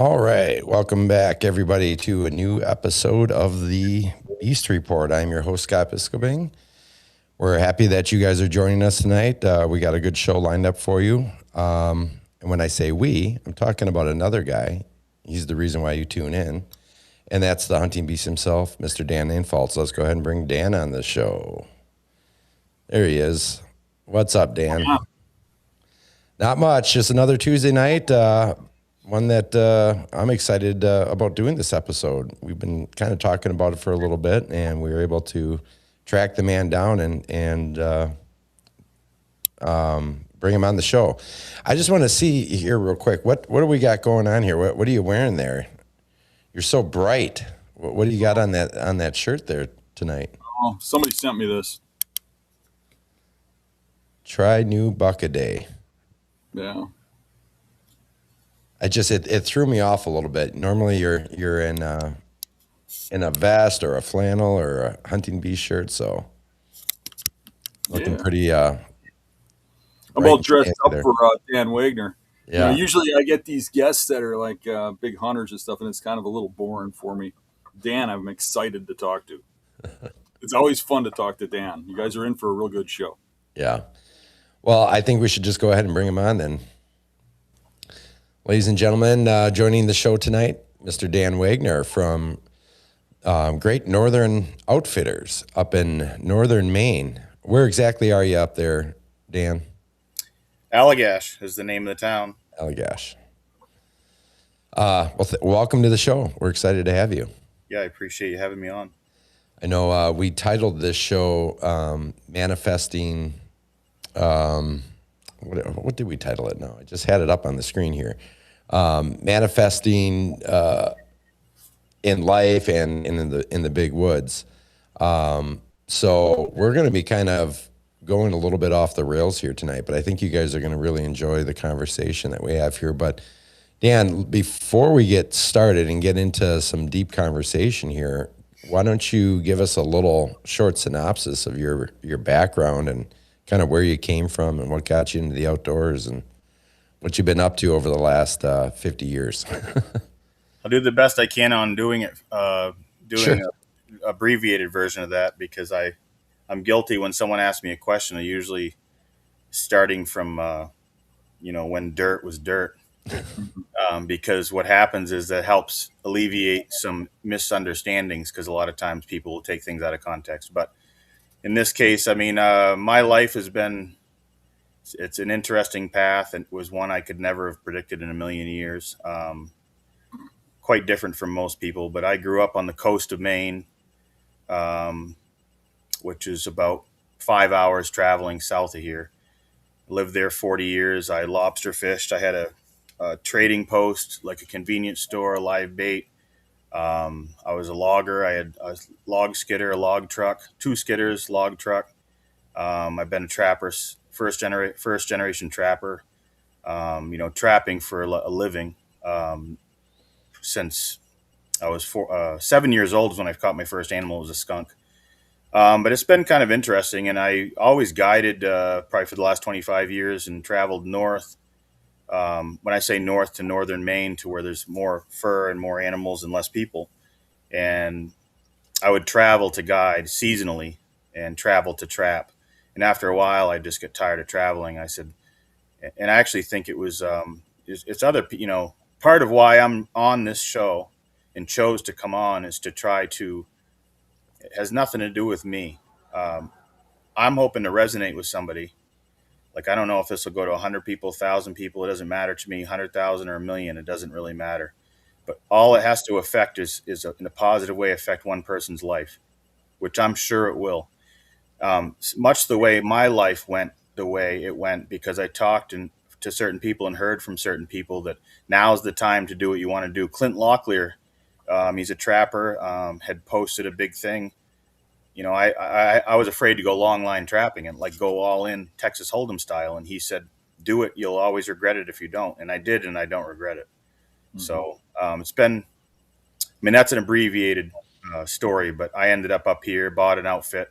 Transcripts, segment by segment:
All right. Welcome back, everybody, to a new episode of the Beast Report. I'm your host, Scott Biskobing. We're happy that you guys are joining us tonight. We got a good show lined up for you. And when I say we, I'm talking about another guy. He's the reason why you tune in. And that's the hunting beast himself, Mr. Dan Wagner. So let's go ahead and bring Dan on the show. There he is. What's up, Dan? Yeah. Not much. Just another Tuesday night. One that I'm excited about doing this episode. We've been kind of talking about it for a little bit, and we were able to track the man down and bring him on the show. I just want to see here real quick. What do we got going on here? What are you wearing there? You're so bright. What do you got on that shirt there tonight? Oh, somebody sent me this. Try new buck a day. Yeah. It threw me off a little bit. Normally you're in a vest or a flannel or a hunting beast shirt, so looking pretty I'm bright all and dressed fancy up there. for Dan Wagner. Yeah. Usually I get these guests that are like big hunters and stuff, and it's kind of a little boring for me. Dan, I'm excited to talk to. It's always fun to talk to Dan. You guys are in for a real good show. Yeah. Well, I think we should just go ahead and bring him on then. Ladies and gentlemen, joining the show tonight, Mr. Dan Wagner from Great Northern Outfitters up in northern Maine. Where exactly are you up there, Dan? Allagash is the name of the town. Allagash. Welcome to the show. We're excited to have you. Yeah, I appreciate you having me on. I know we titled this show Manifesting. What did we title it now? I just had it up on the screen here. Manifesting in life and in the big woods. So we're going to be kind of going a little bit off the rails here tonight, but I think you guys are going to really enjoy the conversation that we have here. But Dan, before we get started and get into some deep conversation here, why don't you give us a little short synopsis of your background and kind of where you came from and what got you into the outdoors and what you've been up to over the last 50 years. I'll do the best I can on doing it, doing Sure. an abbreviated version of that because I'm guilty when someone asks me a question. I usually starting from when dirt was dirt, because what happens is that helps alleviate some misunderstandings because a lot of times people will take things out of context. But in this case, I mean, my life has been. It's an interesting path, and it was one I could never have predicted in a million years. Quite different from most people, but I grew up on the coast of Maine, which is about 5 hours traveling south of here. Lived there 40 years. I lobster fished. I had a trading post, like a convenience store, live bait. I was a logger. I had a log skidder, a log truck, 2 skidders, log truck. I've been a trapper, first generation trapper. Trapping for a living since I was 7 years old is when I caught my first animal. It was a skunk. But it's been kind of interesting, and I always guided probably for the last 25 years and traveled north. When I say north, to northern Maine, to where there's more fur and more animals and less people. And I would travel to guide seasonally and travel to trap. And after a while, I just get tired of traveling. I said, and I actually think it was, it's other, part of why I'm on this show and chose to come on is to try to, it has nothing to do with me. I'm hoping to resonate with somebody. Like, I don't know if this will go to 100 people, 1,000 people. It doesn't matter to me, 100,000 or a million. It doesn't really matter. But all it has to affect is in a positive way, affect one person's life, which I'm sure it will. Much the way my life went the way it went, because I talked to certain people and heard from certain people that now's the time to do what you want to do. Clint Locklear, he's a trapper, had posted a big thing. I was afraid to go long line trapping and like go all in Texas Hold'em style. And he said, do it. You'll always regret it if you don't. And I did, and I don't regret it. Mm-hmm. So it's been, that's an abbreviated story, but I ended up here, bought an outfit,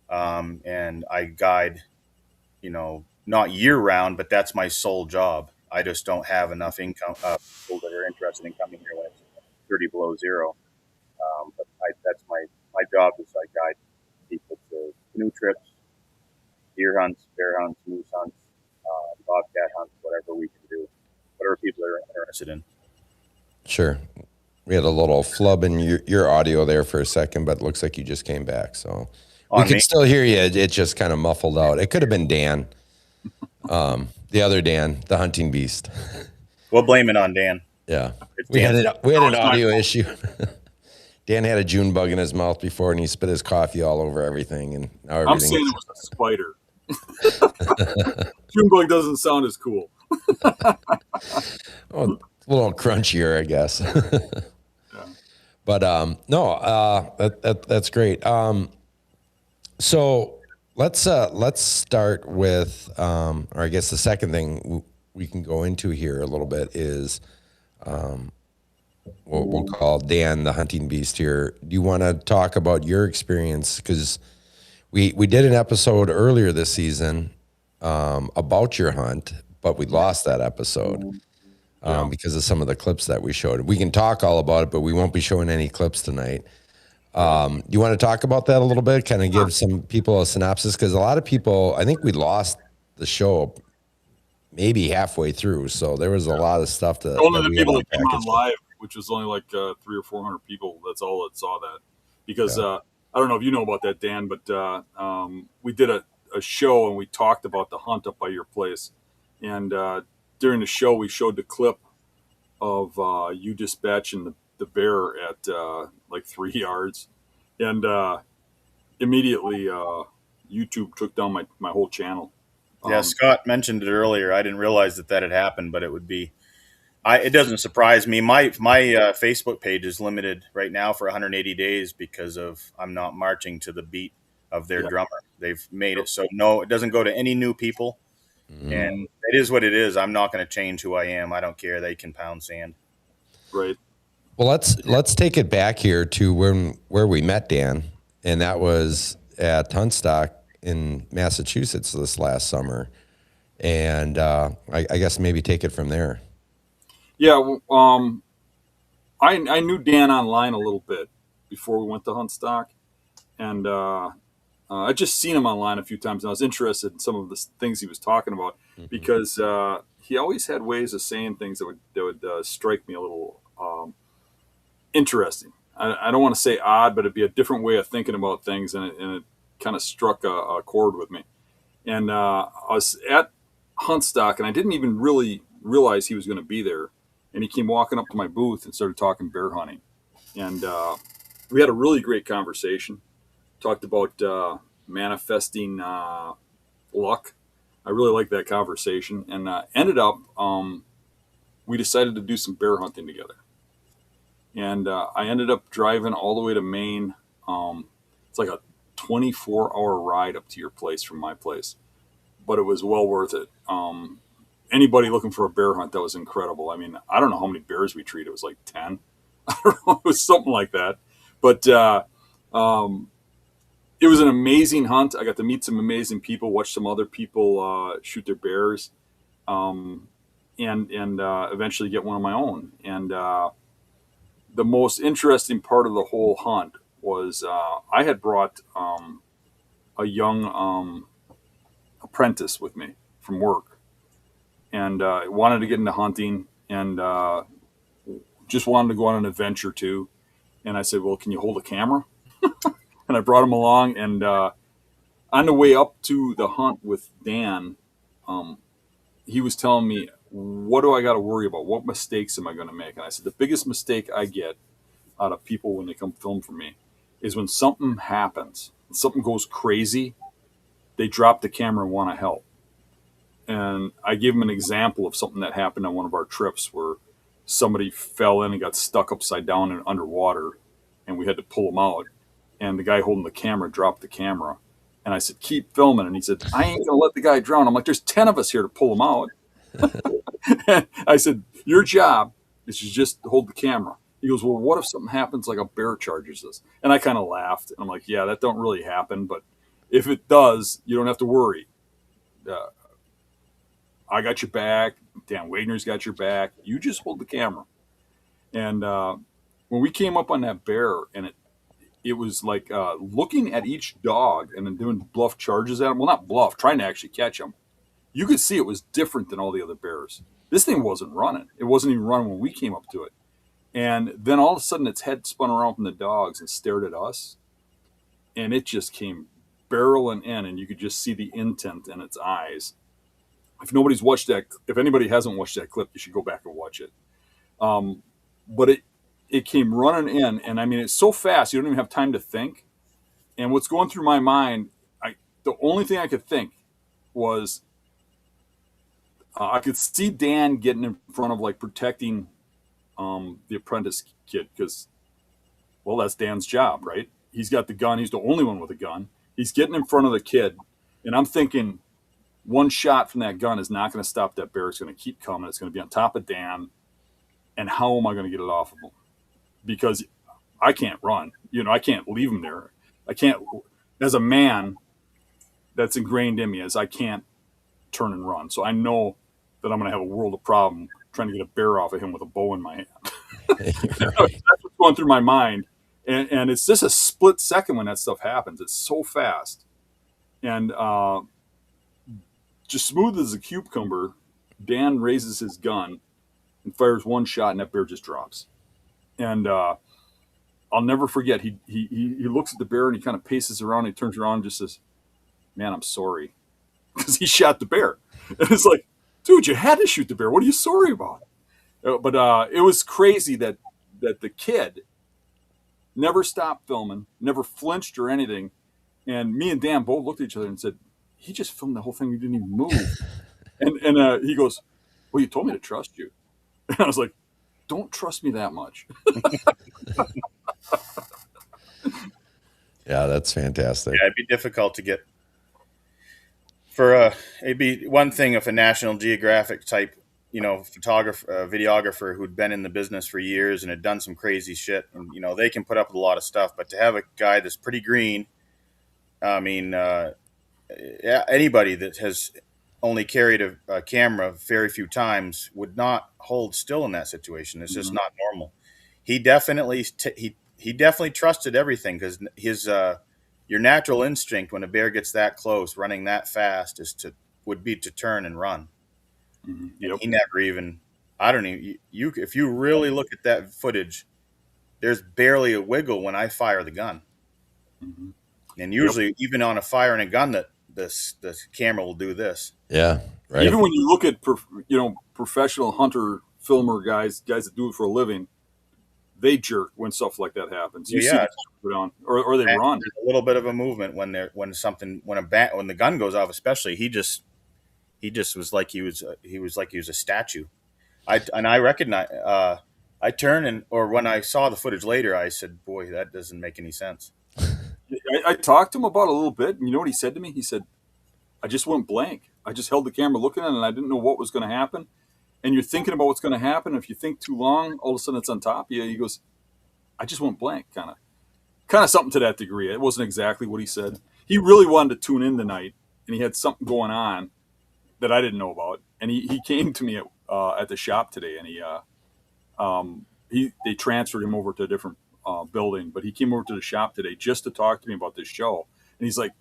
and I guide, not year round, but that's my sole job. I just don't have enough income people that are interested in coming here when it's 30 below zero. But that's my job is I guide people to canoe trips, deer hunts, bear hunts, moose hunts, bobcat hunts, whatever we can do, whatever people are interested in. Sure. We had a little flub in your audio there for a second, but it looks like you just came back. So we On could me? still hear you. It just kind of muffled out. It could have been Dan, the other Dan, the hunting beast. We'll blame it on Dan. Yeah. It's We had Dan's an audio issue. Dan had a June bug in his mouth before, and he spit his coffee all over everything. And now I'm saying it was a spider. June bug doesn't sound as cool. Oh, a little crunchier, I guess. Yeah. But that's great. So let's start with, or I guess the second thing we can go into here a little bit is what we'll call Dan the hunting beast here. Do you want to talk about your experience? Because we did an episode earlier this season about your hunt, but we lost that episode because of some of the clips that we showed. We can talk all about it, but we won't be showing any clips tonight. Do you want to talk about that a little bit? Kind of give some people a synopsis? Because a lot of people, I think we lost the show maybe halfway through. So there was a lot of stuff that Only that the we people had that came on live, which was only like 300 or 400 people. That's all that saw that. Because I don't know if you know about that, Dan, but we did a show and we talked about the hunt up by your place. And during the show, we showed the clip of you dispatching the bear at like 3 yards. And immediately YouTube took down my whole channel. Yeah, Scott mentioned it earlier. I didn't realize that had happened, but it would be. It doesn't surprise me. My Facebook page is limited right now for 180 days because of I'm not marching to the beat of their drummer. They've made it so no, it doesn't go to any new people, and it is what it is. I'm not going to change who I am. I don't care. They can pound sand. Right. Well, let's take it back here to where we met Dan, and that was at Huntstock in Massachusetts this last summer, and I guess maybe take it from there. Yeah, I knew Dan online a little bit before we went to Huntstock, and I just seen him online a few times, and I was interested in some of the things he was talking about because he always had ways of saying things that would strike me a little interesting. I don't want to say odd, but it'd be a different way of thinking about things, and it kind of struck a chord with me. And I was at Huntstock, and I didn't even really realize he was going to be there. And he came walking up to my booth and started talking bear hunting. And we had a really great conversation. Talked about manifesting luck. I really liked that conversation. And ended up, we decided to do some bear hunting together. And I ended up driving all the way to Maine. It's like a 24-hour ride up to your place from my place. But it was well worth it. Anybody looking for a bear hunt, that was incredible. I mean, I don't know how many bears we treated. It was like 10. I don't know. It was something like that. But it was an amazing hunt. I got to meet some amazing people, watch some other people shoot their bears, and eventually get one of my own. And the most interesting part of the whole hunt was I had brought a young apprentice with me from work. And wanted to get into hunting and just wanted to go on an adventure too. And I said, well, can you hold a camera? And I brought him along. And on the way up to the hunt with Dan, he was telling me, what do I got to worry about? What mistakes am I going to make? And I said, the biggest mistake I get out of people when they come film for me is when something happens, when something goes crazy, they drop the camera and want to help. And I gave him an example of something that happened on one of our trips where somebody fell in and got stuck upside down and underwater, and we had to pull him out. And the guy holding the camera dropped the camera. And I said, keep filming. And he said, I ain't going to let the guy drown. I'm like, there's 10 of us here to pull him out. I said, your job is to just hold the camera. He goes, well, what if something happens like a bear charges us? And I kind of laughed. And I'm like, yeah, that don't really happen. But if it does, you don't have to worry. I got your back. Dan Wagner's got your back. You just hold the camera. And when we came up on that bear, and it was like looking at each dog and then doing bluff charges at him. Well, not bluff, trying to actually catch him. You could see it was different than all the other bears. This thing wasn't running. It wasn't even running when we came up to it. And then all of a sudden, its head spun around from the dogs and stared at us. And it just came barreling in, and you could just see the intent in its eyes. If nobody's watched that, if anybody hasn't watched that clip, you should go back and watch it. But it came running in, and I mean, it's so fast, you don't even have time to think. And what's going through my mind, the only thing I could think was I could see Dan getting in front of, like, protecting the apprentice kid, because, well, that's Dan's job, right? He's got the gun. He's the only one with a gun. He's getting in front of the kid, and I'm thinking one shot from that gun is not going to stop that bear. It's going to keep coming. It's going to be on top of Dan, and how am I going to get it off of him? Because I can't run. I can't leave him there. I can't, as a man, that's ingrained in me, as I can't turn and run. So I know that I'm going to have a world of problem trying to get a bear off of him with a bow in my hand. That's what's going through my mind. And it's just a split second when that stuff happens. It's so fast. And just smooth as a cucumber, Dan raises his gun and fires one shot, and that bear just drops. And I'll never forget, he looks at the bear, and he kind of paces around, and he turns around and just says, "Man, I'm sorry." Because he shot the bear. And it's like, dude, you had to shoot the bear. What are you sorry about? But it was crazy that the kid never stopped filming, never flinched or anything. And me and Dan both looked at each other and said, he just filmed the whole thing. He didn't even move. and he goes, "Well, you told me to trust you." And I was like, don't trust me that much. Yeah, that's fantastic. Yeah, it'd be difficult to get for it'd be one thing if a National Geographic type, photographer, videographer who'd been in the business for years and had done some crazy shit, and they can put up with a lot of stuff. But to have a guy that's pretty green, I mean, anybody that has only carried a camera very few times would not hold still in that situation. It's just not normal. He definitely he definitely trusted everything, because his your natural instinct when a bear gets that close, running that fast, would be to turn and run. Mm-hmm. Yep. He never even. I don't even. If you really look at that footage, there's barely a wiggle when I fire the gun. Mm-hmm. And usually, even on a firing a gun, that the camera will do this. Yeah, right. Even when you look at professional hunter filmer guys that do it for a living, they jerk when stuff like that happens. You see them go down, or they run. There's a little bit of a movement when the gun goes off, especially. He just was like he was a statue. I recognize. I turn or when I saw the footage later, I said, "Boy, that doesn't make any sense." I talked to him about it a little bit, and you know what he said to me? He said, "I just went blank. I just held the camera looking at it, and I didn't know what was going to happen." And you're thinking about what's going to happen. If you think too long, all of a sudden it's on top of you. He goes, "I just went blank," kind of something to that degree. It wasn't exactly what he said. He really wanted to tune in tonight, and he had something going on that I didn't know about. And he came to me at the shop today, and they transferred him over to a different building, but he came over to the shop today just to talk to me about this show. And he's like,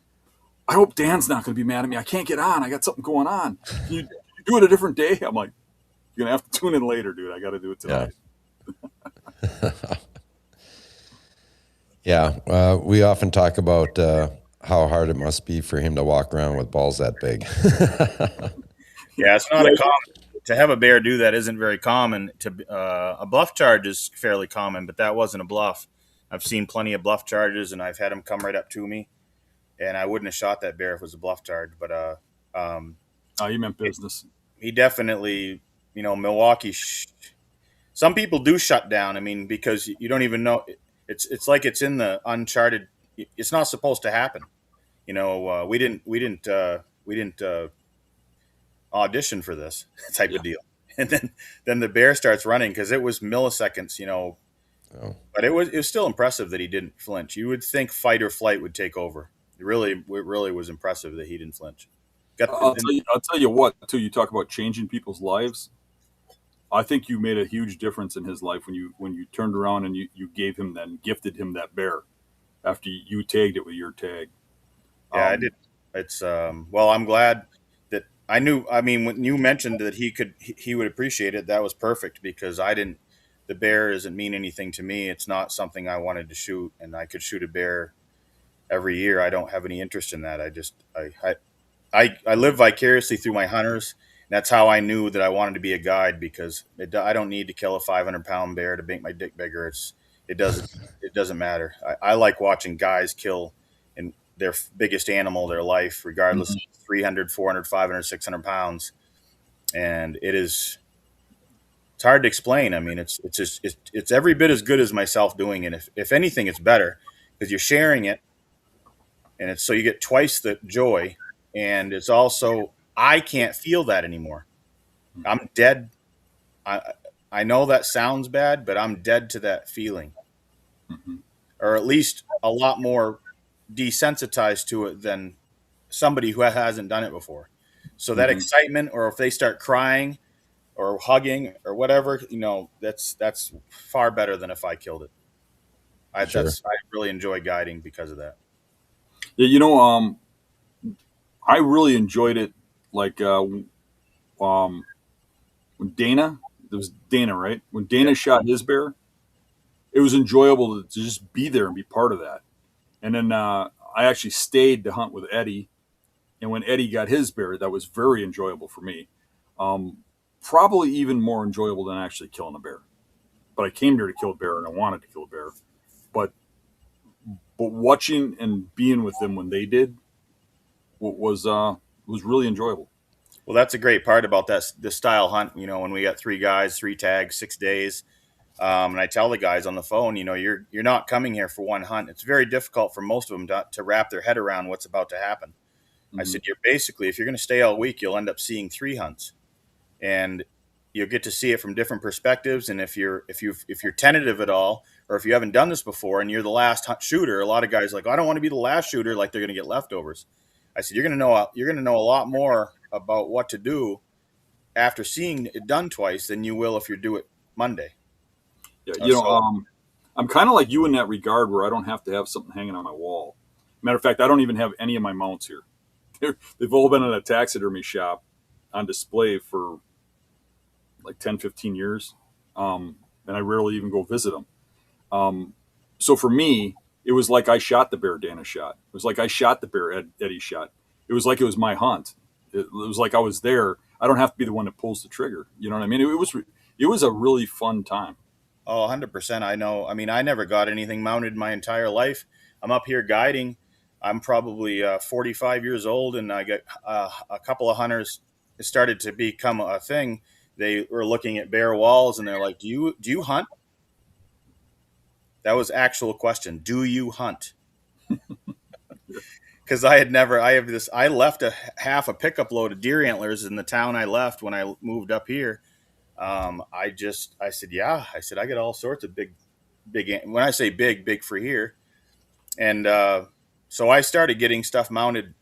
"I hope Dan's not going to be mad at me. I can't get on. I got something going on. Can you do it a different day?" I'm like, "You're going to have to tune in later, dude. I got to do it tonight." Yeah. Yeah. We often talk about how hard it must be for him to walk around with balls that big. Yeah, it's not to have a bear do that isn't very common. A bluff charge is fairly common, but that wasn't a bluff. I've seen plenty of bluff charges, and I've had them come right up to me, and I wouldn't have shot that bear if it was a bluff charge. But you meant business. He definitely, Milwaukee. Some people do shut down. I mean, because you don't even know. It's like it's in the uncharted. It's not supposed to happen. We didn't audition for this type of deal. And then the bear starts running, because it was milliseconds, But it was still impressive that he didn't flinch. You would think fight or flight would take over. It really was impressive that he didn't flinch. Got the, and I'll tell you what, too. You talk about changing people's lives. I think you made a huge difference in his life when you turned around and you gave him that and gifted him that bear after you tagged it with your tag. yeah, I did. Um, It's well, I'm glad that I knew. I mean, when you mentioned that he would appreciate it, that was perfect because I didn't. The bear doesn't mean anything to me. It's not something I wanted to shoot, and I could shoot a bear every year. I don't have any interest in that. I live vicariously through my hunters. That's how I knew that I wanted to be a guide because I don't need to kill a 500-pound bear to make my dick bigger. It doesn't it doesn't matter. I like watching guys kill in their biggest animal, their life, regardless of 300, 400, 500, 600 pounds. And it's hard to explain. I mean, it's just it's every bit as good as myself doing it. If anything, it's better because you're sharing it, and it's so you get twice the joy, and it's also I can't feel that anymore. I'm dead. I know that sounds bad, but I'm dead to that feeling, mhm, or at least a lot more desensitized to it than somebody who hasn't done it before. So that mhm. excitement, or if they start crying or hugging or whatever, that's far better than if I killed it. Sure. I really enjoy guiding because of that. Yeah, I really enjoyed it. Like um, when Dana, it was Dana, right? When Yeah. Dana shot his bear, it was enjoyable to just be there and be part of that. And then I actually stayed to hunt with Eddie. And when Eddie got his bear, that was very enjoyable for me. Um, Probably even more enjoyable than actually killing a bear. But I came here to kill a bear and I wanted to kill a bear. But watching and being with them when they did was really enjoyable. Well, that's a great part about this style hunt. When we got three guys, three tags, 6 days, and I tell the guys on the phone, you're not coming here for one hunt. It's very difficult for most of them to wrap their head around what's about to happen. I Hmm. said, you're basically, if you're going to stay all week, you'll end up seeing three hunts, and you'll get to see it from different perspectives. And if you're tentative at all, or if you haven't done this before and you're the last shooter, a lot of guys are like, I don't want to be the last shooter, like they're going to get leftovers. I said, you're going to know a lot more about what to do after seeing it done twice than you will if you do it Monday. Yeah, So, I'm kind of like you in that regard, where I don't have to have something hanging on my wall. Matter of fact, I don't even have any of my mounts here. They've all been in a taxidermy shop on display for like 10, 15 years, and I rarely even go visit them. Um, so for me, it was like I shot the bear Dana shot. It was like I shot the bear Eddie shot. It was like it was my hunt. It was like I was there. I don't have to be the one that pulls the trigger. You know what I mean? It was a really fun time. 100%. I know. I mean, I never got anything mounted my entire life. I'm up here guiding. I'm probably 45 years old, and I got a couple of hunters. It started to become a thing. They were looking at bare walls, and they're like, "Do you hunt?" That was actual question. Do you hunt? Because I had never. I have this. I left a half a pickup load of deer antlers in the town I left when I moved up here. I said, yeah. I said, I got all sorts of big. When I say big, big for here. And so I started getting stuff mounted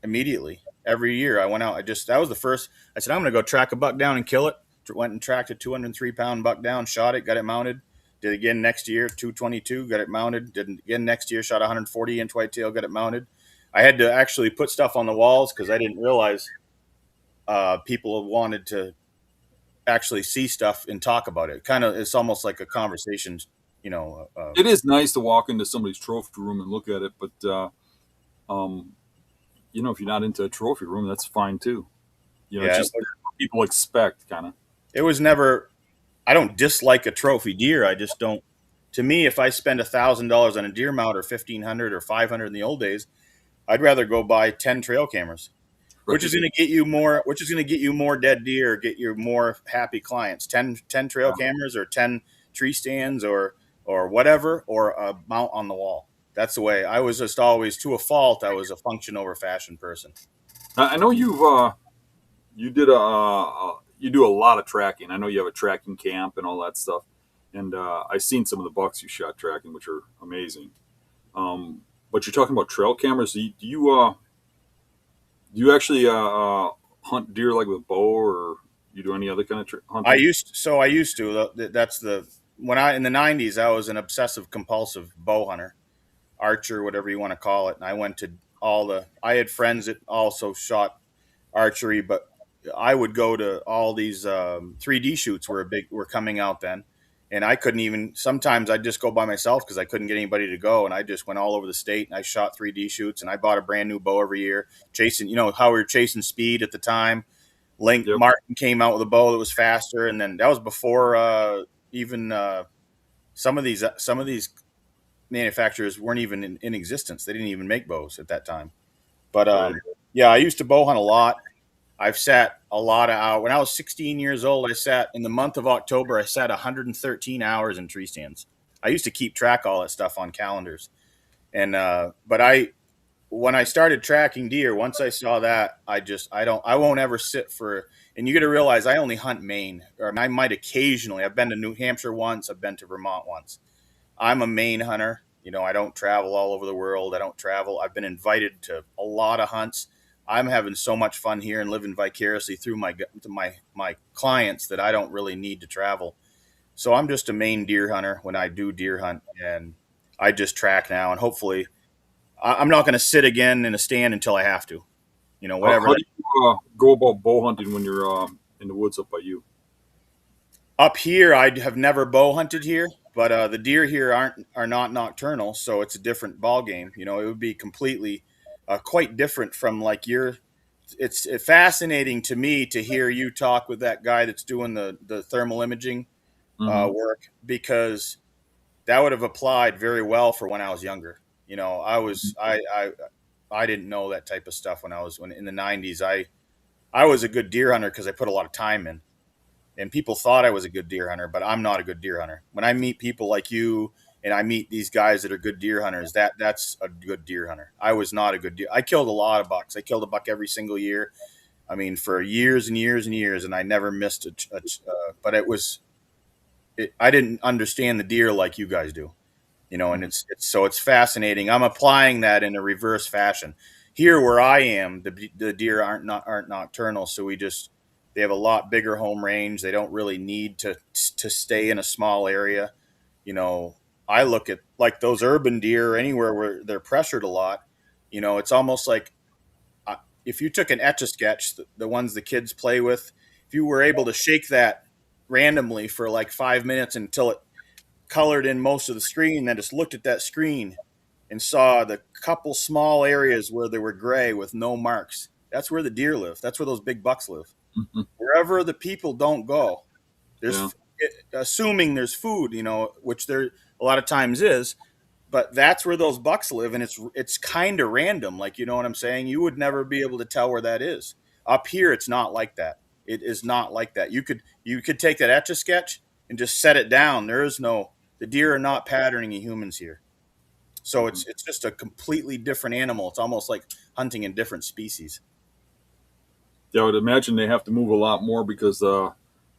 immediately. Every year I went out. That was the first. I said, I'm going to go track a buck down and kill it. Went and tracked a 203-pound buck down, shot it, got it mounted. Did it again next year, 222, got it mounted. Did it again next year, shot 140 inch whitetail, got it mounted. I had to actually put stuff on the walls because I didn't realize people wanted to actually see stuff and talk about it. Kind of, it's almost like a conversation, you know. It is nice to walk into somebody's trophy room and look at it, but um, if you're not into a trophy room, that's fine too. It's Yeah, just what people expect, kind of. it was never. I don't dislike a trophy deer. I just don't. To me, if I spend $1,000 on a deer mount or 1,500 or 500 in the old days, I'd rather go buy 10 trail cameras, which is Right. going to get you more. Which is going to get you more dead deer, get you more happy clients. 10 trail cameras or 10 tree stands or whatever, or a mount on the wall. That's the way I was. Just always, to a fault, I was a function over fashion person. I know you do a lot of tracking. I know you have a tracking camp and all that stuff, and I've seen some of the bucks you shot tracking, which are amazing. Um, but you're talking about trail cameras. Do you actually hunt deer like with bow, or you do any other kind of I hunting? used so I used to. That's the when I in the '90s I was an obsessive compulsive bow hunter, archer, whatever you want to call it. And I went to all the. I had friends that also shot archery, but I would go to all these 3D shoots were coming out then, and I couldn't even. Sometimes I'd just go by myself because I couldn't get anybody to go, and I just went all over the state and I shot 3D shoots, and I bought a brand new bow every year, chasing. You know how we were chasing speed at the time. Link Yep. Martin came out with a bow that was faster, and then that was before even some of these manufacturers weren't even in existence. They didn't even make bows at that time. But Right. yeah, I used to bow hunt a lot. I've sat a lot of hours. When I was 16 years old, I sat in the month of October. I sat 113 hours in tree stands. I used to keep track of all that stuff on calendars. And but I when I started tracking deer, once I saw that, I won't ever sit for. And you got to realize I only hunt Maine, or I might occasionally. I've been to New Hampshire once. I've been to Vermont once. I'm a Maine hunter. You know, I don't travel all over the world. I don't travel. I've been invited to a lot of hunts. I'm having so much fun here and living vicariously through my clients that I don't really need to travel. So I'm just a Maine deer hunter when I do deer hunt, and I just track now. And hopefully, I'm not going to sit again in a stand until I have to. You know, whatever How that. do you go about bow hunting when you're in the woods up by you? Up here, I have never bow hunted here, but the deer here are not nocturnal, so it's a different ball game. You know, it would be completely quite different from like your. It's fascinating to me to hear you talk with that guy that's doing the thermal imaging Hmm. work, because that would have applied very well for when I was younger. You know, I didn't know that type of stuff when in the '90s. I was a good deer hunter because I put a lot of time in, and people thought I was a good deer hunter, but I'm not a good deer hunter. When I meet people like you and I meet these guys that are good deer hunters, that's a good deer hunter. I was not a good deer. I killed a lot of bucks. I killed a buck every single year. I mean, for years and years and years, and I never missed but I didn't understand the deer like you guys do, you know, and it's fascinating. I'm applying that in a reverse fashion. Here where I am, the deer aren't nocturnal, so they have a lot bigger home range. They don't really need to stay in a small area. You know, I look at like those urban deer anywhere where they're pressured a lot. You know, it's almost like uh, if you took an etch a sketch, the ones the kids play with, if you were able to shake that randomly for like 5 minutes until it colored in most of the screen, then just looked at that screen and saw the couple small areas where they were gray with no marks. That's where the deer live. That's where those big bucks live. Hmm. Wherever the people don't go, Yeah. there's assuming there's food, you know, which there a lot of times is, but that's where those bucks live, and it's kind of random. Like, you know what I'm saying? You would never be able to tell where that is. Up here, it's not like that. It is not like that. You could take that etch a sketch and just set it down. There is no the deer are not patterning humans here. So Hmm. it's just a completely different animal. It's almost like hunting in different species. Yeah, I would imagine they have to move a lot more because of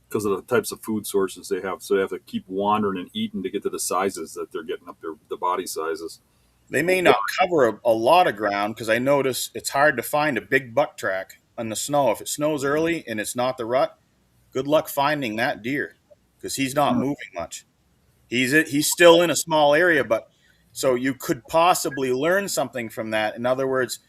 the types of food sources they have. So they have to keep wandering and eating to get to the sizes that they're getting up their the body sizes. They may not cover a lot of ground because I notice it's hard to find a big buck track on the snow. If it snows early and it's not the rut, good luck finding that deer because he's not Hmm. moving much. He's still in a small area, but so you could possibly learn something from that. In other words,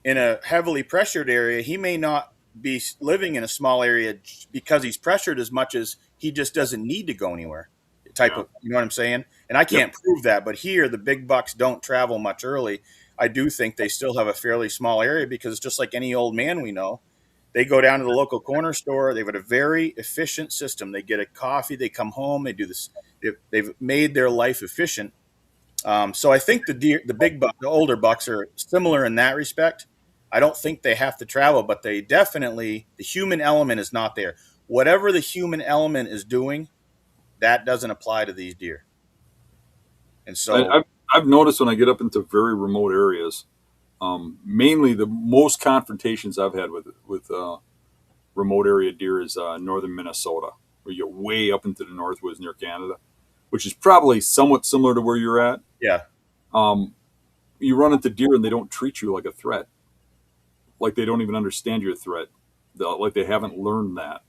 in a heavily pressured area, he may not be living in a small area because he's pressured as much as he just doesn't need to go anywhere. Type Yeah. of, you know what I'm saying? And I Yep. can't prove that, but here the big bucks don't travel much early. I do think they still have a fairly small area because just like any old man we know, they go down to the local corner store. They've got a very efficient system. They get a coffee, they come home, they do this. They've made their life efficient. So I think the older bucks are similar in that respect. I don't think they have to travel, but they definitely the human element is not there. Whatever the human element is doing, that doesn't apply to these deer. And I, so I've I've noticed when I get up into very remote areas, mainly the most confrontations I've had with remote area deer is northern Minnesota, where you get way up into the northwoods near Canada, which is probably somewhat similar to where you're at. yeah, Um, you run into deer and they don't treat you like a threat. like they don't even understand your threat. Like they haven't learned that.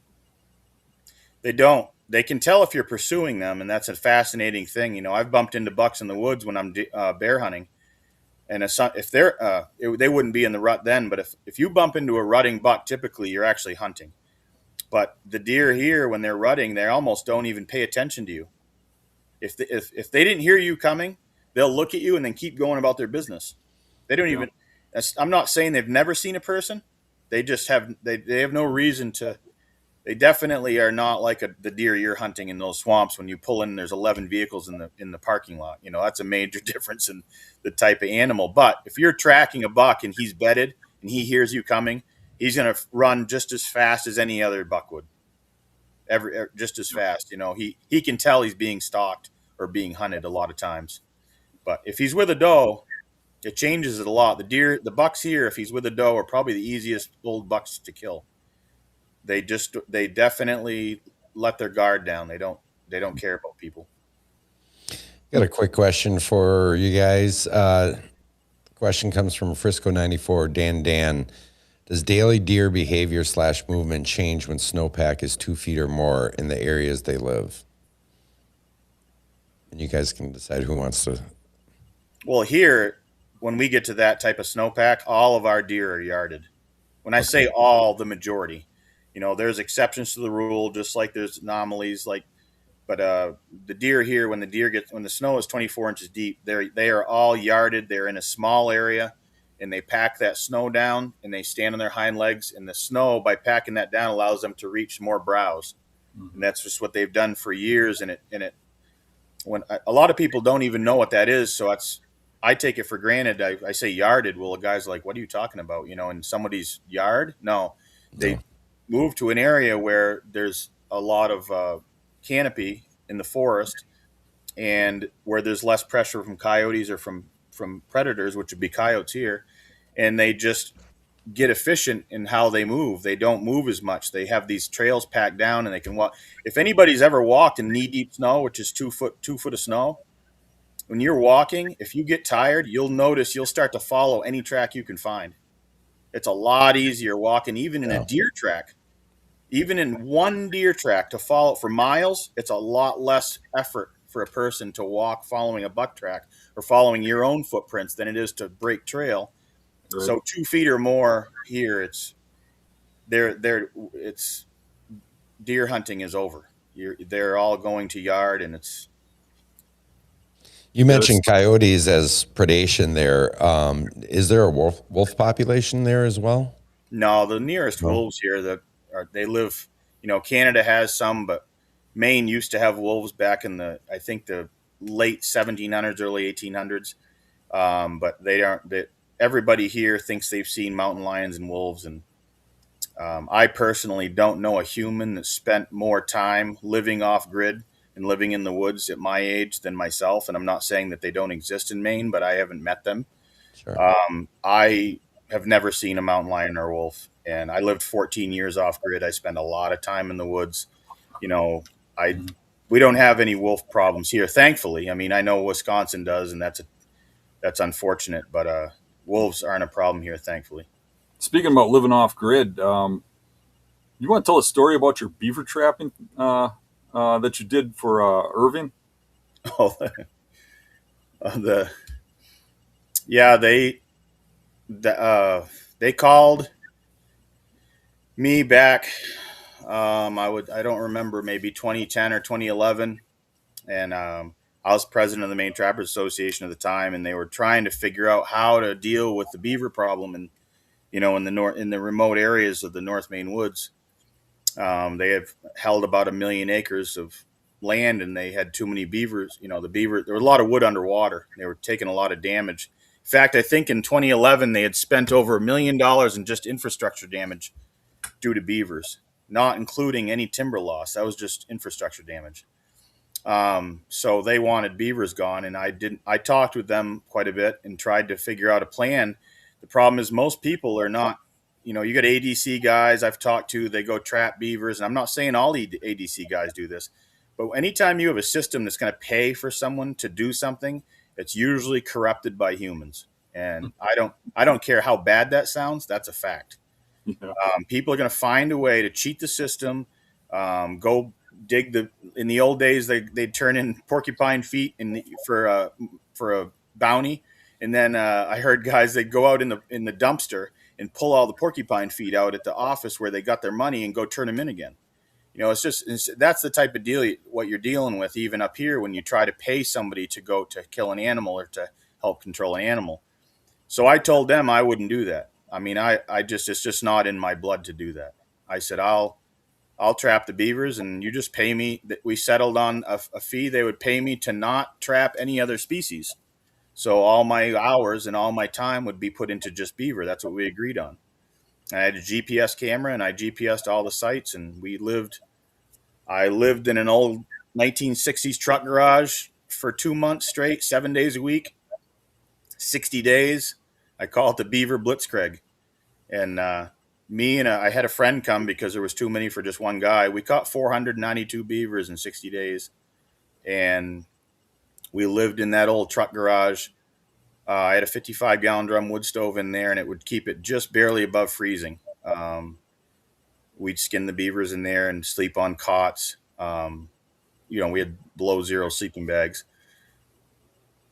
They don't. They can tell if you're pursuing them, and that's a fascinating thing. I've bumped into bucks in the woods when I'm bear hunting, and if they wouldn't be in the rut then. But if you bump into a rutting buck, typically you're actually hunting. But the deer here, when they're rutting, they almost don't even pay attention to you. If they didn't hear you coming, they'll look at you and then keep going about their business. They don't Yeah. even. I'm not saying they've never seen a person. They just have. They have no reason to. They definitely are not like the deer you're hunting in those swamps. When you pull in, there's 11 vehicles in the parking lot. That's a major difference in the type of animal. But if you're tracking a buck and he's bedded and he hears you coming, he's going to run just as fast as any other buck would. Just as fast. He can tell he's being stalked or being hunted a lot of times. But if he's with a doe, it changes it a lot. The bucks here, if he's with a doe, are probably the easiest old bucks to kill. They definitely let their guard down. They don't care about people. Got a quick question for you guys. Question comes from Frisco 94, Dan. Does daily deer behavior / movement change when snowpack is 2 feet or more in the areas they live? And you guys can decide who wants to. Well, here, when we get to that type of snowpack, all of our deer are yarded. When I say all, the majority. There's exceptions to the rule, just like there's anomalies. But the deer here, when the snow is 24 inches deep, they are all yarded. They're in a small area, and they pack that snow down, and they stand on their hind legs. And the snow, by packing that down, allows them to reach more browse. Mm-hmm. And that's just what they've done for years. And when a lot of people don't even know what that is, so I take it for granted. I say yarded. Well, a guy's like, "What are you talking about? In somebody's yard?" No, they move to an area where there's a lot of canopy in the forest, and where there's less pressure from coyotes or from predators, which would be coyotes here, and they just get efficient in how they move. They don't move as much. They have these trails packed down, and they can walk. If anybody's ever walked in knee deep snow, which is 2 foot of snow, when you're walking, if you get tired, you'll notice you'll start to follow any track you can find. It's a lot easier walking, even in a deer track. Even in one deer track to follow for miles, it's a lot less effort for a person to walk following a buck track or following your own footprints than it is to break trail. Right. So 2 feet or more here, it's deer hunting is over. They're all going to yard, and it's. You mentioned coyotes as predation there. Is there a wolf population there as well? No, the nearest wolves here they live. Canada has some, but Maine used to have wolves back in the late 1700s, early 1800s. But they aren't. Everybody here thinks they've seen mountain lions and wolves, and I personally don't know a human that spent more time living off grid and living in the woods at my age than myself. And I'm not saying that they don't exist in Maine, but I haven't met them. Sure. I have never seen a mountain lion or a wolf, and I lived 14 years off grid. I spent a lot of time in the woods. We don't have any wolf problems here, thankfully. I mean, I know Wisconsin does, and that's unfortunate, but wolves aren't a problem here, thankfully. Speaking about living off grid, you want to tell a story about your beaver trapping that you did for Irving? Oh, they called me back. I don't remember, maybe 2010 or 2011, and I was president of the Maine Trappers Association at the time, and they were trying to figure out how to deal with the beaver problem, and in the remote areas of the North Maine woods. They have held about 1 million acres of land, and they had too many beavers. There was a lot of wood underwater. They were taking a lot of damage. In fact, I think in 2011, they had spent over $1 million in just infrastructure damage due to beavers, not including any timber loss. That was just infrastructure damage. So they wanted beavers gone, and I talked with them quite a bit and tried to figure out a plan. The problem is most people are not, you got ADC guys I've talked to, they go trap beavers. And I'm not saying all ADC guys do this, but anytime you have a system that's going to pay for someone to do something, it's usually corrupted by humans. And I don't care how bad that sounds. That's a fact. Yeah. People are going to find a way to cheat the system. Go dig in the old days, they'd turn in porcupine feet for a bounty. And then I heard guys, they'd go out in the dumpster and pull all the porcupine feet out at the office where they got their money and go turn them in again. That's the type of deal what you're dealing with even up here when you try to pay somebody to go to kill an animal or to help control an animal. So I told them I wouldn't do that. I mean, it's just not in my blood to do that. I said, I'll trap the beavers and you just pay me. We settled on a fee. They would pay me to not trap any other species. So all my hours and all my time would be put into just beaver. That's what we agreed on. I had a GPS camera and I GPSed all the sites, and I lived in an old 1960s truck garage for 2 months straight, 7 days a week, 60 days. I call it the Beaver Blitzkrieg. And I had a friend come because there was too many for just one guy. We caught 492 beavers in 60 days. And we lived in that old truck garage. I had a 55-gallon drum wood stove in there, and it would keep it just barely above freezing. We'd skin the beavers in there and sleep on cots. We had below zero sleeping bags.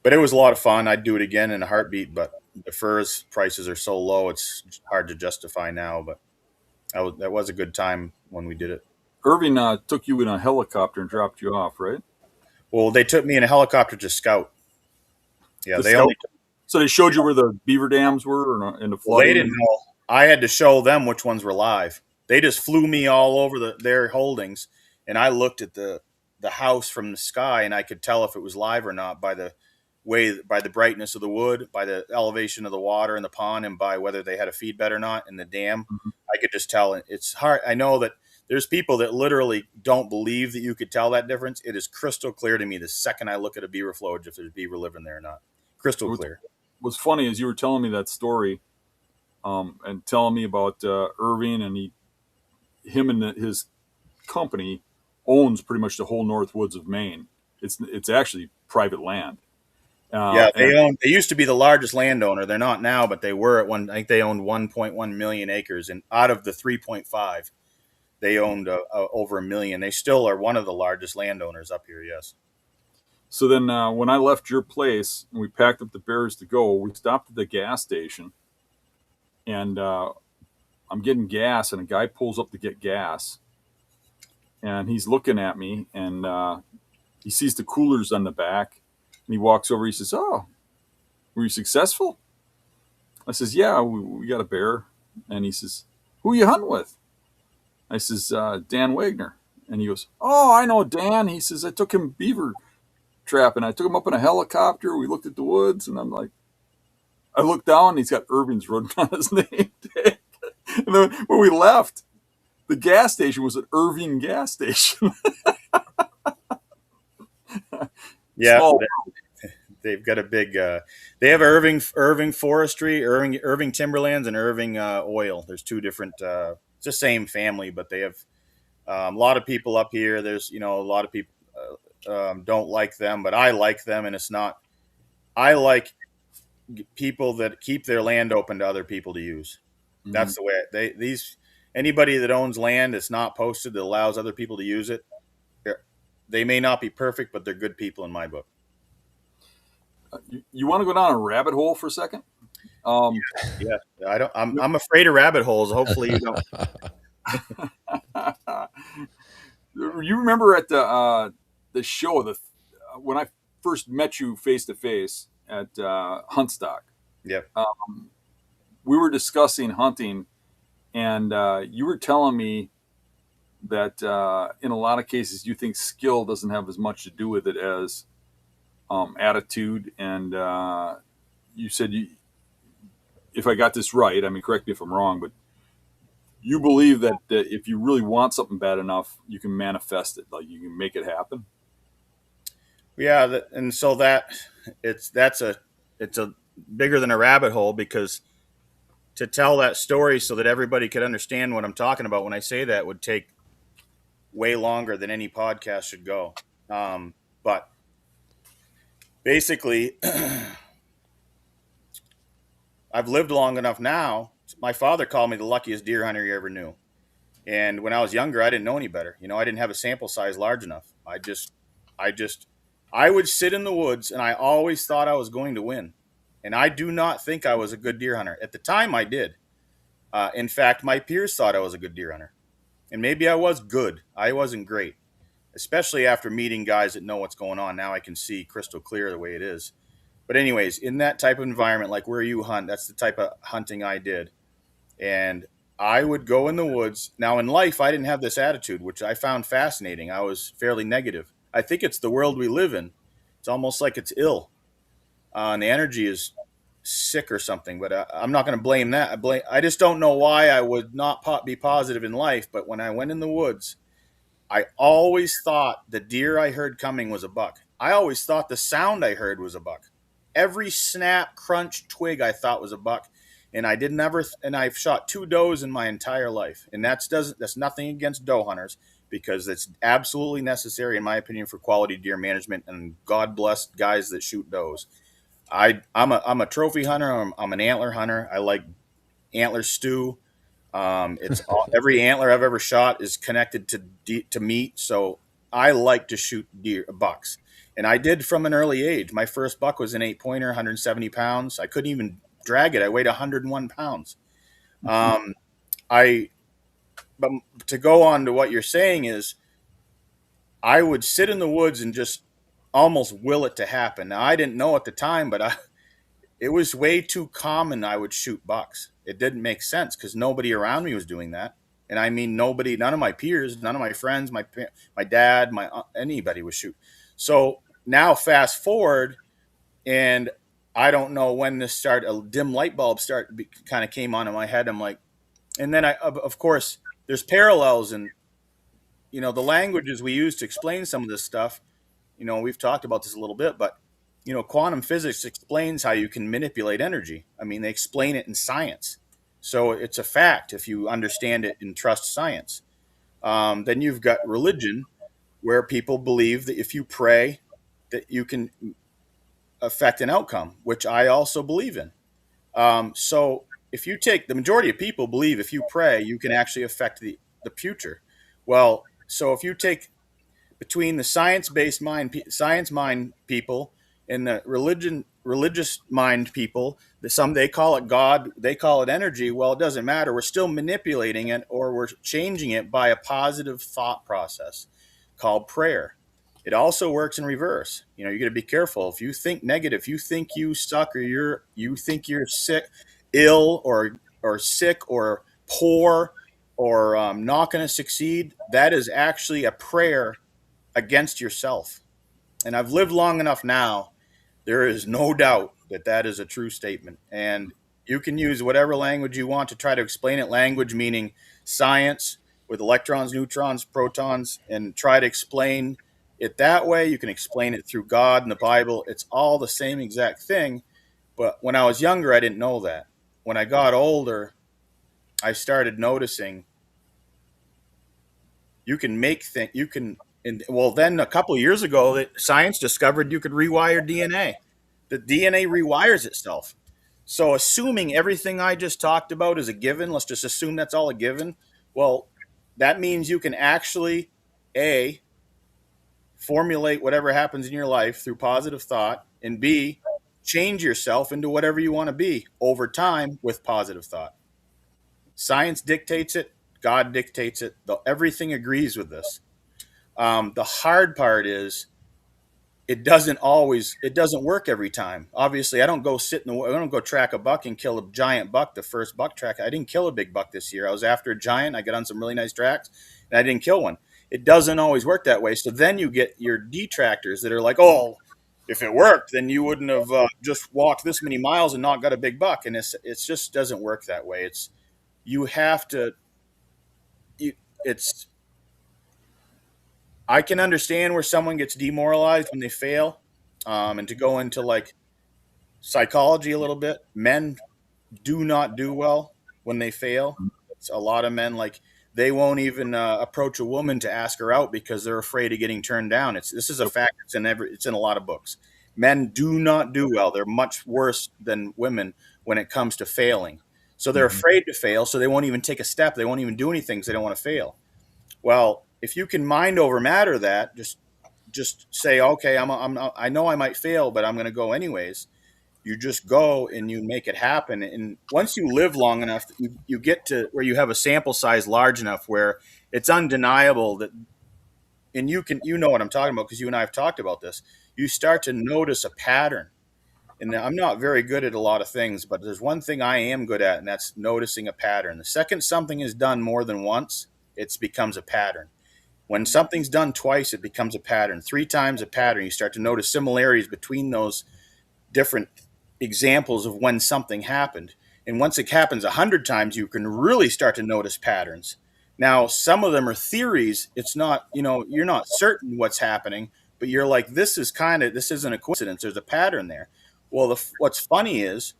But it was a lot of fun. I'd do it again in a heartbeat, but the furs prices are so low, it's hard to justify now. But that was a good time when we did it. Irving took you in a helicopter and dropped you off, right? Well, they took me in a helicopter to scout. Yeah, So they showed you where the beaver dams were in the flood. Well, they didn't know. I had to show them which ones were live. They just flew me all over their holdings, and I looked at the house from the sky, and I could tell if it was live or not by the brightness of the wood, by the elevation of the water in the pond, and by whether they had a feed bed or not in the dam. Mm-hmm. I could just tell. It's hard. I know that there's people that literally don't believe that you could tell that difference. It is crystal clear to me the second I look at a beaver flowage if there's beaver living there or not. Crystal clear. What's funny is you were telling me that story and telling me about Irving, and him and his company owns pretty much the whole North Woods of Maine. It's actually private land. They used to be the largest landowner. They're not now, but they were at one. I think they owned 1.1 million acres, and out of the 3.5, they owned over 1 million. They still are one of the largest landowners up here. Yes. So then, when I left your place and we packed up the bears to go, we stopped at the gas station, and I'm getting gas, and a guy pulls up to get gas, and he's looking at me, and he sees the coolers on the back. And he walks over. He says, "Oh, were you successful?" I says, "Yeah, we got a bear." And he says, "Who are you hunting with?" I says, "Dan Wagner." And he goes, "Oh, I know Dan." He says, "I took him beaver trapping. I took him up in a helicopter. We looked at the woods." And I'm like, I looked down, and he's got Irving's written on his name tag. And then when we left, the gas station was an Irving gas station. Yeah, they've got a big. They have Irving Forestry, Irving Timberlands, and Irving Oil. There's two different. It's the same family, but they have a lot of people up here. There's a lot of people don't like them, but I like them, and it's not. I like people that keep their land open to other people to use. Mm-hmm. That's the way anybody that owns land that's not posted that allows other people to use it. They may not be perfect, but they're good people in my book. You want to go down a rabbit hole for a second? Yeah. I don't. I'm afraid of rabbit holes. Hopefully you don't. You remember at the show when I first met you face to face at Huntstock? Yep. We were discussing hunting, and you were telling me that in a lot of cases you think skill doesn't have as much to do with it as attitude. And you said, if I got this right, I mean, correct me if I'm wrong, but you believe that if you really want something bad enough, you can manifest it, like you can make it happen. Yeah, and so it's a bigger than a rabbit hole, because to tell that story so that everybody could understand what I'm talking about when I say that would take way longer than any podcast should go. But basically, I've lived long enough now. My father called me the luckiest deer hunter he ever knew. And when I was younger, I didn't know any better. I didn't have a sample size large enough. I just, I would sit in the woods and I always thought I was going to win. And I do not think I was a good deer hunter. At the time, I did. In fact, my peers thought I was a good deer hunter. And maybe I was good. I wasn't great, especially after meeting guys that know what's going on. Now I can see crystal clear the way it is. But, anyways, in that type of environment, like where you hunt, that's the type of hunting I did. And I would go in the woods. Now, in life, I didn't have this attitude, which I found fascinating. I was fairly negative. I think it's the world we live in. It's almost like it's ill, and the energy is sick or something. But I'm not going to blame that. I just don't know why I would not be positive in life. But when I went in the woods, I always thought the deer I heard coming was a buck. I always thought the sound I heard was a buck. Every snap, crunch, twig I thought was a buck. And I've shot 2 does in my entire life. And that's nothing against doe hunters, because it's absolutely necessary, in my opinion, for quality deer management. And God bless guys that shoot does. I'm a trophy hunter. I'm an antler hunter. I like antler stew. Every antler I've ever shot is connected to meat. So I like to shoot bucks. And I did from an early age. My first buck was an 8-pointer, 170 pounds. I couldn't even drag it. I weighed 101 pounds. But to go on to what you're saying is, I would sit in the woods and just almost will it to happen. Now, I didn't know at the time, but it was way too common I would shoot bucks. It didn't make sense because nobody around me was doing that. And I mean, none of my peers, none of my friends, my dad, anybody was shooting. So now fast forward, and I don't know when this started. A dim light bulb kind of came on in my head. I'm like, and then of course, there's parallels, and the languages we use to explain some of this stuff. We've talked about this a little bit, but quantum physics explains how you can manipulate energy. I mean, they explain it in science, so it's a fact if you understand it and trust science. Then you've got religion, where people believe that if you pray, that you can affect an outcome, which I also believe in. So if you take the majority of people believe if you pray, you can actually affect the future. Well, so if you take between the science mind people and the religious mind people, they call it God, they call it energy. Well, it doesn't matter. We're still manipulating it, or we're changing it by a positive thought process called prayer. It also works in reverse. You got to be careful. If you think negative, you think you suck, or you think you're sick, ill, or sick, or poor, or not going to succeed, that is actually a prayer against yourself. And I've lived long enough now. There is no doubt that is a true statement. And you can use whatever language you want to try to explain it. Language meaning science with electrons, neutrons, protons, and try to explain it that way. You can explain it through God and the Bible. It's all the same exact thing. But when I was younger, I didn't know that. When I got older, I started noticing you can make things, then a couple of years ago, that science discovered you could rewire DNA. The DNA rewires itself. So assuming everything I just talked about is a given, let's just assume that's all a given. Well, that means you can actually, A, formulate whatever happens in your life through positive thought, and B, change yourself into whatever you want to be over time with positive thought. Science dictates it. God dictates it. Everything agrees with this. The hard part is it doesn't work every time. Obviously, I don't go track a buck and kill a giant buck. The first buck track, I didn't kill a big buck this year. I was after a giant. I got on some really nice tracks, and I didn't kill one. It doesn't always work that way. So then you get your detractors that are like, oh, if it worked, then you wouldn't have just walked this many miles and not got a big buck. And it just doesn't work that way. I can understand where someone gets demoralized when they fail, and to go into like psychology a little bit, men do not do well when they fail. It's a lot of men, like, they won't even approach a woman to ask her out because they're afraid of getting turned down. This is a fact. It's in a lot of books. Men do not do well. They're much worse than women when it comes to failing. So they're afraid to fail, so they won't even take a step. They won't even do anything because they don't want to fail. Well, if you can mind over matter that, just say, okay, I know I might fail, but I'm going to go anyways. You just go and you make it happen. And once you live long enough, you get to where you have a sample size large enough where it's undeniable that, and you know what I'm talking about because you and I have talked about this. You start to notice a pattern. And I'm not very good at a lot of things, but there's one thing I am good at, and that's noticing a pattern. The second something is done more than once, it becomes a pattern. When something's done twice, it becomes a pattern. 3 times a pattern. You start to notice similarities between those different examples of when something happened. And once it happens 100 times, you can really start to notice patterns. Now, some of them are theories. It's not, you're not certain what's happening, but you're like, this isn't a coincidence. There's a pattern there. Well, what's funny is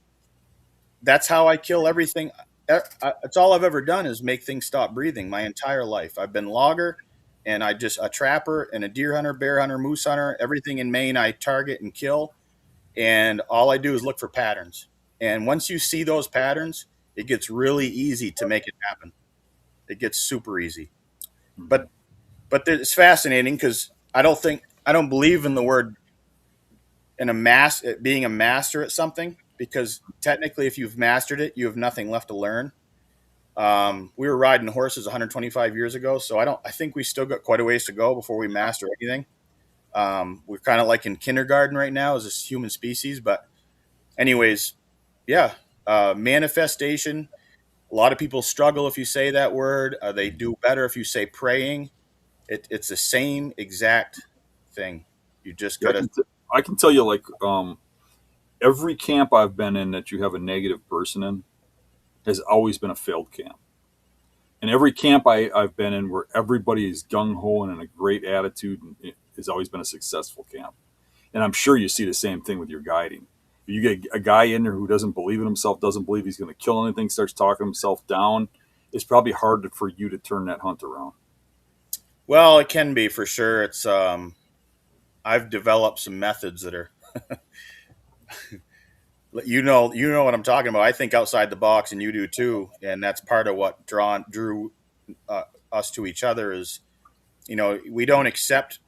that's how I kill everything. It's all I've ever done is make things stop breathing my entire life. I've been logger and a trapper and a deer hunter, bear hunter, moose hunter, everything in Maine I target and kill. And all I do is look for patterns. And once you see those patterns, it gets really easy to make it happen. It gets super easy. But it's fascinating because I don't believe in the word being a master at something, because technically if you've mastered it, you have nothing left to learn. We were riding horses 125 years ago, so I think we still got quite a ways to go before we master anything. We're kind of like in kindergarten right now as a human species, but anyways, yeah, manifestation. A lot of people struggle if you say that word. They do better if you say praying. It's the same exact thing. You just gotta. I can tell you, like, every camp I've been in that you have a negative person in has always been a failed camp. And every camp I've been in where everybody is gung-ho and in a great attitude has always been a successful camp. And I'm sure you see the same thing with your guiding. If you get a guy in there who doesn't believe in himself, doesn't believe he's going to kill anything, starts talking himself down, it's probably hard for you to turn that hunt around. Well, it can be for sure. It's I've developed some methods that are, you know what I'm talking about. I think outside the box, and you do too, and that's part of what drew us to each other. Is we don't accept.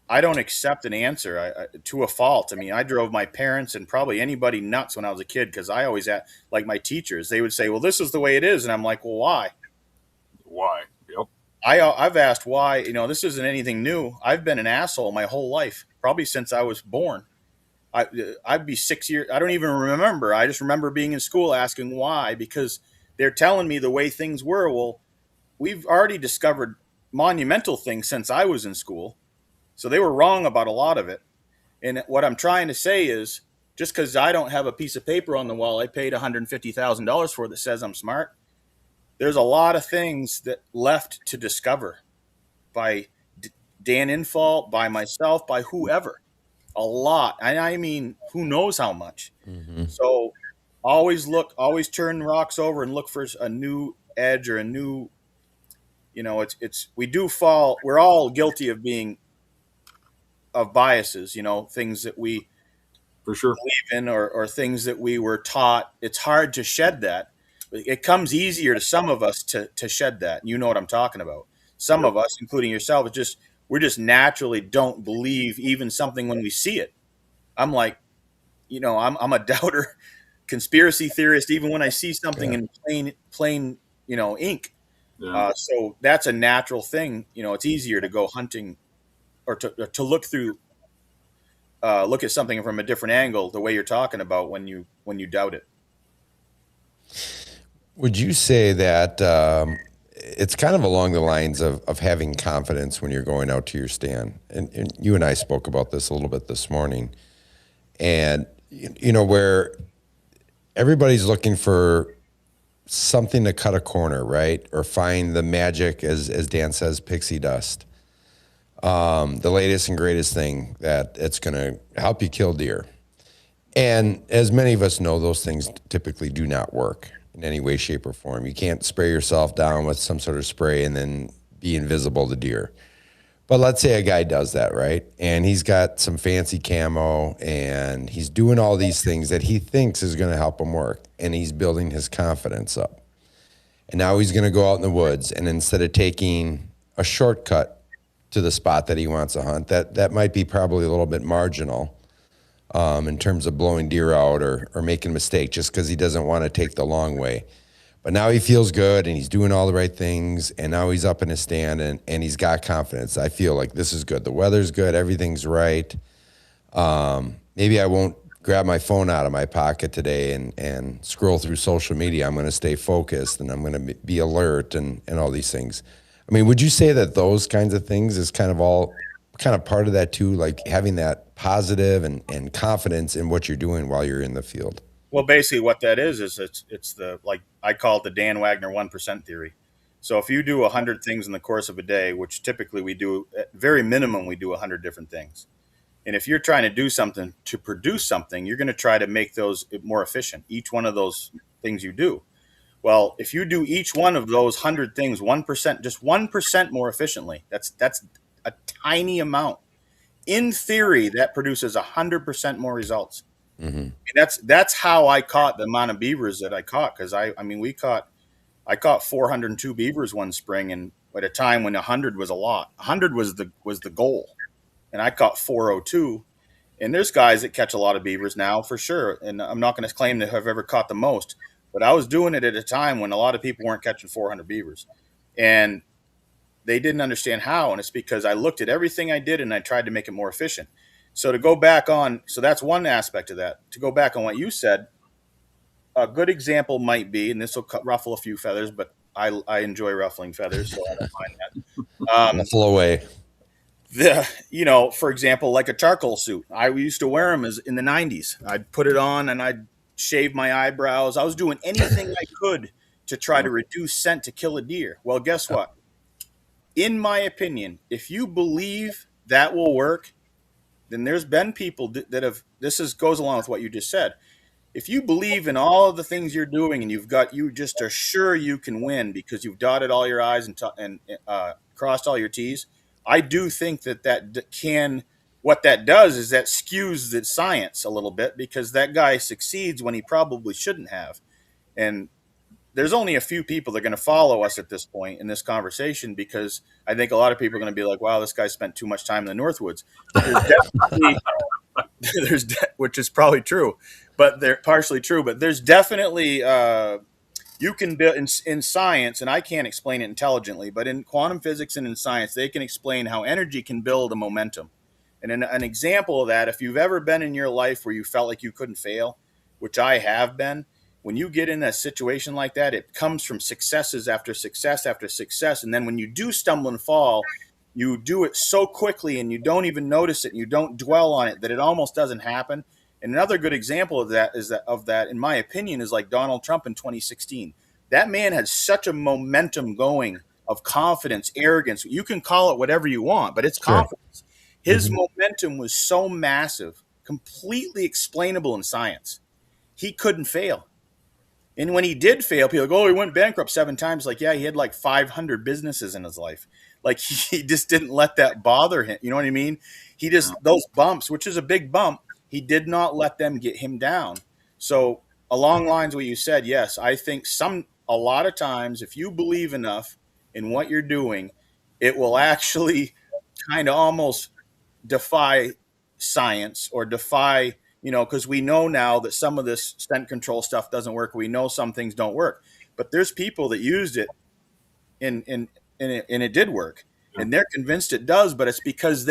I don't accept an answer to a fault. I mean, I drove my parents and probably anybody nuts when I was a kid because I always had, like my teachers, they would say, "Well, this is the way it is," and I'm like, "Well, why?" Why? Yep. I've asked why. This isn't anything new. I've been an asshole my whole life, probably since I was born. I'd be 6 years. I don't even remember. I just remember being in school asking why, because they're telling me the way things were. Well, we've already discovered monumental things since I was in school. So they were wrong about a lot of it. And what I'm trying to say is just because I don't have a piece of paper on the wall I paid $150,000 for that says I'm smart, there's a lot of things that left to discover by Dan Infalt, by myself, by whoever. A lot. And I mean, who knows how much. Mm-hmm. So always turn rocks over and look for a new edge or a new, we do fall. We're all guilty of biases, things that we for sure believe in or things that we were taught. It's hard to shed that. It comes easier to some of us to shed that. You know what I'm talking about. Some of us, including yourself, we're just naturally don't believe even something when we see it. I'm like, I'm a doubter, conspiracy theorist, even when I see something in plain, ink. Yeah. So that's a natural thing. It's easier to go hunting or to look at something from a different angle, the way you're talking about when you doubt it. Would you say that it's kind of along the lines of having confidence when you're going out to your stand? And you and I spoke about this a little bit this morning. And, where everybody's looking for something to cut a corner, right? Or find the magic, as Dan says, pixie dust. The latest and greatest thing that it's going to help you kill deer. And as many of us know, those things typically do not work in any way, shape, or form. You can't spray yourself down with some sort of spray and then be invisible to deer. But let's say a guy does that, right? And he's got some fancy camo and he's doing all these things that he thinks is going to help him work. And he's building his confidence up. And now he's going to go out in the woods. And instead of taking a shortcut to the spot that he wants to hunt, that might be probably a little bit marginal in terms of blowing deer out or making a mistake just because he doesn't want to take the long way. But now he feels good and he's doing all the right things. And now he's up in his stand and he's got confidence. I feel like this is good. The weather's good. Everything's right. Maybe I won't grab my phone out of my pocket today and scroll through social media. I'm going to stay focused and I'm going to be alert and all these things. I mean, would you say that those kinds of things is kind of part of that too, like having that positive and confidence in what you're doing while you're in the field? Well, basically, what that is it's the, like I call it, the Dan Wagner 1% theory. So if you do 100 things in the course of a day, which typically we do, at very minimum, we do 100 different things. And if you're trying to do something to produce something, you're going to try to make those more efficient, each one of those things you do. Well, if you do each one of those 100 things 1%, just 1% more efficiently, that's a tiny amount. In theory, that produces 100% more results. Mm-hmm. And that's how I caught the amount of beavers that I caught. Because I caught 402 beavers one spring, and at a time when 100 was a lot. 100 was the goal, and I caught 402. And there's guys that catch a lot of beavers now for sure. And I'm not going to claim to have ever caught the most, but I was doing it at a time when a lot of people weren't catching 400 beavers, and they didn't understand how. And it's because I looked at everything I did and I tried to make it more efficient. So to go back on, so that's one aspect of that. To go back on what you said, a good example might be, and this will ruffle a few feathers, but I enjoy ruffling feathers, so I don't mind that. Ruffle away. For example, like a charcoal suit. I used to wear them as in the 90s. I'd put it on and I'd shave my eyebrows. I was doing anything I could to try to reduce scent to kill a deer. Well, guess what? In my opinion, if you believe that will work, then there's been people that have, goes along with what you just said. If you believe in all of the things you're doing and you just are sure you can win because you've dotted all your I's and crossed all your T's, I do think what that does is that skews the science a little bit, because that guy succeeds when he probably shouldn't have. And there's only a few people that are going to follow us at this point in this conversation, because I think a lot of people are going to be like, wow, this guy spent too much time in the Northwoods. Which is probably true, but they're partially true, but there's definitely, you can build in science, and I can't explain it intelligently, but in quantum physics and in science, they can explain how energy can build a momentum. And an example of that, if you've ever been in your life where you felt like you couldn't fail, which I have been, when you get in a situation like that, it comes from successes after success after success. And then when you do stumble and fall, you do it so quickly and you don't even notice it and you don't dwell on it that it almost doesn't happen. And another good example of that, in my opinion, is like Donald Trump in 2016. That man had such a momentum going of confidence, arrogance. You can call it whatever you want, but it's confidence. His momentum was so massive, completely explainable in science. He couldn't fail. And when he did fail, people go, oh, he went bankrupt 7 times. Like, yeah, he had like 500 businesses in his life. Like, he just didn't let that bother him. You know what I mean? He just, those bumps, which is a big bump, he did not let them get him down. So along lines of what you said, yes, I think a lot of times, if you believe enough in what you're doing, it will actually kind of almost defy science or defy, because we know now that some of this scent control stuff doesn't work. We know some things don't work, but there's people that used it and it did work, and they're convinced it does, but it's because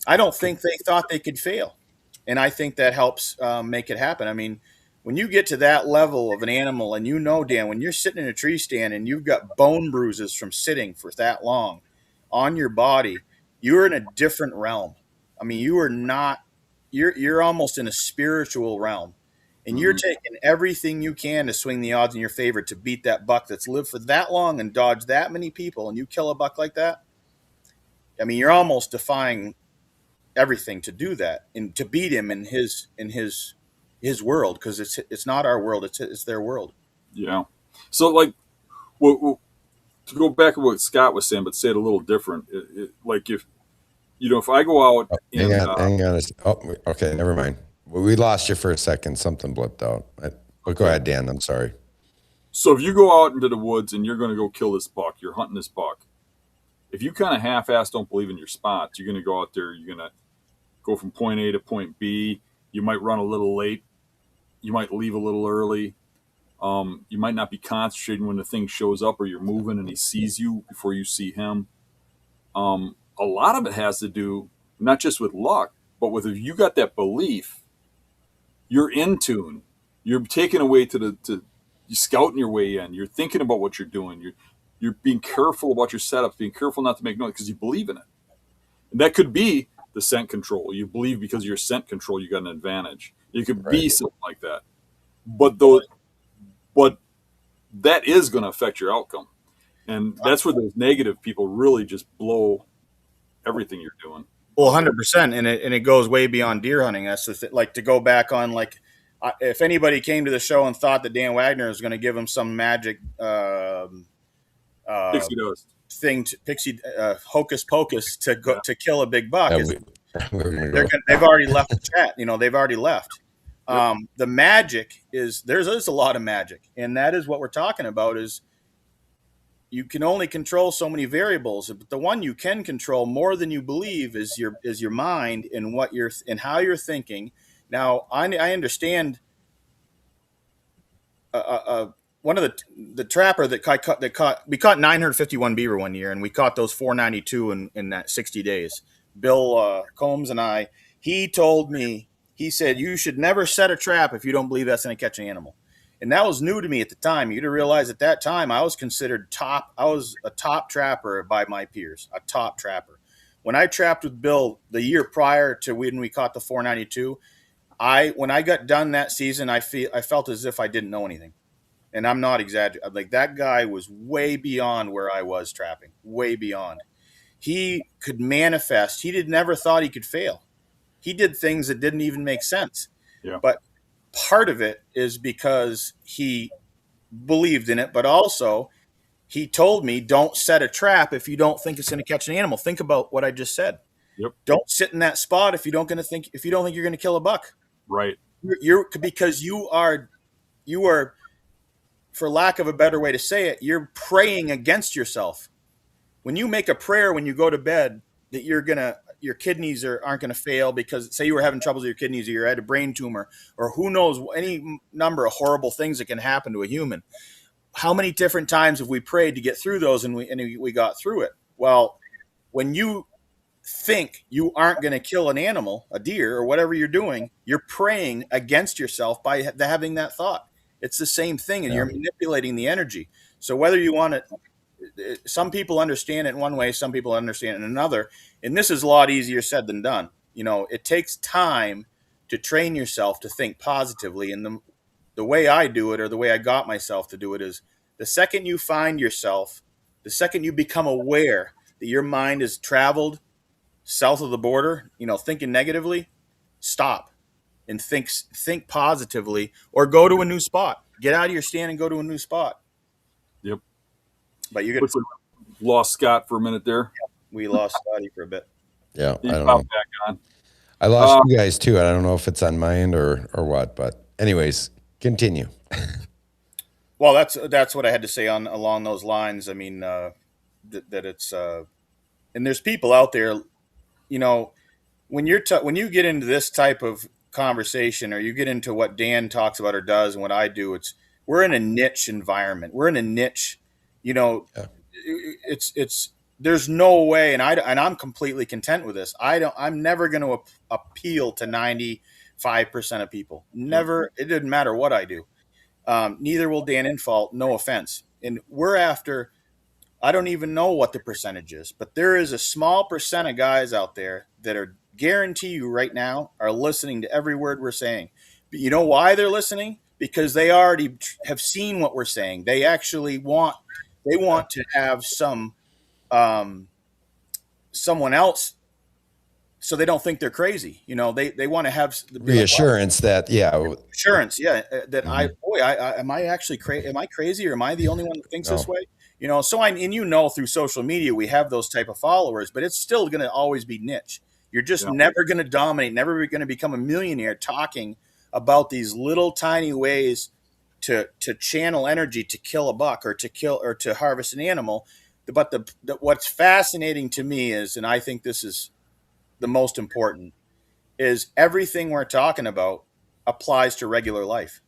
I don't think they thought they could fail. And I think that helps make it happen. I mean, when you get to that level of an animal, and Dan, when you're sitting in a tree stand and you've got bone bruises from sitting for that long on your body, you're in a different realm. I mean, you're almost in a spiritual realm, and you're taking everything you can to swing the odds in your favor to beat that buck that's lived for that long and dodge that many people, and you kill a buck like that. I mean, you're almost defying everything to do that and to beat him in his world, because it's not our world, it's their world. Yeah. So like, what to go back to what Scott was saying, but say it a little different. Like if I go out Hang and on, hang on. Oh, okay, never mind. We lost you for a second. Something blipped out. But go ahead, Dan. I'm sorry. so if you go out into the woods and you're going to go kill this buck, you're hunting this buck. If you kind of half-ass don't believe in your spots, you're going to go out there. You're going to go from point A to point B. You might run a little late. You might leave a little early. You might not be concentrating when the thing shows up or you're moving and he sees you before you see him. A lot of it has to do not just with luck, but with if you got that belief, you're in tune. You're taking away you're scouting your way in. You're thinking about what you're doing. You're being careful about your setups, being careful not to make noise because you believe in it. And that could be the scent control. You believe because of your scent control, you got an advantage. It could be something like that. But that is going to affect your outcome. And that's where those negative people really just blow everything you're doing. Well, 100%, and it goes way beyond deer hunting. That's like to go back on if anybody came to the show and thought that Dan Wagner was going to give him some magic Pixie dust thing, pixie hocus pocus to kill a big buck, they've already left the chat. They've already left. The magic is there's a lot of magic, and that is what we're talking about. Is you can only control so many variables, but the one you can control more than you believe is your mind and how you're thinking. Now, I understand. One of the trapper that we caught 951 beaver one year, and we caught those 492 in that 60 days. Bill Combs and he told me, he said, you should never set a trap if you don't believe that's going to catch an animal. And that was new to me at the time. You got to realize at that time I was considered top. I was a top trapper by my peers, a top trapper. When I trapped with Bill the year prior to when we caught the 492, when I got done that season, I felt as if I didn't know anything. And I'm not exaggerating. Like, that guy was way beyond where I was trapping, way beyond. He could manifest. He never thought he could fail. He did things that didn't even make sense. Yeah. But part of it is because he believed in it, but also he told me, don't set a trap if you don't think it's going to catch an animal. Think about what I just said. Yep. Don't sit in that spot if you don't think you're going to kill a buck. Right. Because you are, for lack of a better way to say it, you're praying against yourself. When you make a prayer when you go to bed that your kidneys aren't going to fail because, say, you were having troubles with your kidneys, or you had a brain tumor, or who knows, any number of horrible things that can happen to a human. How many different times have we prayed to get through those, and we got through it? Well, when you think you aren't going to kill an animal, a deer, or whatever you're doing, you're praying against yourself by having that thought. It's the same thing, and you're manipulating the energy. So whether you want to, some people understand it in one way, some people understand it in another, and this is a lot easier said than done. It takes time to train yourself to think positively, and the way I do it, or the way I got myself to do it, is the second you find yourself, the second you become aware that your mind has traveled south of the border, thinking negatively, stop and think positively, or go to a new spot. Get out of your stand and go to a new spot. Yep. But you get lost Scott for a minute there. We lost Scotty for a bit. Yeah, He I don't popped know. back on. I lost you guys too. I don't know if it's on my end or what, but anyways, continue. Well, that's what I had to say along those lines. I mean, that it's and there's people out there, when you get into this type of conversation, or you get into what Dan talks about or does and what I do, we're in a niche environment. We're in a niche, it's there's no way. And I'm completely content with this. I'm never going to appeal to 95% of people. Never. It didn't matter what I do. Neither will Dan Infault, no offense. And we're after, I don't even know what the percentage is, but there is a small percent of guys out there that are, guarantee you right now, are listening to every word we're saying. But you know why they're listening? Because they already have seen what we're saying. They actually want to have someone else, so they don't think they're crazy. They want to have Reassurance that, assurance, that am I actually crazy? Am I crazy, or am I the only one that thinks this way? So and through social media we have those type of followers, but it's still going to always be niche. You're just Yeah. never going to dominate, never going to become a millionaire talking about these little tiny ways to channel energy to kill a buck or to harvest an animal. But what's fascinating to me is, and I think this is the most important, is everything we're talking about applies to regular life.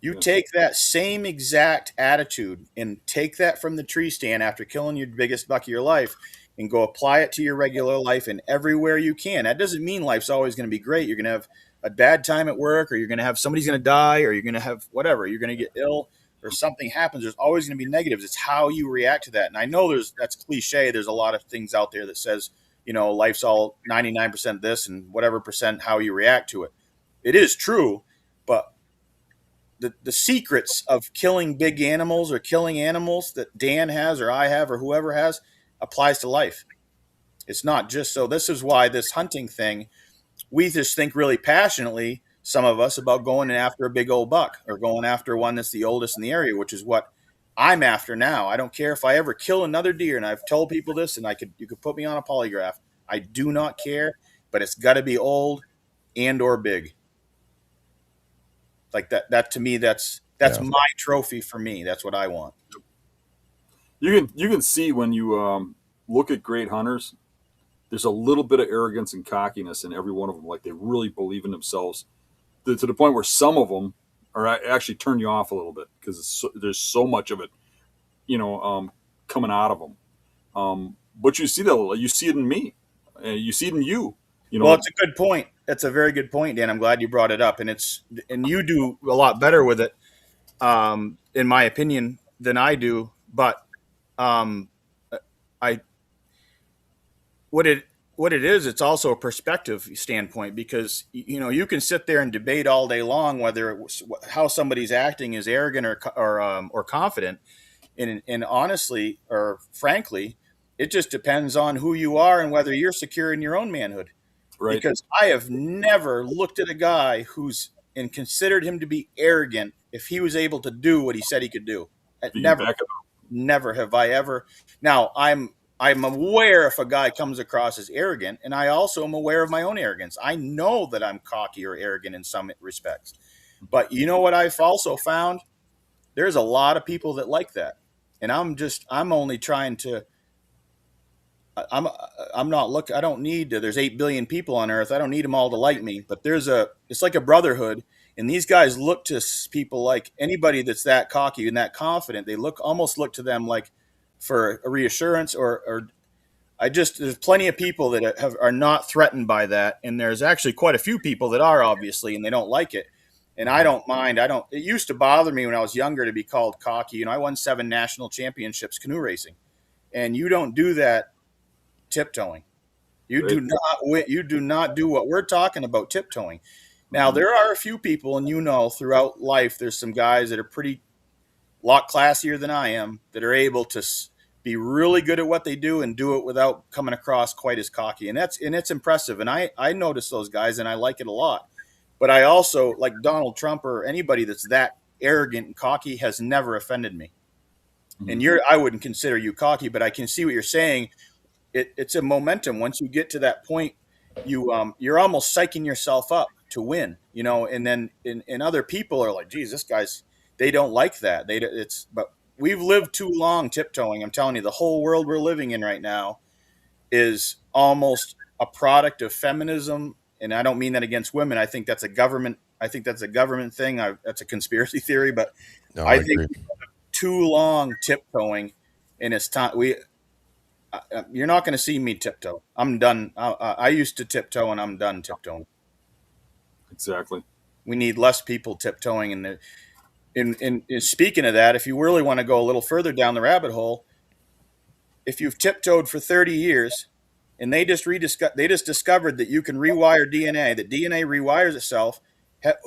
You Yeah. take that same exact attitude and take that from the tree stand after killing your biggest buck of your life and go apply it to your regular life and everywhere you can. That doesn't mean life's always going to be great. You're going to have a bad time at work, or you're going to have somebody's going to die, or you're going to have whatever. You're going to get ill, or something happens. There's always going to be negatives. It's how you react to that. And I know that's cliche. There's a lot of things out there that says, life's all 99% this and whatever percent how you react to it. It is true, but the secrets of killing big animals or killing animals that Dan has or I have or whoever has applies to life. It's not just so. This is why this hunting thing, we just think really passionately, some of us, about going after a big old buck or going after one that's the oldest in the area, which is what I'm after now. I don't care if I ever kill another deer, and I've told people this, and you could put me on a polygraph. I do not care, but it's got to be old and or big. Like that to me, that's my trophy for me. That's what I want. You can see when you look at great hunters, there's a little bit of arrogance and cockiness in every one of them. Like they really believe in themselves to the point where some of them are actually turn you off a little bit because there's so much of it, coming out of them. But you see that, you see it in me, you see it in you. Well, it's a good point. That's a very good point, Dan. I'm glad you brought it up, and you do a lot better with it, in my opinion, than I do. But I what it is, it's also a perspective standpoint, because you can sit there and debate all day long whether how somebody's acting is arrogant or confident, and honestly or frankly, it just depends on who you are and whether you're secure in your own manhood. Right. Because I have never looked at a guy and considered him to be arrogant if he was able to do what he said he could do. Never have I ever. Now I'm aware if a guy comes across as arrogant, and I also am aware of my own arrogance. I know that I'm cocky or arrogant in some respects. But you know what I've also found? There's a lot of people that like that. And I'm only trying to, I'm not looking, I don't need to, there's 8 billion people on earth. I don't need them all to like me, but it's like a brotherhood. And these guys look to people, like anybody that's that cocky and that confident, they almost look to them like for a reassurance or there's plenty of people that are not threatened by that. And there's actually quite a few people that are, obviously, and they don't like it. And I don't mind. It used to bother me when I was younger to be called cocky. I won 7 national championships canoe racing, and you don't do that tiptoeing. You do not do what we're talking about, tiptoeing. Now, there are a few people, and throughout life, there's some guys that are a lot classier than I am, that are able to be really good at what they do and do it without coming across quite as cocky. And it's impressive. And I notice those guys, and I like it a lot. But I also, like Donald Trump or anybody that's that arrogant and cocky, has never offended me. Mm-hmm. And I wouldn't consider you cocky, but I can see what you're saying. It's a momentum. Once you get to that point, you're almost psyching yourself up to win, and then and other people are like, geez, they don't like that. But we've lived too long tiptoeing. I'm telling you, the whole world we're living in right now is almost a product of feminism. And I don't mean that against women. I think that's a government thing. That's a conspiracy theory, but I think too long tiptoeing, and it's time. You're not going to see me tiptoe. I'm done. I used to tiptoe, and I'm done tiptoeing. Exactly. We need less people tiptoeing. And speaking of that, if you really want to go a little further down the rabbit hole, if you've tiptoed for 30 years, and they just discovered that you can rewire DNA, that DNA rewires itself,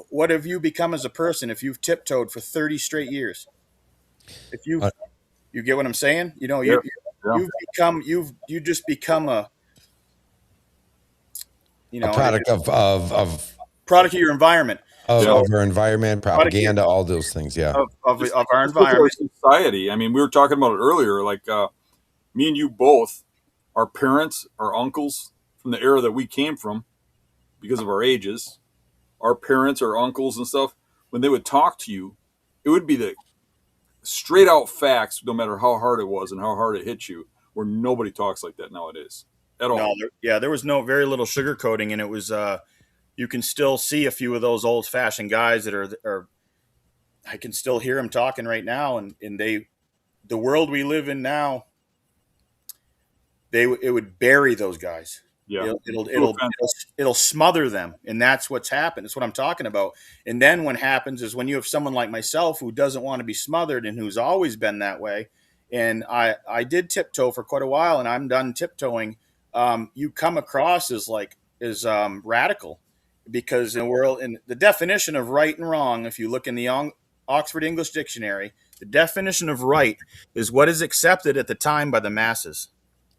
what have you become as a person if you've tiptoed for 30 straight years? If you get what I'm saying? You just become a product of product of your environment. of our environment, Prodigy propaganda, all those things. Yeah. of Just, our just look at our environment. society. I mean, we were talking about it earlier. Like me and you both, our parents, our uncles from the era that we came from, because of our ages, our parents, our uncles, and stuff. When they would talk to you, it would be the straight out facts, no matter how hard it was and how hard it hit you. Where nobody talks like that nowadays at all. There was very little sugarcoating, and it was you can still see a few of those old fashioned guys that are I can still hear them talking right now, and the world we live in now, it would bury those guys. Yeah, It'll smother them, and that's what's happened. That's what I'm talking about. And then what happens is when you have someone like myself who doesn't want to be smothered and who's always been that way, and I did tiptoe for quite a while, and I'm done tiptoeing. You come across as radical, because in the definition of right and wrong, if you look in the Oxford English Dictionary, the definition of right is what is accepted at the time by the masses.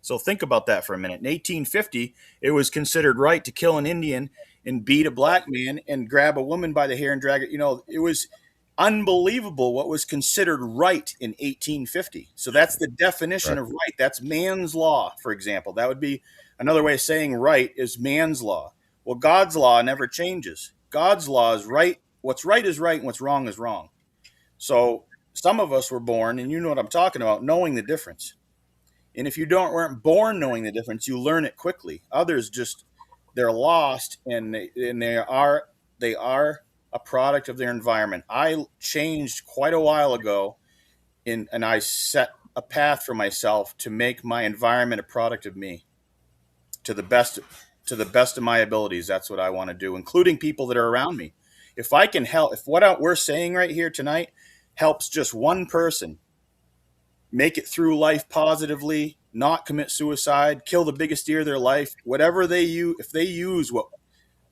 So think about that for a minute. In 1850, it was considered right to kill an Indian and beat a black man and grab a woman by the hair and drag it. It was unbelievable what was considered right in 1850. So that's the definition of right. That's man's law, for example. That would be another way of saying right is man's law. Well, God's law never changes. God's law is right. What's right is right and what's wrong is wrong. So some of us were born, and you know what I'm talking about, knowing the difference. And if you weren't born knowing the difference, you learn it quickly. Others they're lost, and they are a product of their environment. I changed quite a while ago, and I set a path for myself to make my environment a product of me, to the best of my abilities. That's what I want to do, including people that are around me. If I can help, if what we're saying right here tonight helps just one person make it through life positively, not commit suicide, kill the biggest deer of their life, whatever they use, if they use what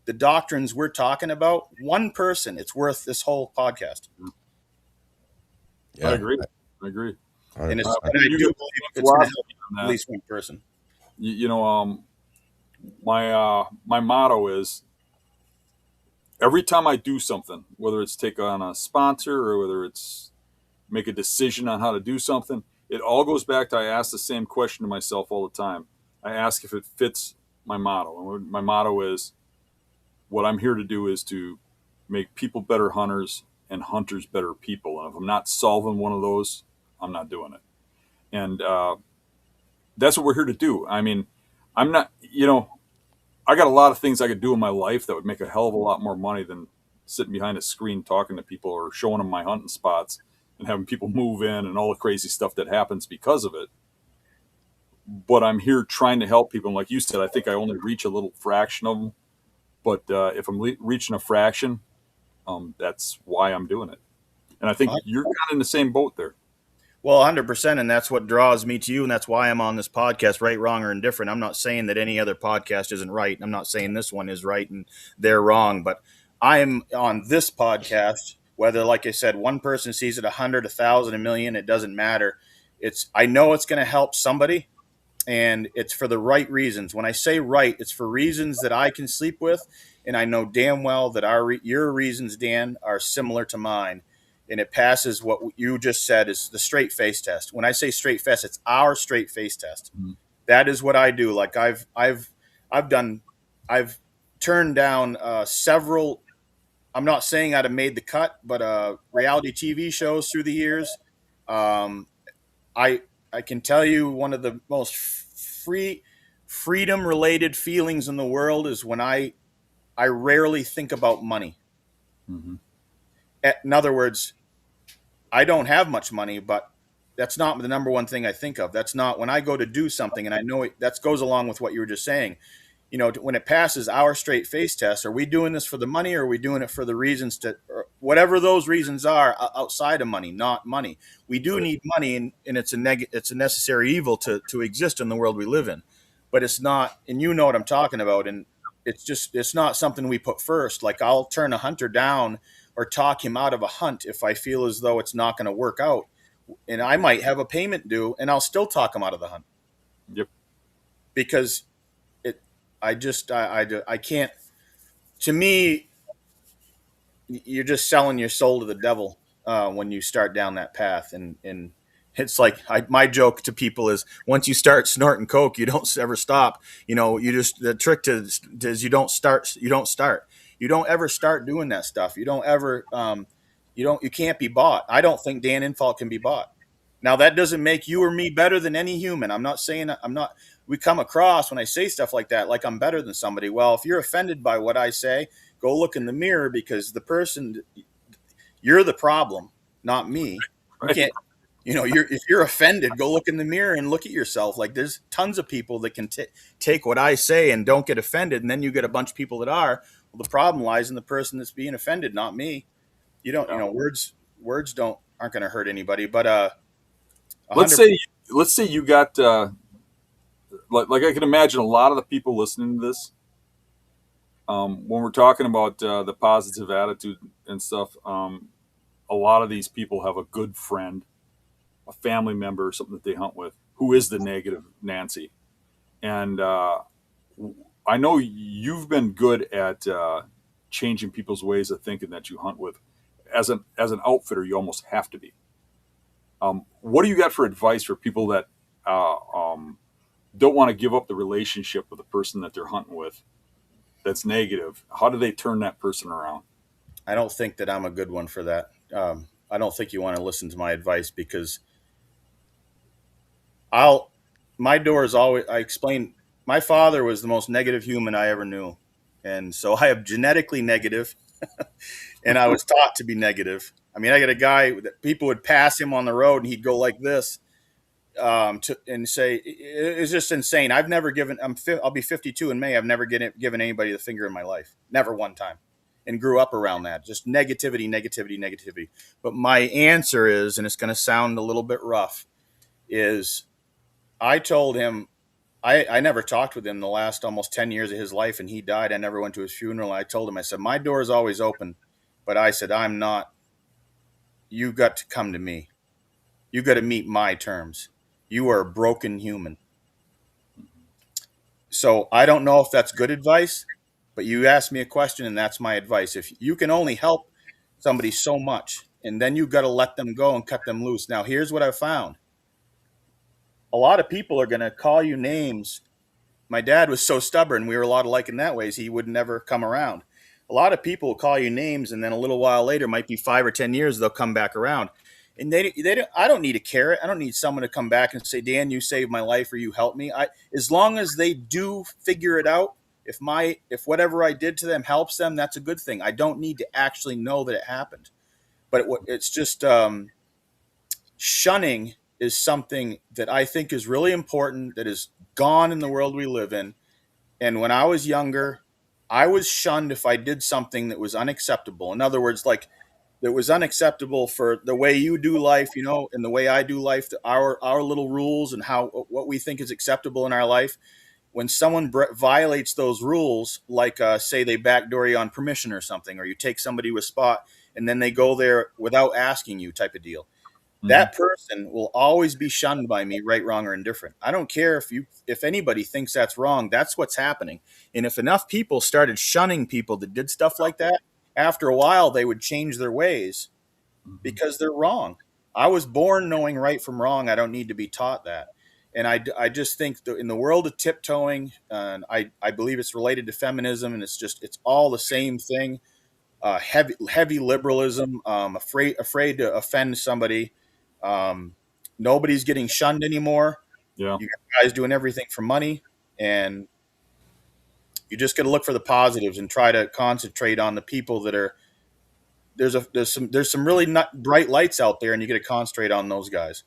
the doctrines we're talking about, one person, it's worth this whole podcast. Yeah, I agree. And I do believe it's going to help at least one person. My motto is, every time I do something, whether it's take on a sponsor or whether it's make a decision on how to do something, it all goes back to I ask the same question to myself all the time. I ask if it fits my motto. And my motto is, what I'm here to do is to make people better hunters and hunters better people. And if I'm not solving one of those, I'm not doing it. And that's what we're here to do. I mean, I'm not, I got a lot of things I could do in my life that would make a hell of a lot more money than sitting behind a screen talking to people or showing them my hunting spots and having people move in and all the crazy stuff that happens because of it. But I'm here trying to help people. And like you said, I think I only reach a little fraction of them. But if I'm reaching a fraction, that's why I'm doing it. And I think you're kind of in the same boat there. Well, 100%. And that's what draws me to you. And that's why I'm on this podcast, right, wrong, or indifferent. I'm not saying that any other podcast isn't right. I'm not saying this one is right and they're wrong. But I am on this podcast, whether, like I said, one person sees it 100, 1,000, a million, it doesn't matter. I know it's going to help somebody, and it's for the right reasons. When I say right, it's for reasons that I can sleep with, and I know damn well that your reasons, Dan, are similar to mine, and it passes what you just said is the straight face test. When I say straight face, it's our straight face test. Mm-hmm. That is what I do. Like I've turned down several. I'm not saying I'd have made the cut, but reality TV shows through the years. I can tell you one of the most freedom-related feelings in the world is when I rarely think about money. Mm-hmm. In other words, I don't have much money, but that's not the number one thing I think of. That's not when I go to do something, and I know that goes along with what you were just saying. When it passes our straight face test, are we doing this for the money, or are we doing it for the reasons or whatever those reasons are outside of money, not money? We do need money, and it's a necessary evil to exist in the world we live in, but it's not, and you know what I'm talking about. And it's not something we put first. Like I'll turn a hunter down or talk him out of a hunt if I feel as though it's not going to work out, and I might have a payment due, and I'll still talk him out of the hunt. Yep. Because I can't. To me, you're just selling your soul to the devil when you start down that path. And it's like my joke to people is once you start snorting coke, you don't ever stop. You just the trick is you don't start. You don't start. You don't ever start doing that stuff. You don't ever. You can't be bought. I don't think Dan Infalt can be bought. Now that doesn't make you or me better than any human. I'm not saying I'm not. We come across when I say stuff like that like I'm better than somebody. Well, if you're offended by what I say, go look in the mirror because the person you're the problem, not me. You can't, if you're offended, go look in the mirror and look at yourself. Like there's tons of people that can take what I say and don't get offended. And then you get a bunch of people that are. Well, the problem lies in the person that's being offended, not me. You don't, words aren't going to hurt anybody, but, let's say you got, like I can imagine a lot of the people listening to this, when we're talking about the positive attitude and stuff, a lot of these people have a good friend, a family member, something that they hunt with, who is the negative Nancy. And I know you've been good at changing people's ways of thinking that you hunt with. As an outfitter, you almost have to be. What do you got for advice for people that don't want to give up the relationship with the person that they're hunting with that's negative? How do they turn that person around? I don't think that I'm a good one for that. I don't think you want to listen to my advice because my door is always, I explain, my father was the most negative human I ever knew. And so I am genetically negative and I was taught to be negative. I mean, I got a guy that people would pass him on the road and he'd go like this and say, it's just insane. I've never given, I'll be 52 in May. I've never given anybody the finger in my life. Never one time. And grew up around that. Just negativity. But my answer is, and it's going to sound a little bit rough, is I told him, I never talked with him the last almost 10 years of his life, and he died. I never went to his funeral. I told him, I said, my door is always open, but I said, I'm not. You got to come to me. You got to meet my terms. You are a broken human. So I don't know if that's good advice, but you asked me a question, and that's my advice. If you can only help somebody so much, and then you got to let them go and cut them loose. Now, here's what I found. A lot of people are going to call you names. My dad was so stubborn. We were a lot alike in that ways. He would never come around. A lot of people will call you names, and then a little while later, might be 5 or 10 years, they'll come back around. And they don't, I don't need a carrot. I don't need someone to come back and say, Dan, you saved my life or you helped me. As long as they do figure it out, if whatever I did to them helps them, that's a good thing. I don't need to actually know that it happened. But it's just shunning is something that I think is really important, that is gone in the world we live in. And when I was younger, I was shunned if I did something that was unacceptable. In other words, like that was unacceptable for the way you do life, and the way I do life, our little rules and what we think is acceptable in our life. When someone violates those rules, like say they backdoor you on permission or something, or you take somebody to a spot and then they go there without asking you type of deal, that person will always be shunned by me, right, wrong, or indifferent. I don't care if anybody thinks that's wrong. That's what's happening. And if enough people started shunning people that did stuff like that, after a while they would change their ways because they're wrong. I was born knowing right from wrong. I don't need to be taught that. And I just think that in the world of tiptoeing, and I believe it's related to feminism, and it's all the same thing. Heavy liberalism, afraid to offend somebody. Nobody's getting shunned anymore. Yeah. You guys doing everything for money, and you just got to look for the positives and try to concentrate on the people that are there's some really bright lights out there, and you got to concentrate on those guys.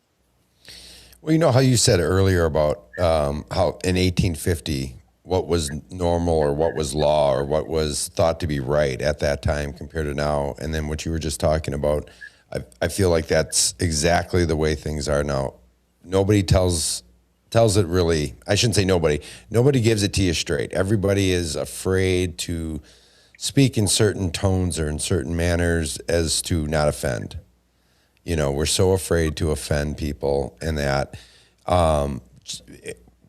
Well, you know how you said earlier about how in 1850, what was normal or what was law or what was thought to be right at that time compared to now. And then what you were just talking about, I feel like that's exactly the way things are now. Nobody tells it really. I shouldn't say nobody. Nobody gives it to you straight. Everybody is afraid to speak in certain tones or in certain manners as to not offend. We're so afraid to offend people, and that when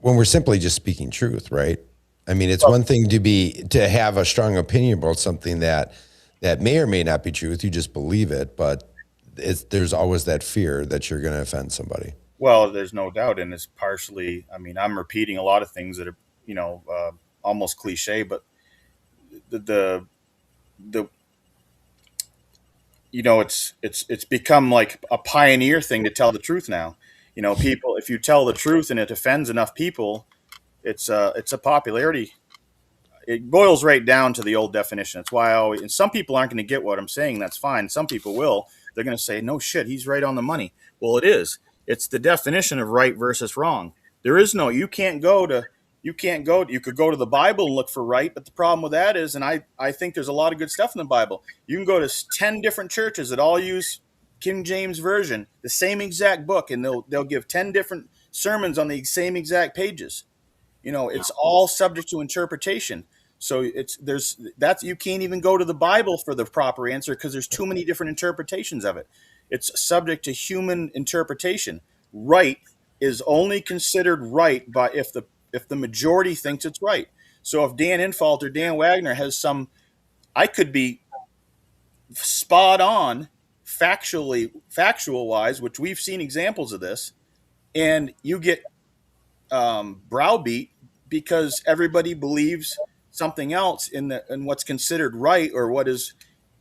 we're simply just speaking truth, right? I mean, it's one thing to have a strong opinion about something that that may or may not be truth. You just believe it, but there's always that fear that you're going to offend somebody. Well, there's no doubt, and it's partially. I mean, I'm repeating a lot of things that are, almost cliche, but the the it's become like a pioneer thing to tell the truth now. People, if you tell the truth and it offends enough people, it's a popularity. It boils right down to the old definition. That's why I always, and some people aren't going to get what I'm saying. That's fine. Some people will. They're going to say, no shit, he's right on the money. Well, it is. It's the definition of right versus wrong. There is no, you could go to the Bible and look for right. But the problem with that is, and I think there's a lot of good stuff in the Bible. You can go to 10 different churches that all use King James Version, the same exact book, and they'll give 10 different sermons on the same exact pages. It's all subject to interpretation. So you can't even go to the Bible for the proper answer because there's too many different interpretations of it. It's subject to human interpretation. Right is only considered right by if the majority thinks it's right. So if Dan Infalt or Dan Wagner has I could be spot on factual wise, which we've seen examples of this, and you get browbeat because everybody believes something else in what's considered right, or what is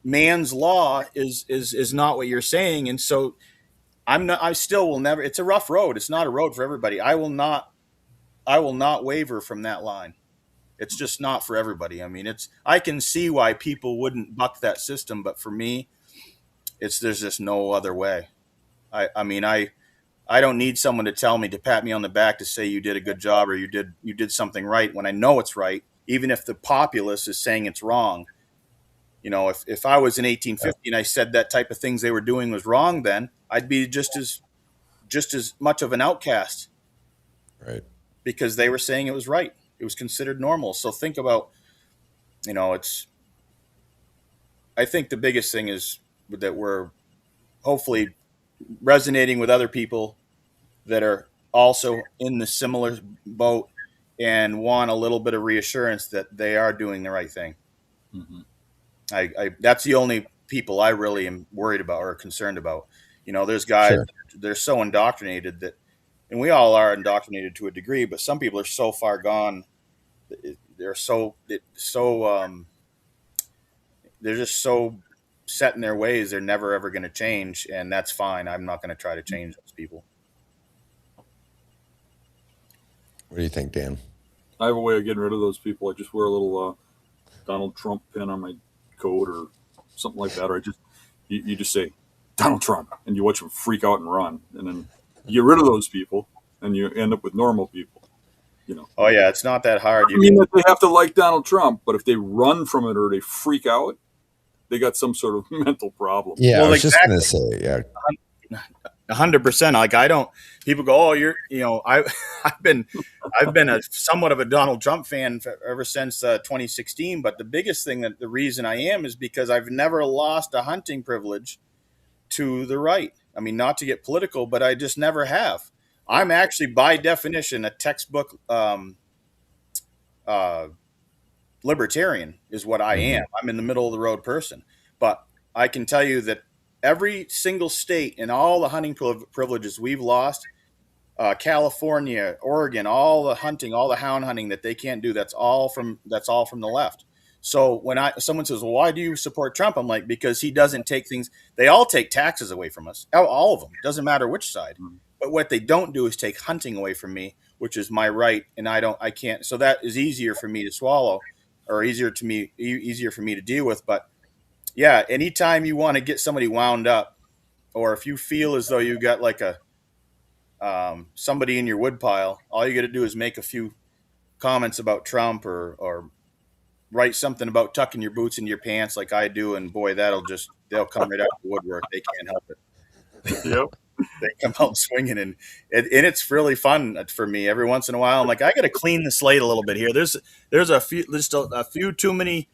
man's law is not what you're saying. And so I still will never, it's a rough road. It's not a road for everybody. I will not waver from that line. It's just not for everybody. I mean, I can see why people wouldn't buck that system, but for me, there's just no other way. I don't need someone to tell me, to pat me on the back to say you did a good job or you did something right when I know it's right, even if the populace is saying it's wrong. If I was in 1850 and I said that type of things they were doing was wrong, then I'd be just as much of an outcast. Right. Because they were saying it was right. It was considered normal. So think about, I think the biggest thing is that we're hopefully resonating with other people that are also in the similar boat and want a little bit of reassurance that they are doing the right thing. Mm-hmm. That's the only people I really am worried about or concerned about. There's guys, sure, they're so indoctrinated that, and we all are indoctrinated to a degree, but some people are so far gone. They're just so set in their ways. They're never, ever going to change. And that's fine. I'm not going to try to change those people. What do you think, Dan? I have a way of getting rid of those people. I just wear a little Donald Trump pin on my coat or something like that. Or you just say Donald Trump and you watch them freak out and run. And then you get rid of those people and you end up with normal people. Oh yeah, it's not that hard. I mean, they have to like Donald Trump, but if they run from it or they freak out, they got some sort of mental problem. Yeah, well, I was exactly. Just going to say, yeah. 100%. Like people go, oh, I've been a somewhat of a Donald Trump fan ever since 2016. But the biggest thing the reason I am is because I've never lost a hunting privilege to the right. I mean, not to get political, but I just never have. I'm actually, by definition, a textbook libertarian is what I am. I'm in the middle of the road person. But I can tell you that every single state and all the hunting privileges we've lost, California, Oregon, all the hunting, all the hound hunting that they can't do, that's all from the left. So when someone says, well, why do you support Trump? I'm like, because he doesn't take things. They all take taxes away from us. All of them. Doesn't matter which side. Mm-hmm. But what they don't do is take hunting away from me, which is my right. And I can't. So that is easier for me to swallow, or easier for me to deal with. But yeah, anytime you want to get somebody wound up, or if you feel as though you got like somebody in your woodpile, all you got to do is make a few comments about Trump or write something about tucking your boots in your pants like I do, and boy, they'll come right out of the woodwork. They can't help it. Yep. They come out swinging, and it's really fun for me. Every once in a while, I'm like, I got to clean the slate a little bit here. There's a few too many.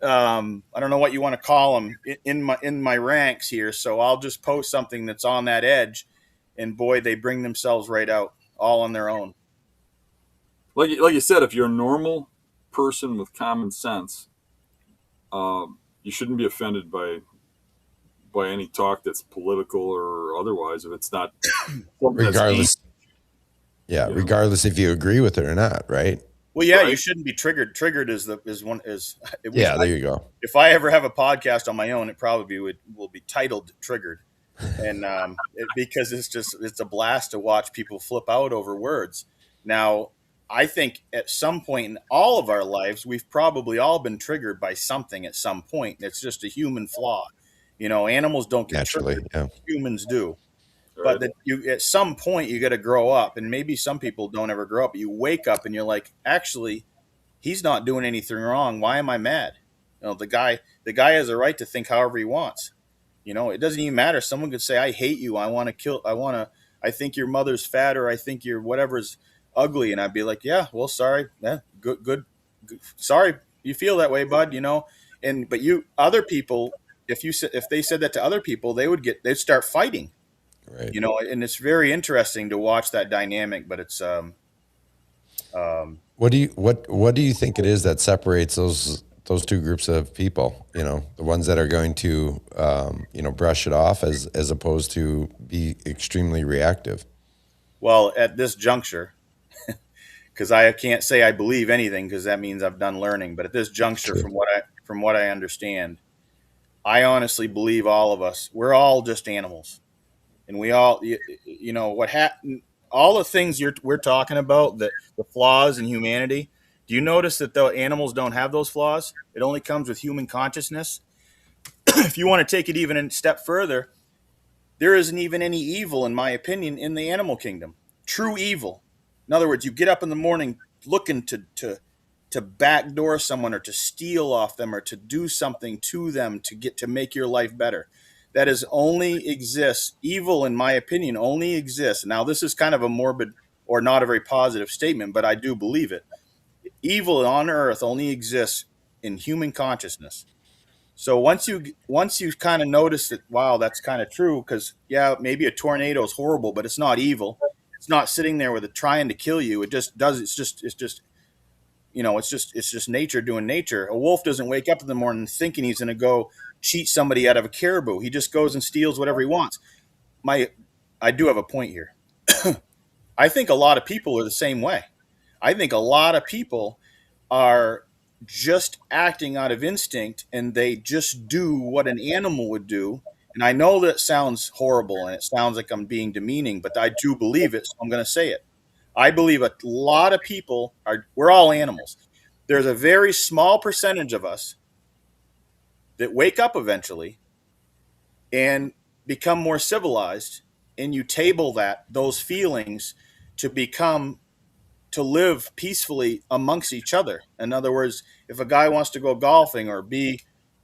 I don't know what you want to call them in my ranks here. So I'll just post something that's on that edge, and boy, they bring themselves right out all on their own. Like you said, if you're a normal person with common sense, you shouldn't be offended by any talk that's political or otherwise if it's not something that's aimed, Regardless, yeah, regardless if you agree with it or not, right? Well, yeah, you right? shouldn't be triggered. Triggered is one is. Yeah, there you go. If I ever have a podcast on my own, it probably will be titled "Triggered," and because it's a blast to watch people flip out over words. Now, I think at some point in all of our lives, we've probably all been triggered by something at some point. It's just a human flaw. Animals don't get Naturally, triggered; yeah. humans do. Right. But that you at some point you got to grow up, and maybe some people don't ever grow up. You wake up and you're like, actually, he's not doing anything wrong. Why am I mad? The guy has a right to think however he wants. It doesn't even matter. Someone could say, I hate you. I think your mother's fat, or I think your whatever's ugly. And I'd be like, yeah, well, sorry. Yeah, good. Sorry. You feel that way, bud, but other people, if they said that to other people, they'd start fighting, Right. and it's very interesting to watch that dynamic, but it's, What do you think it is that separates those two groups of people? The ones that are going to brush it off as opposed to be extremely reactive. well, at this juncture, because I can't say I believe anything because that means I've done learning. But at this juncture, True. from what I understand, I honestly believe all of us, we're all just animals, and we all, what happened, all the things we're talking about, the flaws in humanity. Do you notice that the animals don't have those flaws? It only comes with human consciousness. If you want to take it even a step further, there isn't even any evil, in my opinion, in the animal kingdom. True evil. In other words, you get up in the morning looking to backdoor someone, or to steal off them, or to do something to them to make your life better. That is only exists. Evil, in my opinion, only exists. Now, this is kind of a morbid or not a very positive statement, but I do believe it. Evil on earth only exists in human consciousness. So once you kind of notice that, wow, that's kind of true, because yeah, maybe a tornado is horrible, but it's not evil. It's not sitting there with it trying to kill you. It just does. It's just nature doing nature. A wolf doesn't wake up in the morning thinking he's going to go cheat somebody out of a caribou. He just goes and steals whatever he wants. I do have a point here. I think a lot of people are the same way. I think a lot of people are just acting out of instinct, and they just do what an animal would do. And I know that sounds horrible and it sounds like I'm being demeaning, but I do believe it, so I'm going to say it. I believe a lot of people we're all animals. There's a very small percentage of us that wake up eventually and become more civilized, and you table those feelings to live peacefully amongst each other. In other words, if a guy wants to go golfing, or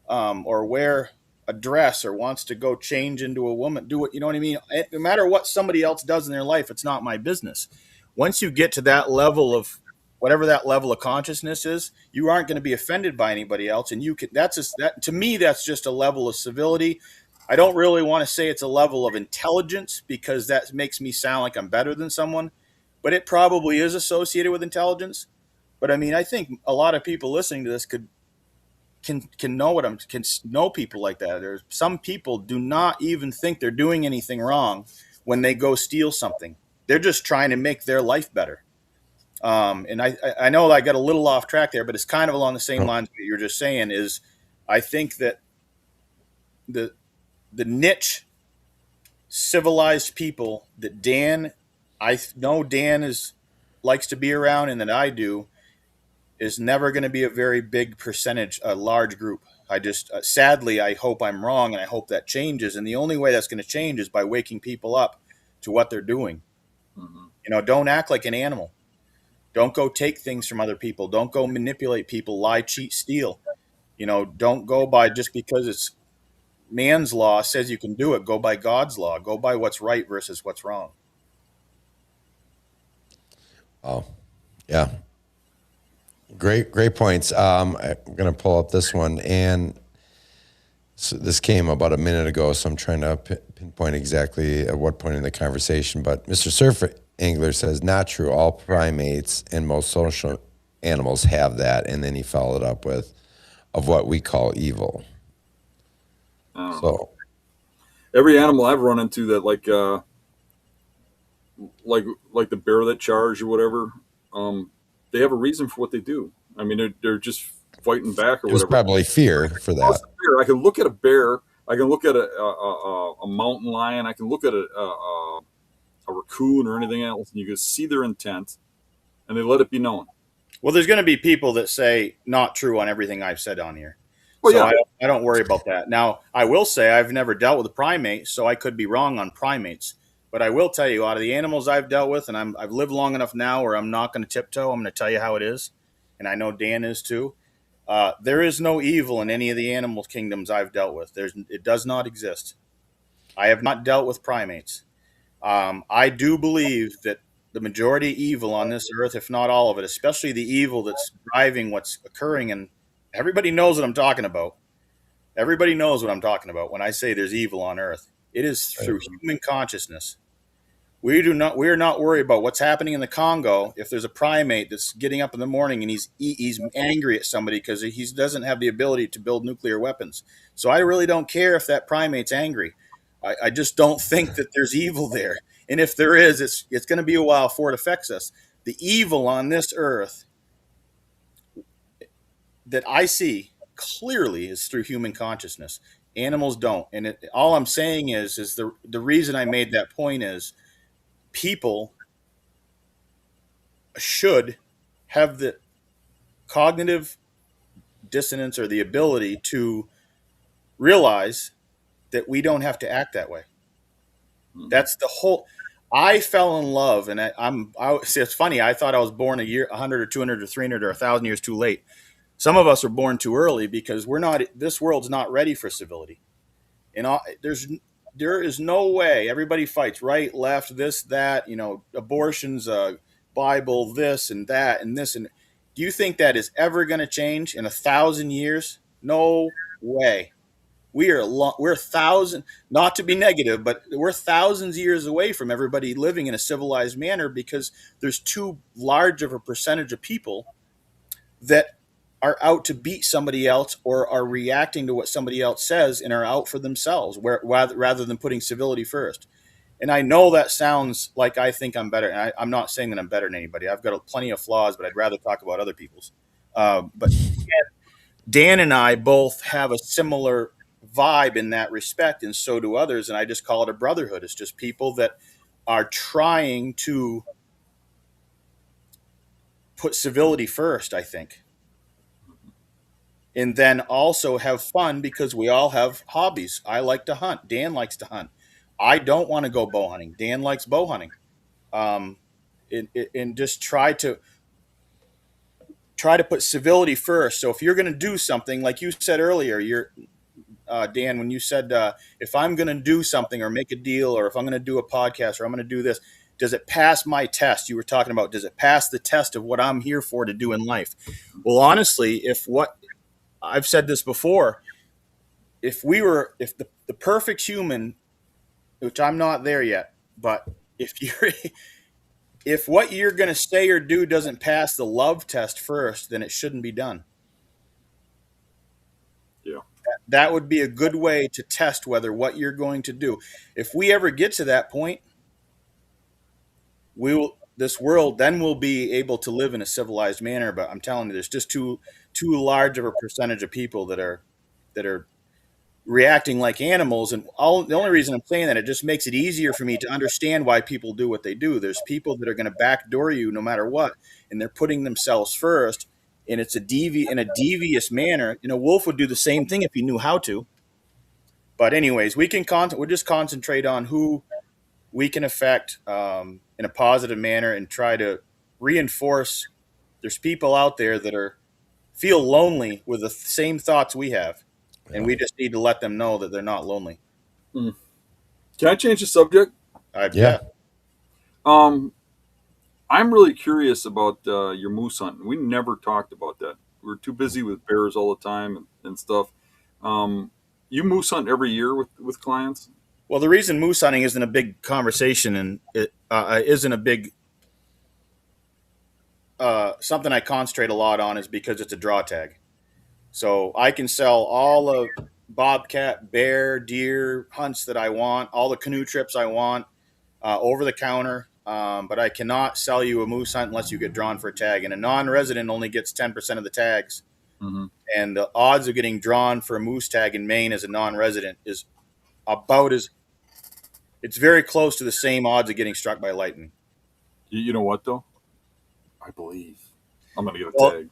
or wear a dress, or wants to go change into a woman, do it. You know what I mean? No matter what somebody else does in their life, it's not my business. Once you get to that level of whatever that level of consciousness is, you aren't going to be offended by anybody else. And to me, that's just a level of civility. I don't really want to say it's a level of intelligence, because that makes me sound like I'm better than someone, but it probably is associated with intelligence. But I mean, I think a lot of people listening to this can know people like that. There's some people do not even think they're doing anything wrong when they go steal something. They're just trying to make their life better. And I know I got a little off track there, but it's kind of along the same lines that you're just saying. Is I think that the niche civilized people that I know Dan likes to be around, and that I do, is never going to be a very big percentage, a large group. I just, sadly, I hope I'm wrong, and I hope that changes. And the only way that's going to change is by waking people up to what they're doing. Mm-hmm. Don't act like an animal. Don't go take things from other people. Don't go manipulate people, lie, cheat, steal. Don't go by just because it's man's law says you can do it. Go by God's law. Go by what's right versus what's wrong. Oh, yeah. Great points. I'm going to pull up this one, and so this came about a minute ago, so I'm trying to pinpoint exactly at what point in the conversation. But Mr. Surf Angler says, not true. All primates and most social animals have that. And then he followed up with, of what we call evil. I don't know. So Every animal I've run into that like like the bear that charged or whatever, um, they have a reason for what they do. I mean, they're just fighting back or it was whatever. probably fear for Plus that. the bear, I can look at a bear. I can look at a mountain lion. I can look at a raccoon or anything else, and you can see their intent, and they let it be known. Well, there's going to be people that say not true on everything I've said on here. Well, So yeah, I don't worry about that. Now, I will say I've never dealt with a primate, so I could be wrong on primates. But I will tell you, out of the animals I've dealt with, and I've lived long enough now where I'm not going to tiptoe. I'm going to tell you how it is. And I know Dan is too. There is no evil in any of the animal kingdoms I've dealt with. It does not exist. I have not dealt with primates. I do believe that the majority evil on this earth, if not all of it, especially the evil that's driving what's occurring, and everybody knows what I'm talking about. Everybody knows what I'm talking about when I say there's evil on earth. It is Right. through human consciousness. We are not worried about what's happening in the Congo. If there's a primate that's getting up in the morning and he's angry at somebody because he doesn't have the ability to build nuclear weapons. So I really don't care if that primate's angry. I just don't think that there's evil there. And if there is, it's going to be a while before it affects us. The evil on this earth that I see clearly is through human consciousness. Animals don't. And all I'm saying is the reason I made that point is people should have the cognitive dissonance or the ability to realize that we don't have to act that way. That's the whole. I fell in love, and see, it's funny. I thought I was born a year, 100 or 200 or 300 or 1,000 years too late. Some of us are born too early because we're not. This world's not ready for civility. And there is no way. Everybody fights right, left, this, that. Abortions, Bible, this and that, and this. And do you think that is ever going to change in 1,000 years? No way. We're thousand, not to be negative, but we're thousands of years away from everybody living in a civilized manner because there's too large of a percentage of people that are out to beat somebody else or are reacting to what somebody else says and are out for themselves rather than putting civility first. And I know that sounds like I think I'm better. And I'm not saying that I'm better than anybody. I've got plenty of flaws, but I'd rather talk about other people's. But Dan and I both have a similar vibe in that respect, and so do others. And I just call it a brotherhood. It's just people that are trying to put civility first, I think. And then also have fun because we all have hobbies. I like to hunt. Dan likes to hunt. I don't want to go bow hunting. Dan likes bow hunting. Um, and just try to put civility first. So if you're going to do something, like you said earlier, Dan, when you said if I'm going to do something or make a deal, or if I'm going to do a podcast, or I'm going to do this, does it pass my test? You were talking about, does it pass the test of what I'm here for to do in life? Well, honestly, if what I've said this before, if the perfect human, which I'm not there yet, but if what you're going to say or do doesn't pass the love test first, then it shouldn't be done. yeah, That would be a good way to test whether what you're going to do. If we ever get to that point, this world then will be able to live in a civilized manner. But I'm telling you, there's just too large of a percentage of people that are reacting like animals. And the only reason I'm saying that, it just makes it easier for me to understand why people do what they do. There's people that are going to backdoor you no matter what, and they're putting themselves first. And it's in a devious manner. Wolf would do the same thing if he knew how to. But anyways, we'll just concentrate on who we can affect in a positive manner and try to reinforce. There's people out there that feel lonely with the same thoughts we have, and Yeah. we just need to let them know that they're not lonely. Mm. Can I change the subject? Yeah. Um, I'm really curious about your moose hunting. We never talked about that. We were too busy with bears all the time and stuff. Um, you moose hunt every year with clients? Well, the reason moose hunting isn't a big conversation and it isn't a big something I concentrate a lot on is because it's a draw tag. So I can sell all of bobcat, bear, deer hunts that I want, all the canoe trips I want, over the counter. But I cannot sell you a moose hunt unless you get drawn for a tag. And a non-resident only gets 10% of the tags. Mm-hmm. And the odds of getting drawn for a moose tag in Maine as a non-resident is about as it's very close to the same odds of getting struck by lightning. You know what though? I believe I'm going to get a Well, tag.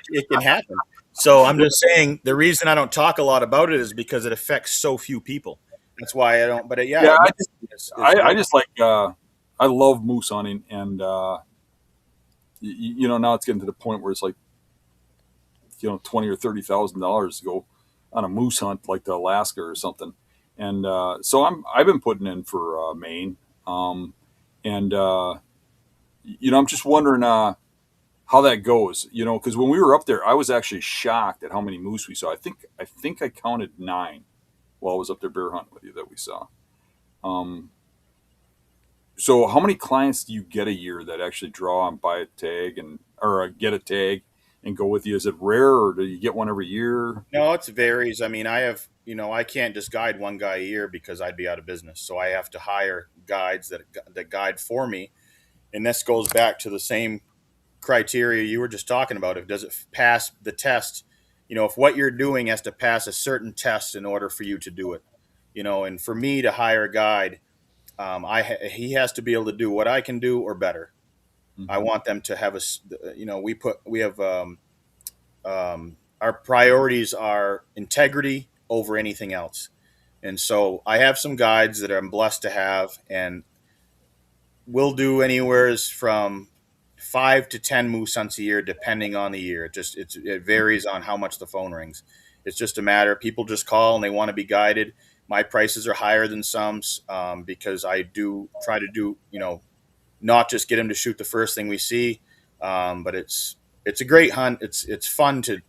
it can happen. So I'm just saying the reason I don't talk a lot about it is because it affects so few people. That's why I don't. But Yeah, I it's just like I love moose hunting, and now it's getting to the point where it's like $20,000 or $30,000 to go on a moose hunt like to Alaska or something, and so I've been putting in for Maine, and I'm just wondering how that goes, because when we were up there, I was actually shocked at how many moose we saw. I think I counted 9 while I was up there bear hunting with you that we saw. So how many clients do you get a year that actually draw and buy a tag or get a tag and go with you? Is it rare, or do you get one every year? No, it varies. I mean, I can't just guide one guy a year because I'd be out of business. So I have to hire guides that guide for me. And this goes back to the same criteria you were just talking about. If does it pass the test? If what you're doing has to pass a certain test in order for you to do it. And for me to hire a guide, he has to be able to do what I can do or better. Mm-hmm. I want them to have we have our priorities are integrity over anything else. And so I have some guides that I'm blessed to have, and we'll do anywhere from 5 to 10 moose hunts a year, depending on the year. It varies on how much the phone rings. It's just a matter. People just call and they want to be guided. My prices are higher than some because I do try to do, not just get them to shoot the first thing we see, but it's a great hunt. It's fun to.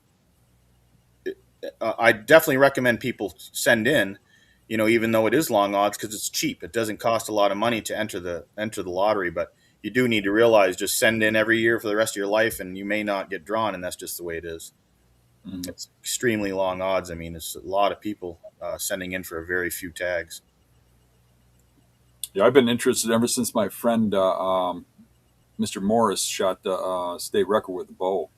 I definitely recommend people send in, even though it is long odds, because it's cheap. It doesn't cost a lot of money to enter the lottery, but you do need to realize just send in every year for the rest of your life, and you may not get drawn, and that's just the way it is. Mm-hmm. It's extremely long odds. I mean, it's a lot of people sending in for a very few tags. Yeah, I've been interested ever since my friend Mr. Morris shot the state record with the bow.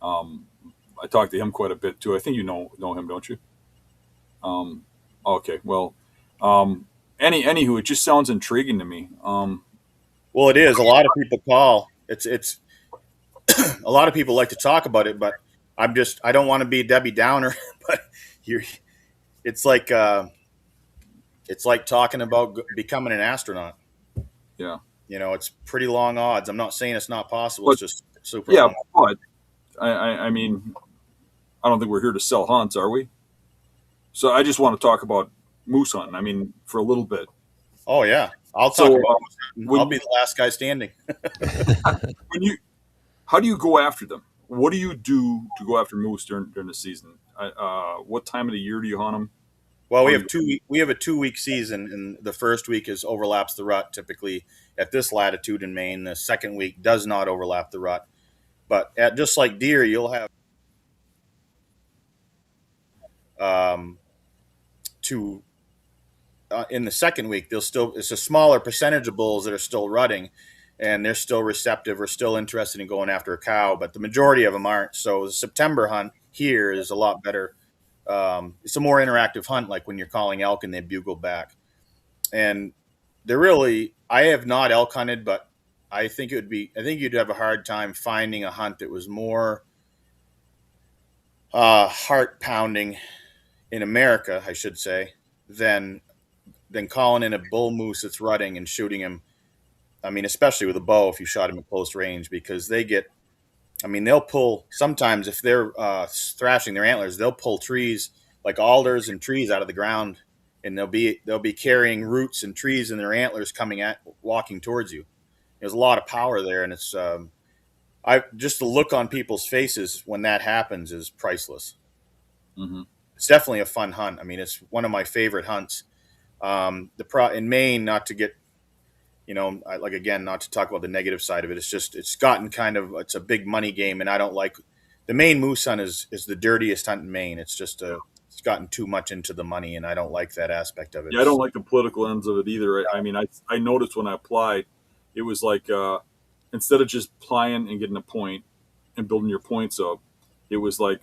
I talked to him quite a bit too. I think you know him, don't you? Okay. Well, anywho, it just sounds intriguing to me. Well, it is. A lot of people call. It's a lot of people like to talk about it, but I don't want to be Debbie Downer. But it's like talking about becoming an astronaut. Yeah. It's pretty long odds. I'm not saying it's not possible. It's just super. Yeah, long. But I mean, I don't think we're here to sell hunts, are we? So I just want to talk about moose hunting. I mean, for a little bit. Oh yeah, I'll talk about. I'll be the last guy standing. How do you go after them? What do you do to go after moose during the season? What time of the year do you hunt them? Well, we have a 2-week season, and the first week overlaps the rut. Typically, at this latitude in Maine, the second week does not overlap the rut. But just like deer, you'll have in the second week, it's a smaller percentage of bulls that are still rutting, and they're still receptive or still interested in going after a cow, but the majority of them aren't. So the September hunt here is a lot better. It's a more interactive hunt, like when you're calling elk and they bugle back. And I have not elk hunted, but I think you'd have a hard time finding a hunt that was more heart pounding in America, I should say, than calling in a bull moose that's rutting and shooting him. I mean, especially with a bow, if you shot him at close range, because they'll pull, sometimes if they're thrashing their antlers, they'll pull trees like alders and trees out of the ground, and they'll be carrying roots and trees in their antlers walking towards you. There's a lot of power there, and it's just the look on people's faces when that happens is priceless. Mm-hmm. It's definitely a fun hunt. I mean, it's one of my favorite hunts. In Maine, not to get, not to talk about the negative side of it. It's gotten it's a big money game, and I don't like the Maine moose hunt is the dirtiest hunt in Maine. It's just gotten too much into the money, and I don't like that aspect of it. Yeah, I don't like the political ends of it either. I mean, I noticed when I applied, it was like instead of just applying and getting a point and building your points up, it was like,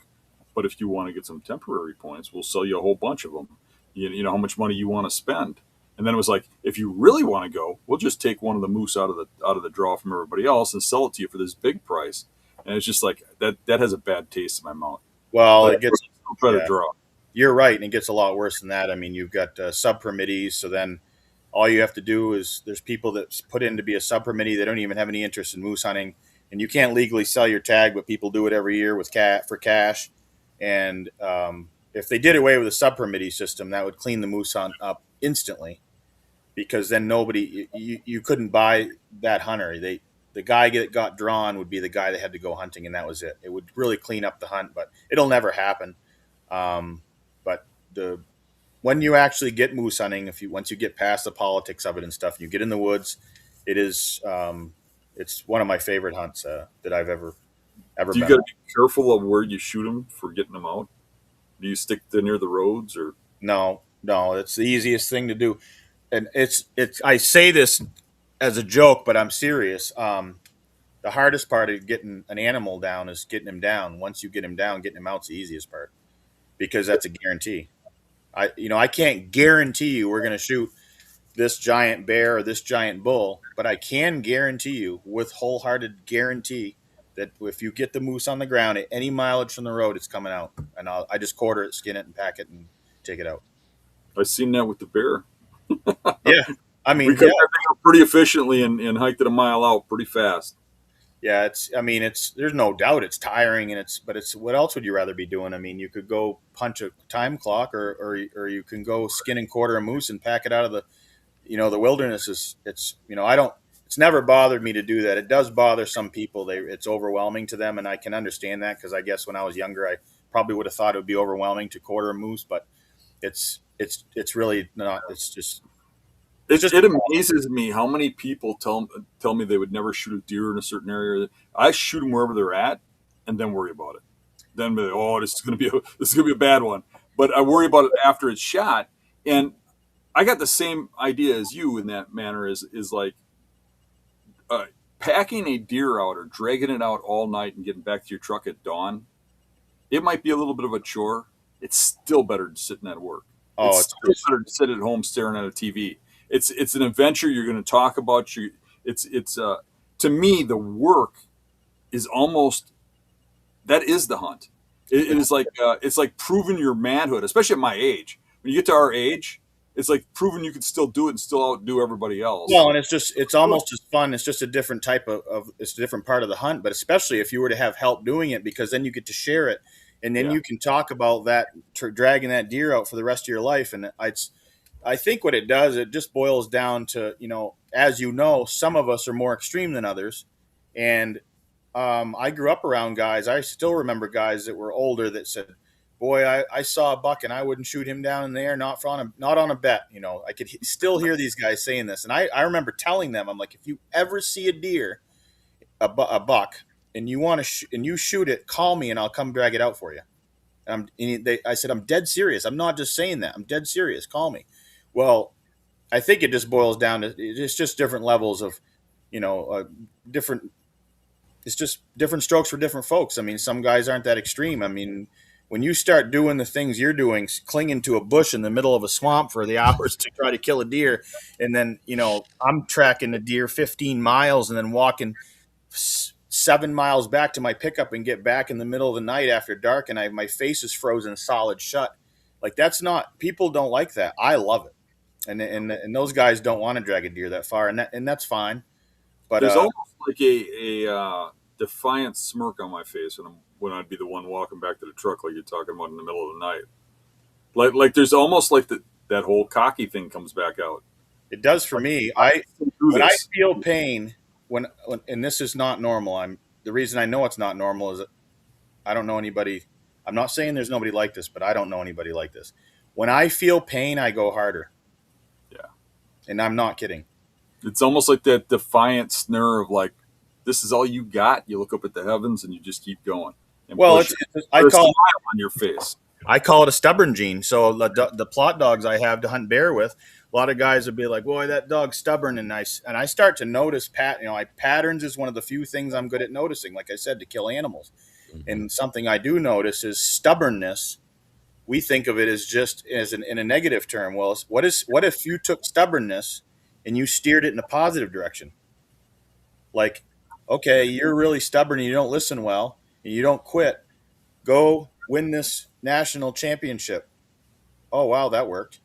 but if you want to get some temporary points, we'll sell you a whole bunch of them. You know how much money you want to spend, and then it was like, if you really want to go, we'll just take one of the moose out of the draw from everybody else and sell it to you for this big price. And it's just like that has a bad taste in my mouth. Well, But it gets I'll try yeah, to draw. you're right, and it gets a lot worse than that. I mean, you've got sub permittees, so then all you have to do is there's people that put in to be a sub permittee. They don't even have any interest in moose hunting, and you can't legally sell your tag, but people do it every year with for cash. And if they did away with the sub permittee system, that would clean the moose hunt up instantly, because then you couldn't buy that hunter. The guy that got drawn would be the guy that had to go hunting, and that was it. It would really clean up the hunt, but it'll never happen. But when you actually get moose hunting, once you get past the politics of it and stuff, you get in the woods. It is it's one of my favorite hunts that I've ever Do you been got to on. be careful of where you shoot them for getting them out? Do you stick to near the roads or? No, it's the easiest thing to do, and it's. I say this as a joke, but I'm serious. The hardest part of getting an animal down is getting him down. Once you get him down, getting him out's the easiest part, because that's a guarantee. I can't guarantee you we're going to shoot this giant bear or this giant bull, but I can guarantee you with wholehearted guarantee that if you get the moose on the ground at any mileage from the road, it's coming out. And I just quarter it, skin it, and pack it and take it out. I've seen that with the bear. Yeah. I mean, We cut that thing up pretty efficiently and hiked it a mile out pretty fast. yeah, there's no doubt it's tiring, but what else would you rather be doing? I mean, you could go punch a time clock, or you can go skin and quarter a moose and pack it out of the wilderness. It's never bothered me to do that. It does bother some people. It's overwhelming to them, and I can understand that, because I guess when I was younger, I probably would have thought it would be overwhelming to quarter a moose, but it's really not. It amazes me how many people tell me they would never shoot a deer in a certain area. I shoot them wherever they're at, and then worry about it. Then be like, oh, this is gonna be a bad one. But I worry about it after it's shot, and I got the same idea as you in that manner. Is like packing a deer out or dragging it out all night and getting back to your truck at dawn. It might be a little bit of a chore. It's still better than sitting at work. Oh, It's still better to sit at home staring at a TV. It's an adventure you're going to talk about. To me, the work is almost, that is the hunt. It is like it's like proving your manhood, especially at my age. When you get to our age, it's like proving you can still do it and still outdo everybody else. well, and it's almost as fun. It's just a different type it's a different part of the hunt, but especially if you were to have help doing it, because then you get to share it, and then Yeah. you can talk about that, dragging that deer out for the rest of your life. And I think what it does, it just boils down to, as you know, some of us are more extreme than others. And I grew up around guys. I still remember guys that were older that said, boy, I saw a buck and I wouldn't shoot him down in the air, not on a bet. I could still hear these guys saying this. And I remember telling them, I'm like, if you ever see a deer, a buck, and you want to and you shoot it, call me and I'll come drag it out for you. I said, I'm dead serious. I'm not just saying that. I'm dead serious. Call me. Well, I think it just boils down to, it's just different levels of, different. It's just different strokes for different folks. I mean, some guys aren't that extreme. I mean, when you start doing the things you're doing, clinging to a bush in the middle of a swamp for the hours to try to kill a deer, and then I'm tracking a deer 15 miles and then walking 7 miles back to my pickup and get back in the middle of the night after dark, and my face is frozen solid shut. Like, that's not, people don't like that. I love it. And those guys don't want to drag a deer that far, and that's fine. But There's almost like a defiant smirk on my face when I'd be the one walking back to the truck, like you're talking about in the middle of the night. Like there's almost like that whole cocky thing comes back out. it does for me. When I feel pain, when and this is not normal. The reason I know it's not normal is that I don't know anybody. I'm not saying there's nobody like this, but I don't know anybody like this. When I feel pain, I go harder. Yeah. And I'm not kidding. It's almost like that defiant snur of like, this is all you got. You look up at the heavens and you just keep going. And Well, push I call smile on your face. I call it a stubborn gene. So the plot dogs I have to hunt bear with, a lot of guys would be like, "Boy, that dog's stubborn," and I start to notice patterns is one of the few things I'm good at noticing. Like I said, to kill animals, and something I do notice is stubbornness. We think of it as just in a negative term. Well, what if you took stubbornness and you steered it in a positive direction? Like, okay, you're really stubborn and you don't listen well and you don't quit. Go win this national championship. Oh, wow, that worked.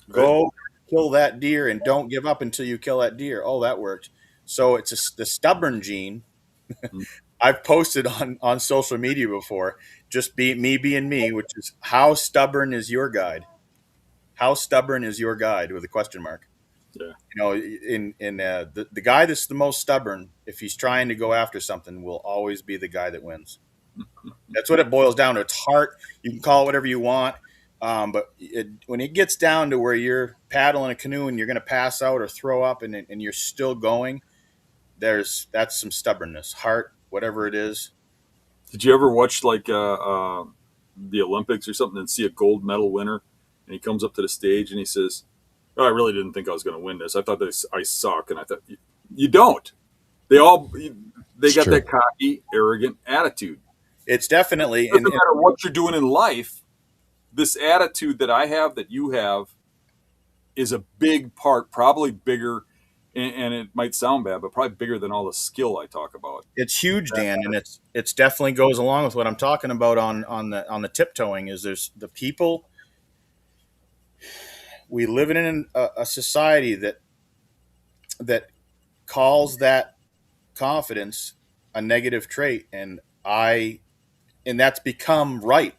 Right? Go kill that deer and don't give up until you kill that deer. Oh, that worked. So the stubborn gene. Mm. I've posted on social media before, just me being me, which is how stubborn is your guide? How stubborn is your guide with a question mark? Yeah. You know, the guy that's the most stubborn, if he's trying to go after something, will always be the guy that wins. That's what it boils down to. It's heart. You can call it whatever you want, but when it gets down to where you're paddling a canoe and you're going to pass out or throw up, and you're still going, that's some stubbornness, heart, whatever it is. Did you ever watch like the Olympics or something and see a gold medal winner, and he comes up to the stage and he says, "Oh, I really didn't think I was going to win this. I thought I suck," and I thought you don't. They It's got true. that cocky, arrogant attitude. It's definitely, It doesn't matter what you're doing in life. This attitude that I have, that you have, is a big part, probably bigger, and it might sound bad, but probably bigger than all the skill I talk about. it's huge, Dan, and it's definitely goes along with what I'm talking about on the tiptoeing. Is there's the people we live in a society that calls that confidence a negative trait, and that's become right,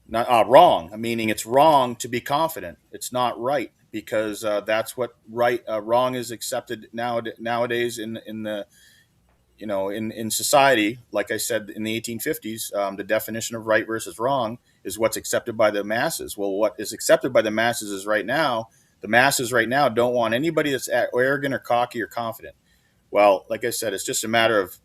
not wrong. Meaning it's wrong to be confident. It's not right because that's what wrong is accepted nowadays in the in society. Like I said, in the 1850s, the definition of right versus wrong is what's accepted by the masses. Well, what is accepted by the masses is right now. The masses right now don't want anybody that's arrogant or cocky or confident. Well, like I said, it's just a matter of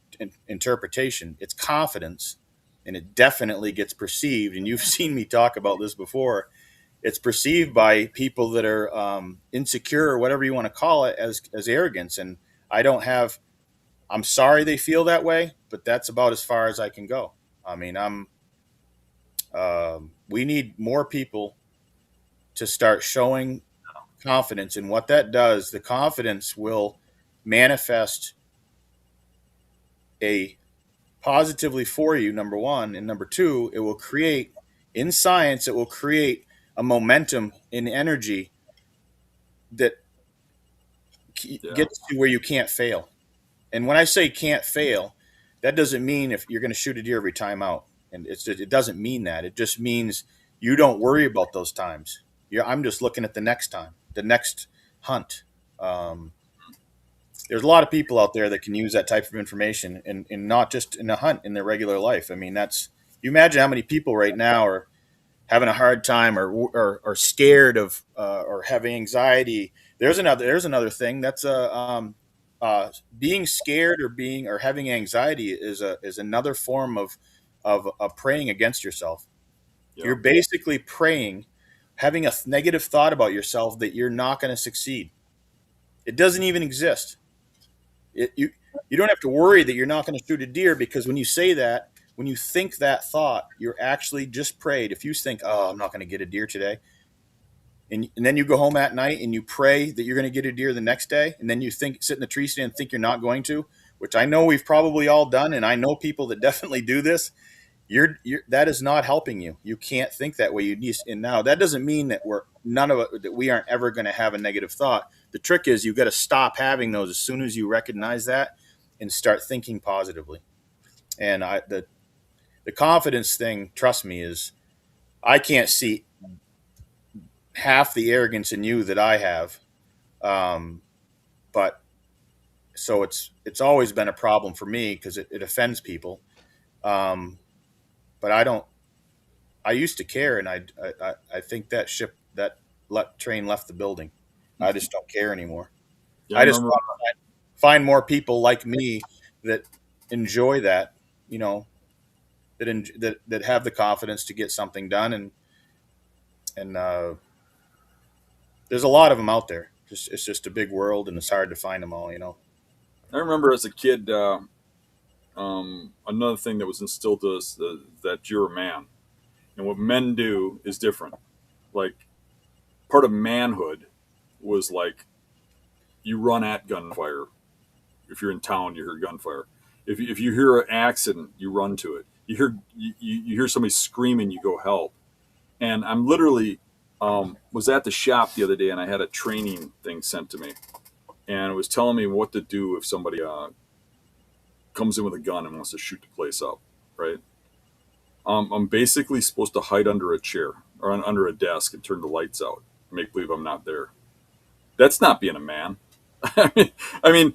interpretation. It's confidence, and it definitely gets perceived. And you've seen me talk about this before. It's perceived by people that are insecure or whatever you want to call it as arrogance. And I don't have. I'm sorry they feel that way, but that's about as far as I can go. I mean, we need more people to start showing confidence, and what that does, the confidence will manifest a positively for you. Number one, and number two, it will create in science. It will create a momentum in energy that Yeah. gets to where you can't fail. And when I say can't fail, that doesn't mean if you're going to shoot a deer every time out. And it doesn't mean that. It just means you don't worry about those times. I'm just looking at the next time, the next hunt. Um, there's a lot of people out there that can use that type of information and not just in a hunt, in their regular life. I mean, you imagine how many people right now are having a hard time or scared of or having anxiety. There's another thing that's being scared or having anxiety is another form of praying against yourself. Yeah. You're basically praying, having a negative thought about yourself that you're not going to succeed. It doesn't even exist. You don't have to worry that you're not going to shoot a deer, because when you say that, when you think that thought, you're actually just prayed. If you think, "Oh, I'm not going to get a deer today," and then you go home at night and you pray that you're going to get a deer the next day, and then you sit in the tree stand and think you're not going to, which I know we've probably all done, and I know people that definitely do this. That is not helping you. You can't think that way. And now that doesn't mean that we aren't ever going to have a negative thought. The trick is you've got to stop having those as soon as you recognize that and start thinking positively. And the confidence thing, trust me, is I can't see half the arrogance in you that I have. But so it's always been a problem for me because it offends people. But I used to care, and I think that train left the building. I just don't care anymore. Yeah, I just want to find more people like me that enjoy that, that have the confidence to get something done. And and there's a lot of them out there. It's just a big world, and it's hard to find them all. I remember as a kid, another thing that was instilled to us that you're a man, and what men do is different. Like part of manhood was like you run at gunfire. If you're in town, you hear gunfire. If you hear an accident, you run to it. You hear somebody screaming, you go help. And I'm literally was at the shop the other day, and I had a training thing sent to me, and it was telling me what to do if somebody comes in with a gun and wants to shoot the place up. Right? I'm basically supposed to hide under a chair or under a desk and turn the lights out, make believe I'm not there. That's not being a man. I mean,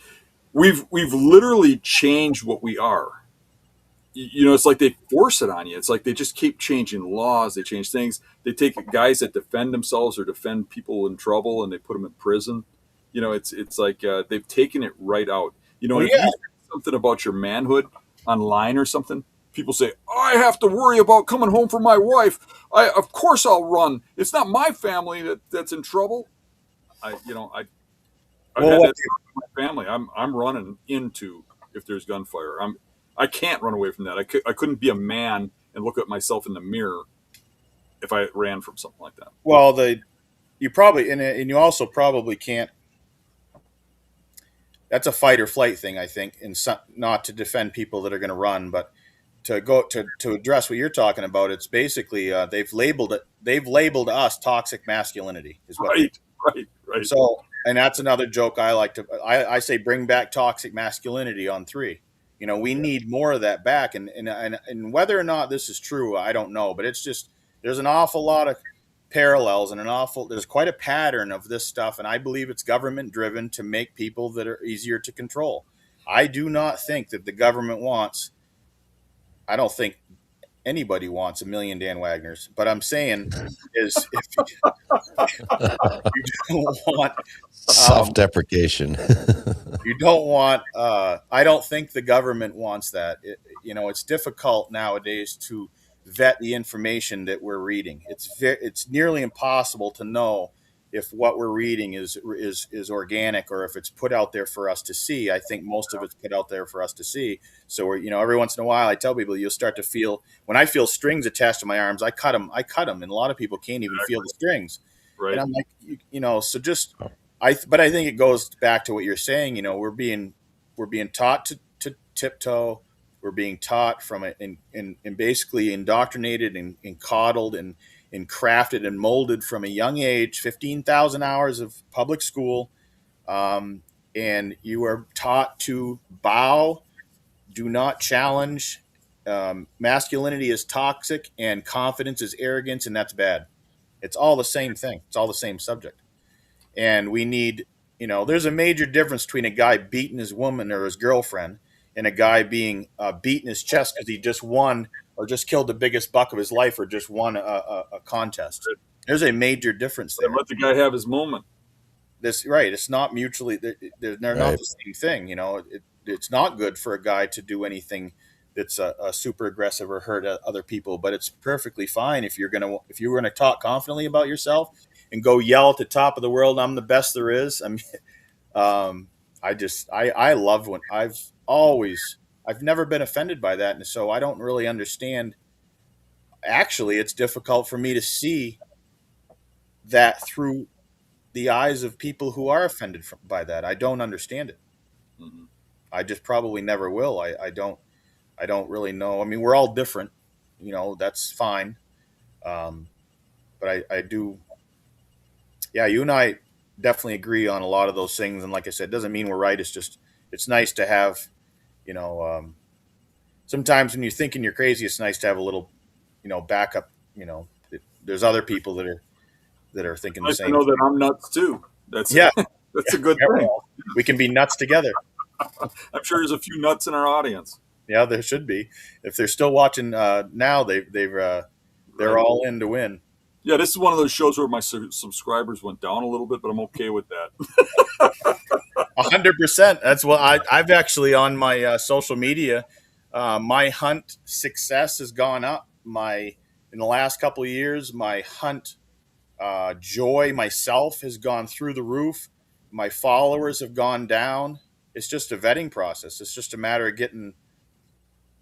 we've literally changed what we are. It's like they force it on you. It's like they just keep changing laws. They change things. They take guys that defend themselves or defend people in trouble, and they put them in prison. It's like they've taken it right out. Well, If yeah. you say something about your manhood online or something, people say, I have to worry about coming home for my wife. Of course I'll run. It's not my family that's in trouble. I've Well, had what that with my family. I'm running into if there's gunfire. I can't run away from that. I couldn't be a man and look at myself in the mirror if I ran from something like that. Well, you probably and you also probably can't. That's a fight or flight thing, I think, and not to defend people that are going to run, but to go to address what you're talking about. It's basically they've labeled it. They've labeled us toxic masculinity. Is what Right. So, and that's another joke I like to. I say bring back toxic masculinity on 3. We need more of that back, and whether or not this is true, I don't know. But it's just there's an awful lot of parallels and there's quite a pattern of this stuff, and I believe it's government driven to make people that are easier to control. I do not think that the government wants. I don't think anybody wants a million Dan Wagners, but I'm saying is if you don't want Self-deprecation. you don't want I don't think the government wants that. It's difficult nowadays to vet the information that we're reading. It's nearly impossible to know if what we're reading is organic or if it's put out there for us to see. I think most of it's put out there for us to see. So every once in a while I tell people you'll start to feel when I feel strings attached to my arms, I cut them, and a lot of people can't even feel the strings. Right. And I'm like, so just but I think it goes back to what you're saying. We're being taught to tiptoe. We're being taught from it and basically indoctrinated and coddled and crafted and molded from a young age. 15,000 hours of public school, and you are taught to bow, do not challenge. Masculinity is toxic, and confidence is arrogance, and that's bad. It's all the same thing. It's all the same subject. And we need, there's a major difference between a guy beating his woman or his girlfriend and a guy being beating his chest because he just won or just killed the biggest buck of his life or just won a contest. There's a major difference there. Let the guy have his moment. Right. It's not mutually, they're not the same thing. It's not good for a guy to do anything that's super aggressive or hurt other people, but it's perfectly fine if you're gonna talk confidently about yourself and go yell at the top of the world, I'm the best there is. I mean, I love when I've never been offended by that, and so I don't really understand. Actually, it's difficult for me to see that through the eyes of people who are offended by that. I don't understand it. Mm-hmm. I just probably never will. I don't really know. I mean, we're all different, that's fine. But I do. Yeah, you and I definitely agree on a lot of those things. And like I said, it doesn't mean we're right. It's just, it's nice to have, sometimes when you're thinking you're crazy, it's nice to have a little, backup, there's other people that are thinking the Nice same. to know that I'm nuts too. That's a good thing. We can be nuts together. I'm sure there's a few nuts in our audience. Yeah, there should be. If they're still watching now, they're all in to win. Yeah, this is one of those shows where my subscribers went down a little bit, but I'm okay with that. 100%. That's what I've actually on my social media. My hunt success has gone up. In the last couple of years, my hunt Joy myself has gone through the roof. My followers have gone down. It's just a vetting process. It's just a matter of getting,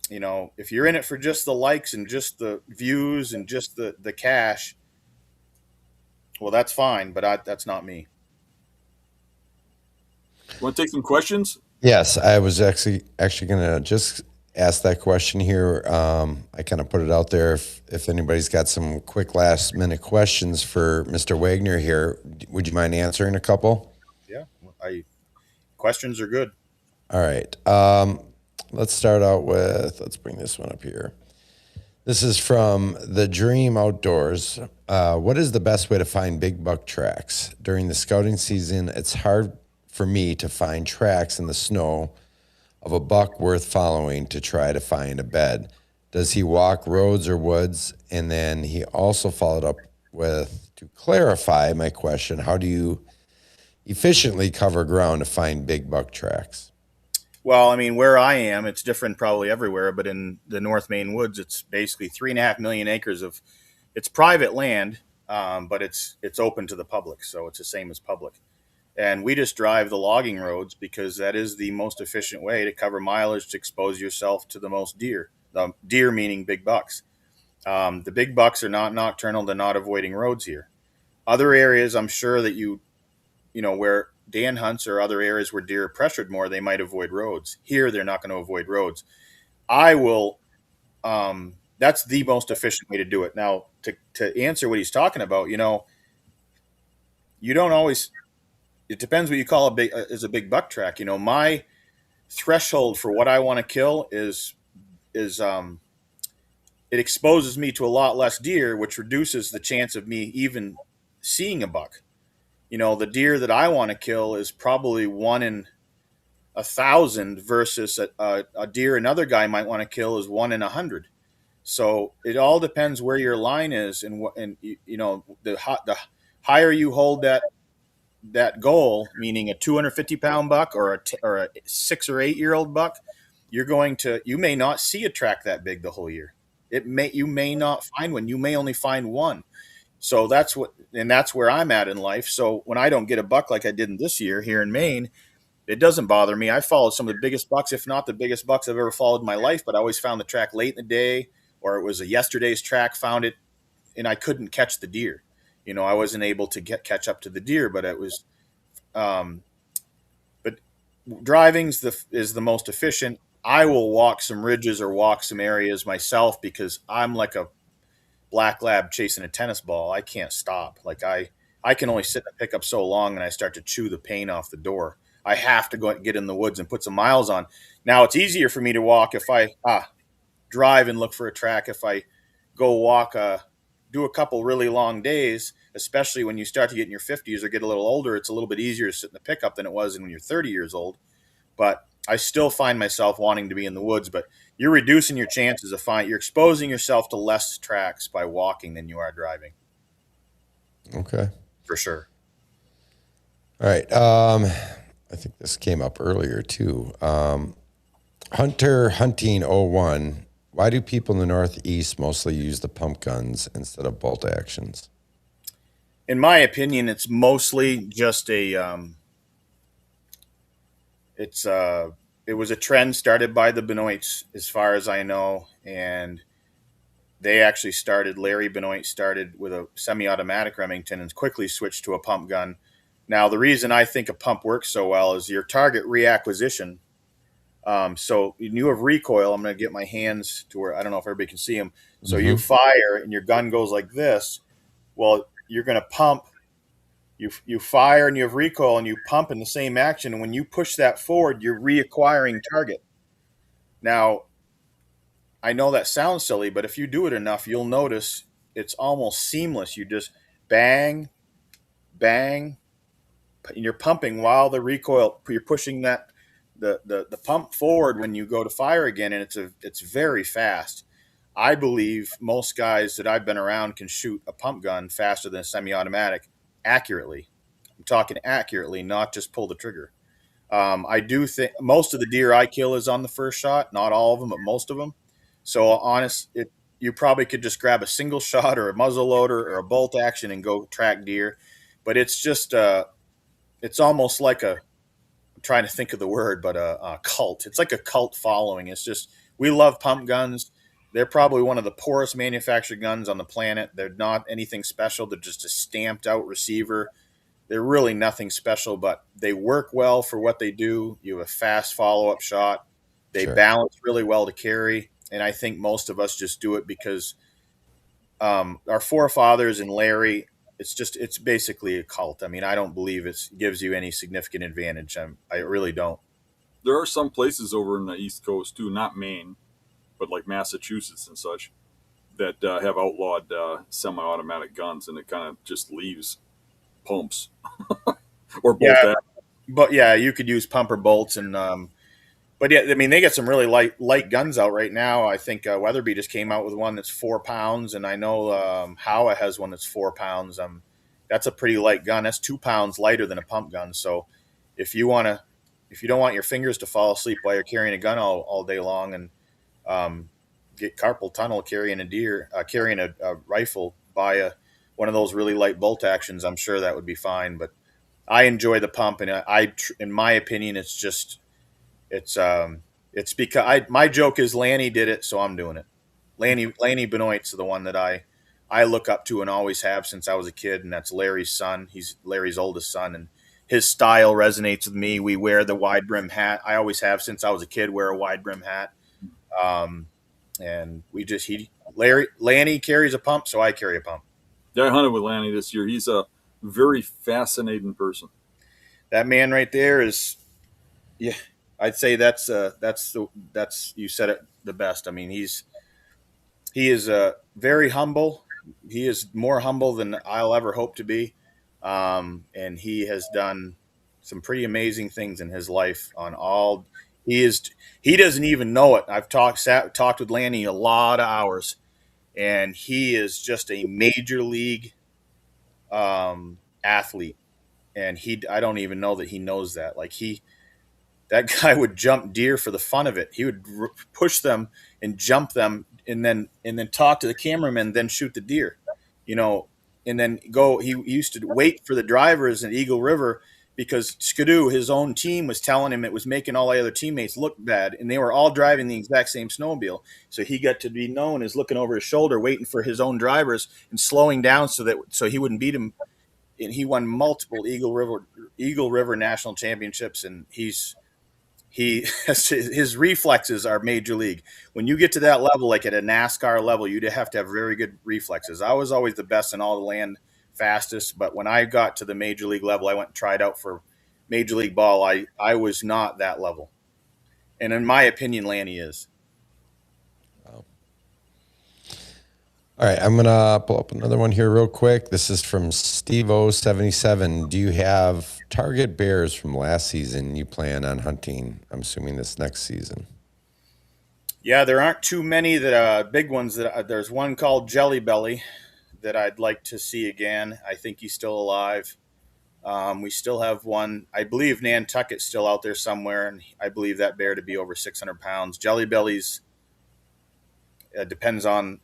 if you're in it for just the likes and just the views and just the cash, well, that's fine, but that's not me. Want to take some questions? Yes, I was actually going to just ask that question here. I kind of put it out there. If anybody's got some quick last minute questions for Mr. Wagner here, would you mind answering a couple? Yeah, questions are good. All right. Let's start out with, let's bring this one up here. This is from The Dream Outdoors. What is the best way to find big buck tracks? During the scouting season, it's hard for me to find tracks in the snow of a buck worth following to try to find a bed. Does he walk roads or woods? And then he also followed up with, to clarify my question, how do you efficiently cover ground to find big buck tracks? Well, I mean, where I am, it's different probably everywhere, but in the North Maine woods, it's basically 3.5 million acres of it's private land, but it's open to the public, so it's the same as public. And we just drive the logging roads because that is the most efficient way to cover mileage to expose yourself to the most deer. Deer meaning big bucks. The big bucks are not nocturnal; they're not avoiding roads here. Other areas, I'm sure that where Dan hunts or other areas where deer are pressured more, they might avoid roads. Here, they're not going to avoid roads. I will. That's the most efficient way to do it. Now, to answer what he's talking about, you don't always. It depends what you call a big buck track. My threshold for what I want to kill is it exposes me to a lot less deer, which reduces the chance of me even seeing a buck. The deer that I want to kill is probably 1 in 1,000 versus a deer another guy might want to kill is 1 in 100. So it all depends where your line is, and the higher you hold that goal, meaning a 250-pound buck or a 6 or 8 year old buck, you may not see a track that big the whole year. You may not find one. You may only find one. So that's where I'm at in life. So when I don't get a buck like I did in this year here in Maine, it doesn't bother me. I followed some of the biggest bucks, if not the biggest bucks I've ever followed in my life, but I always found the track late in the day, or it was a yesterday's track, found it, and I couldn't catch the deer. I wasn't able to catch up to the deer, but it was, but driving is the most efficient. I will walk some ridges or walk some areas myself because I'm like a black lab chasing a tennis ball. I can't stop. Like I can only sit in a pickup so long and I start to chew the paint off the door. I have to go and get in the woods and put some miles on. Now it's easier for me to walk if I drive and look for a track. If I go walk, do a couple really long days, especially when you start to get in your 50s or get a little older, it's a little bit easier to sit in the pickup than it was when you're 30 years old. But I still find myself wanting to be in the woods, but you're reducing your chances of you're exposing yourself to less tracks by walking than you are driving. Okay. For sure. All right. I think this came up earlier too. Hunter Hunting 01. Why do people in the Northeast mostly use the pump guns instead of bolt actions? In my opinion, it's mostly just it was a trend started by the Benoits, as far as I know, and they actually Larry Benoit started with a semi-automatic Remington and quickly switched to a pump gun. Now, the reason I think a pump works so well is your target reacquisition. So you have recoil. I'm going to get my hands to where I don't know if everybody can see them. So you fire and your gun goes like this. Well, you're going to pump. You fire and you have recoil and you pump in the same action. And when you push that forward, you're reacquiring target. Now, I know that sounds silly, but if you do it enough, you'll notice it's almost seamless. You just bang, bang, and you're pumping while the recoil, you're pushing the pump forward when you go to fire again, and it's very fast. I believe most guys that I've been around can shoot a pump gun faster than a semi-automatic accurately. I'm talking accurately, not just pull the trigger. I do think most of the deer I kill is on the first shot, not all of them, but most of them. So you probably could just grab a single shot or a muzzle loader or a bolt action and go track deer. But it's just it's almost like I'm trying to think of the word, but a cult. It's like a cult following. It's just we love pump guns. They're probably one of the poorest manufactured guns on the planet. They're not anything special. They're just a stamped out receiver. They're really nothing special, but they work well for what they do. You have a fast follow up shot. They Sure. balance really well to carry. And I think most of us just do it because our forefathers and Larry, it's basically a cult. I mean, I don't believe it gives you any significant advantage. I really don't. There are some places over in the East Coast too, not Maine, but like Massachusetts and such, that have outlawed semi-automatic guns, and it kind of just leaves pumps or bolt Yeah, action. but yeah, you could use pumper bolts and but yeah, I mean they get some really light guns out right now. I think Weatherby just came out with one that's 4 pounds, and I know Howa has one that's 4 pounds. That's a pretty light gun. That's 2 pounds lighter than a pump gun. So if you want to, if you don't want your fingers to fall asleep while you're carrying a gun all day long and um, get carpal tunnel carrying a deer, carrying a rifle, buy one of those really light bolt actions. I'm sure that would be fine. But I enjoy the pump, and in my opinion, it's it's because my joke is Lanny did it, so I'm doing it. Lanny Benoit's the one that I look up to and always have since I was a kid, and that's Larry's son. He's Larry's oldest son, and his style resonates with me. We wear the wide brim hat. I always have since I was a kid. Wear a wide brim hat, um, and we just he Lanny carries a pump, so I carry a pump. Yeah, I hunted with Lanny this year. He's a very fascinating person. That man right there is, yeah. I'd say that's you said it the best. I mean, he is very humble. He is more humble than I'll ever hope to be, and he has done some pretty amazing things in his life. On all, he is he doesn't even know it. I've talked with Lanny a lot of hours, and he is just a major league athlete, and he I don't even know that he knows that. Like that guy would jump deer for the fun of it. He would push them and jump them, and then talk to the cameraman, then shoot the deer, you know, and then go. He used to wait for the drivers in Eagle River because Skidoo, his own team, was telling him it was making all the other teammates look bad, and they were all driving the exact same snowmobile. So he got to be known as looking over his shoulder, waiting for his own drivers and slowing down so he wouldn't beat him. And he won multiple Eagle River national championships, and he his reflexes are major league. When you get to that level, like at a NASCAR level, you'd have to have very good reflexes. I was always the best in all the land, fastest, but when I got to the major league level, I went and tried out for major league ball. I was not that level, and in my opinion, Lanny is. All right, I'm gonna pull up another one here real quick. This is from Steve-O77. Do you have target bears from last season you plan on hunting? I'm assuming this next season. Yeah, there aren't too many that big ones. There's one called Jelly Belly that I'd like to see again. I think he's still alive. We still have one. I believe Nantucket's still out there somewhere, and I believe that bear to be over 600 pounds. Jelly Bellies depends on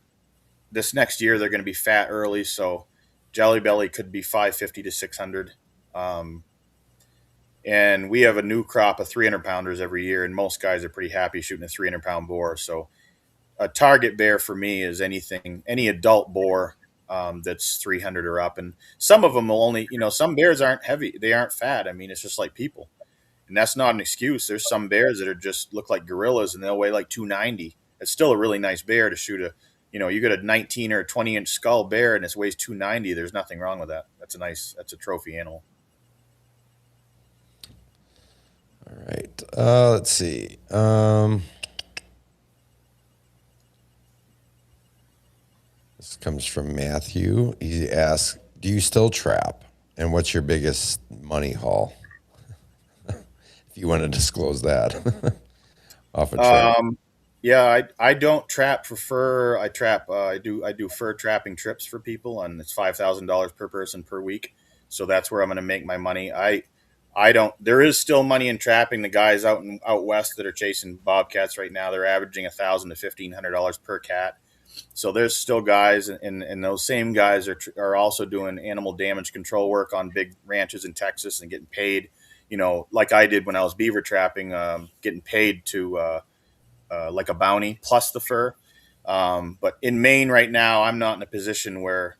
this next year. They're going to be fat early, so Jelly Belly could be 550 to 600. And we have a new crop of 300 pounders every year, and most guys are pretty happy shooting a 300-pound boar. So a target bear for me is any adult boar that's 300 or up. And some of them will only, some bears aren't heavy. They aren't fat. I mean, it's just like people. And that's not an excuse. There's some bears that are just look like gorillas, and they'll weigh like 290. It's still a really nice bear to shoot you get a 19 or a 20-inch skull bear and it weighs 290. There's nothing wrong with that. That's a trophy animal. All right. Let's see. This comes from Matthew. He asks, "Do you still trap? And what's your biggest money haul?" If you want to disclose that. Off a trap. Yeah, I don't trap for fur. I trap. I do fur trapping trips for people, and it's $5,000 per person per week. So that's where I'm going to make my money. I don't. There is still money in trapping. The guys out west that are chasing bobcats right now, they're averaging $1,000 to $1,500 per cat. So there's still guys, and those same guys are also doing animal damage control work on big ranches in Texas and getting paid, like I did when I was beaver trapping, getting paid to like a bounty plus the fur. But in Maine right now, I'm not in a position where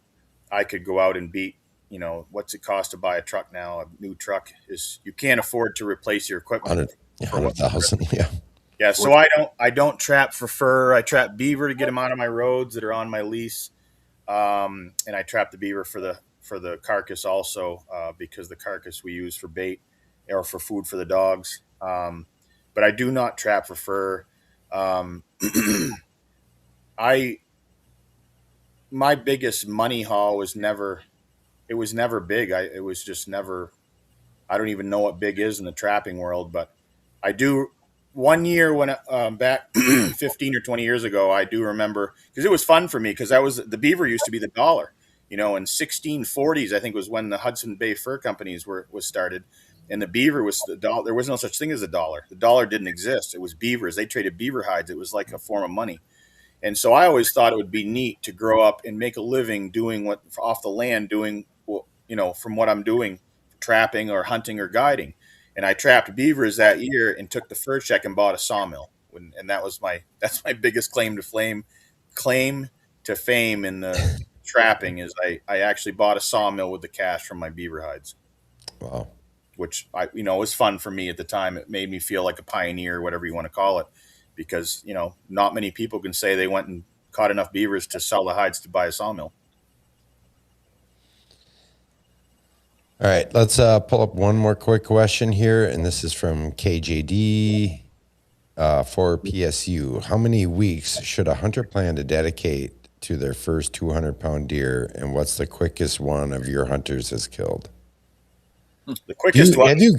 I could go out and beat, what's it cost to buy a truck now? A new truck is, you can't afford to replace your equipment 100,000. Yeah. Yeah, so I don't trap for fur. I trap beaver to get them out of my roads that are on my lease, and I trap the beaver for the carcass also, because the carcass we use for bait or for food for the dogs. But I do not trap for fur. Um, I My biggest money haul was never, it was never big. It was just never. I don't even know what big is in the trapping world, but I do. One year when back 15 or 20 years ago, I do remember, because it was fun for me, because the beaver used to be the dollar, in 1640s, I think was when the Hudson Bay Fur Companies was started, and the beaver was the dollar. There was no such thing as a dollar. The dollar didn't exist. It was beavers. They traded beaver hides. It was like a form of money. And so I always thought it would be neat to grow up and make a living doing what off the land, doing, from what I'm doing, trapping or hunting or guiding. And I trapped beavers that year and took the fur check and bought a sawmill. And that's my biggest claim to fame in the trapping is I actually bought a sawmill with the cash from my beaver hides. Wow. Which was fun for me at the time. It made me feel like a pioneer, whatever you want to call it, because not many people can say they went and caught enough beavers to sell the hides to buy a sawmill. All right, let's pull up one more quick question here, and this is from KJD for PSU. How many weeks should a hunter plan to dedicate to their first 200-pound deer, and what's the quickest one of your hunters has killed? The quickest one. Have you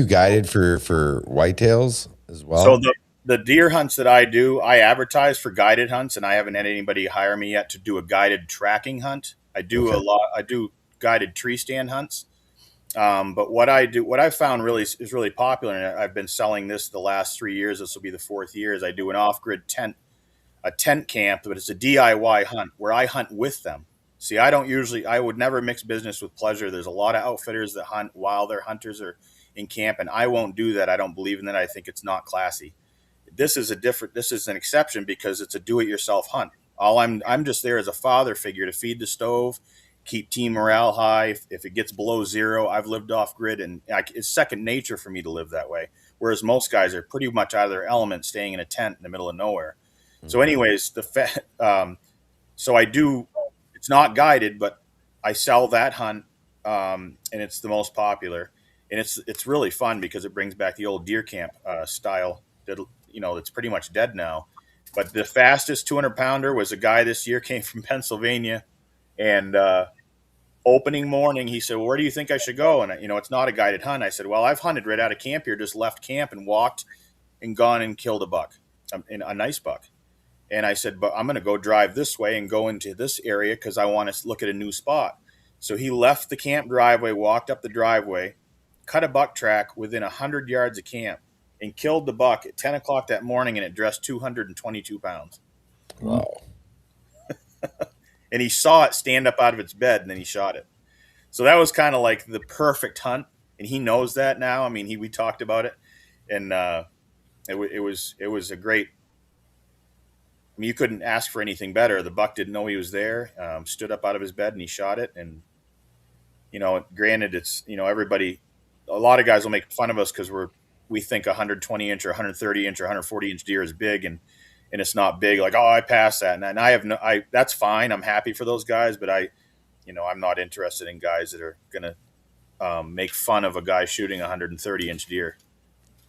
guided for whitetails as well? So the deer hunts that I do, I advertise for guided hunts, and I haven't had anybody hire me yet to do a guided tracking hunt. I do I do guided tree stand hunts. But what I found is really popular, and I've been selling this the last 3 years. This will be the fourth year. Is I do an off-grid a tent camp, but it's a DIY hunt where I hunt with them. See, I would never mix business with pleasure. There's a lot of outfitters that hunt while their hunters are in camp, and I won't do that. I don't believe in that. I think it's not classy. This is an exception because it's a do-it-yourself hunt. I'm just there as a father figure to feed the stove, keep team morale high. If it gets below zero, I've lived off grid, and it's second nature for me to live that way. Whereas most guys are pretty much out of their element, staying in a tent in the middle of nowhere. Mm-hmm. So, anyways, so I do. It's not guided, but I sell that hunt, and it's the most popular, and it's really fun because it brings back the old deer camp style that that's pretty much dead now. But the fastest 200-pounder was a guy this year, came from Pennsylvania, and opening morning he said, well, "Where do you think I should go?" And it's not a guided hunt. I said, "Well, I've hunted right out of camp here, just left camp and walked and gone and killed a buck, a nice buck." And I said, "But I'm going to go drive this way and go into this area because I want to look at a new spot." So he left the camp driveway, walked up the driveway, cut a buck track within 100 yards of camp, and killed the buck at 10 o'clock that morning, and it dressed 222 pounds. Wow. And he saw it stand up out of its bed, and then he shot it. So that was kind of like the perfect hunt, and he knows that now. I mean, we talked about it, and it was a great. I mean, you couldn't ask for anything better. The buck didn't know he was there, stood up out of his bed, and he shot it. And granted, it's everybody. A lot of guys will make fun of us because we think 120-inch or 130-inch or 140-inch deer is big, and it's not big. Like, oh, I passed that, and I that's fine. I'm happy for those guys, but I'm not interested in guys that are gonna make fun of a guy shooting a 130-inch deer.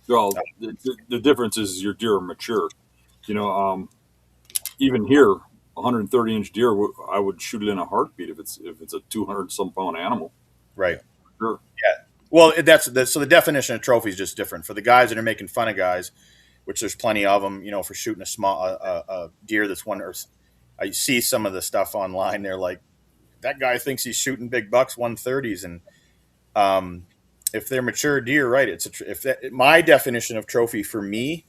Well, the difference is your deer are mature. Even here, 130-inch deer, I would shoot it in a heartbeat if it's a 200-some-pound animal. Right. Sure. Yeah. Well, so the definition of trophy is just different for the guys that are making fun of guys, which there's plenty of them. For shooting a deer that's one. Or I see some of the stuff online. They're like, that guy thinks he's shooting big bucks, 130s, and if they're mature deer, right? My definition of trophy for me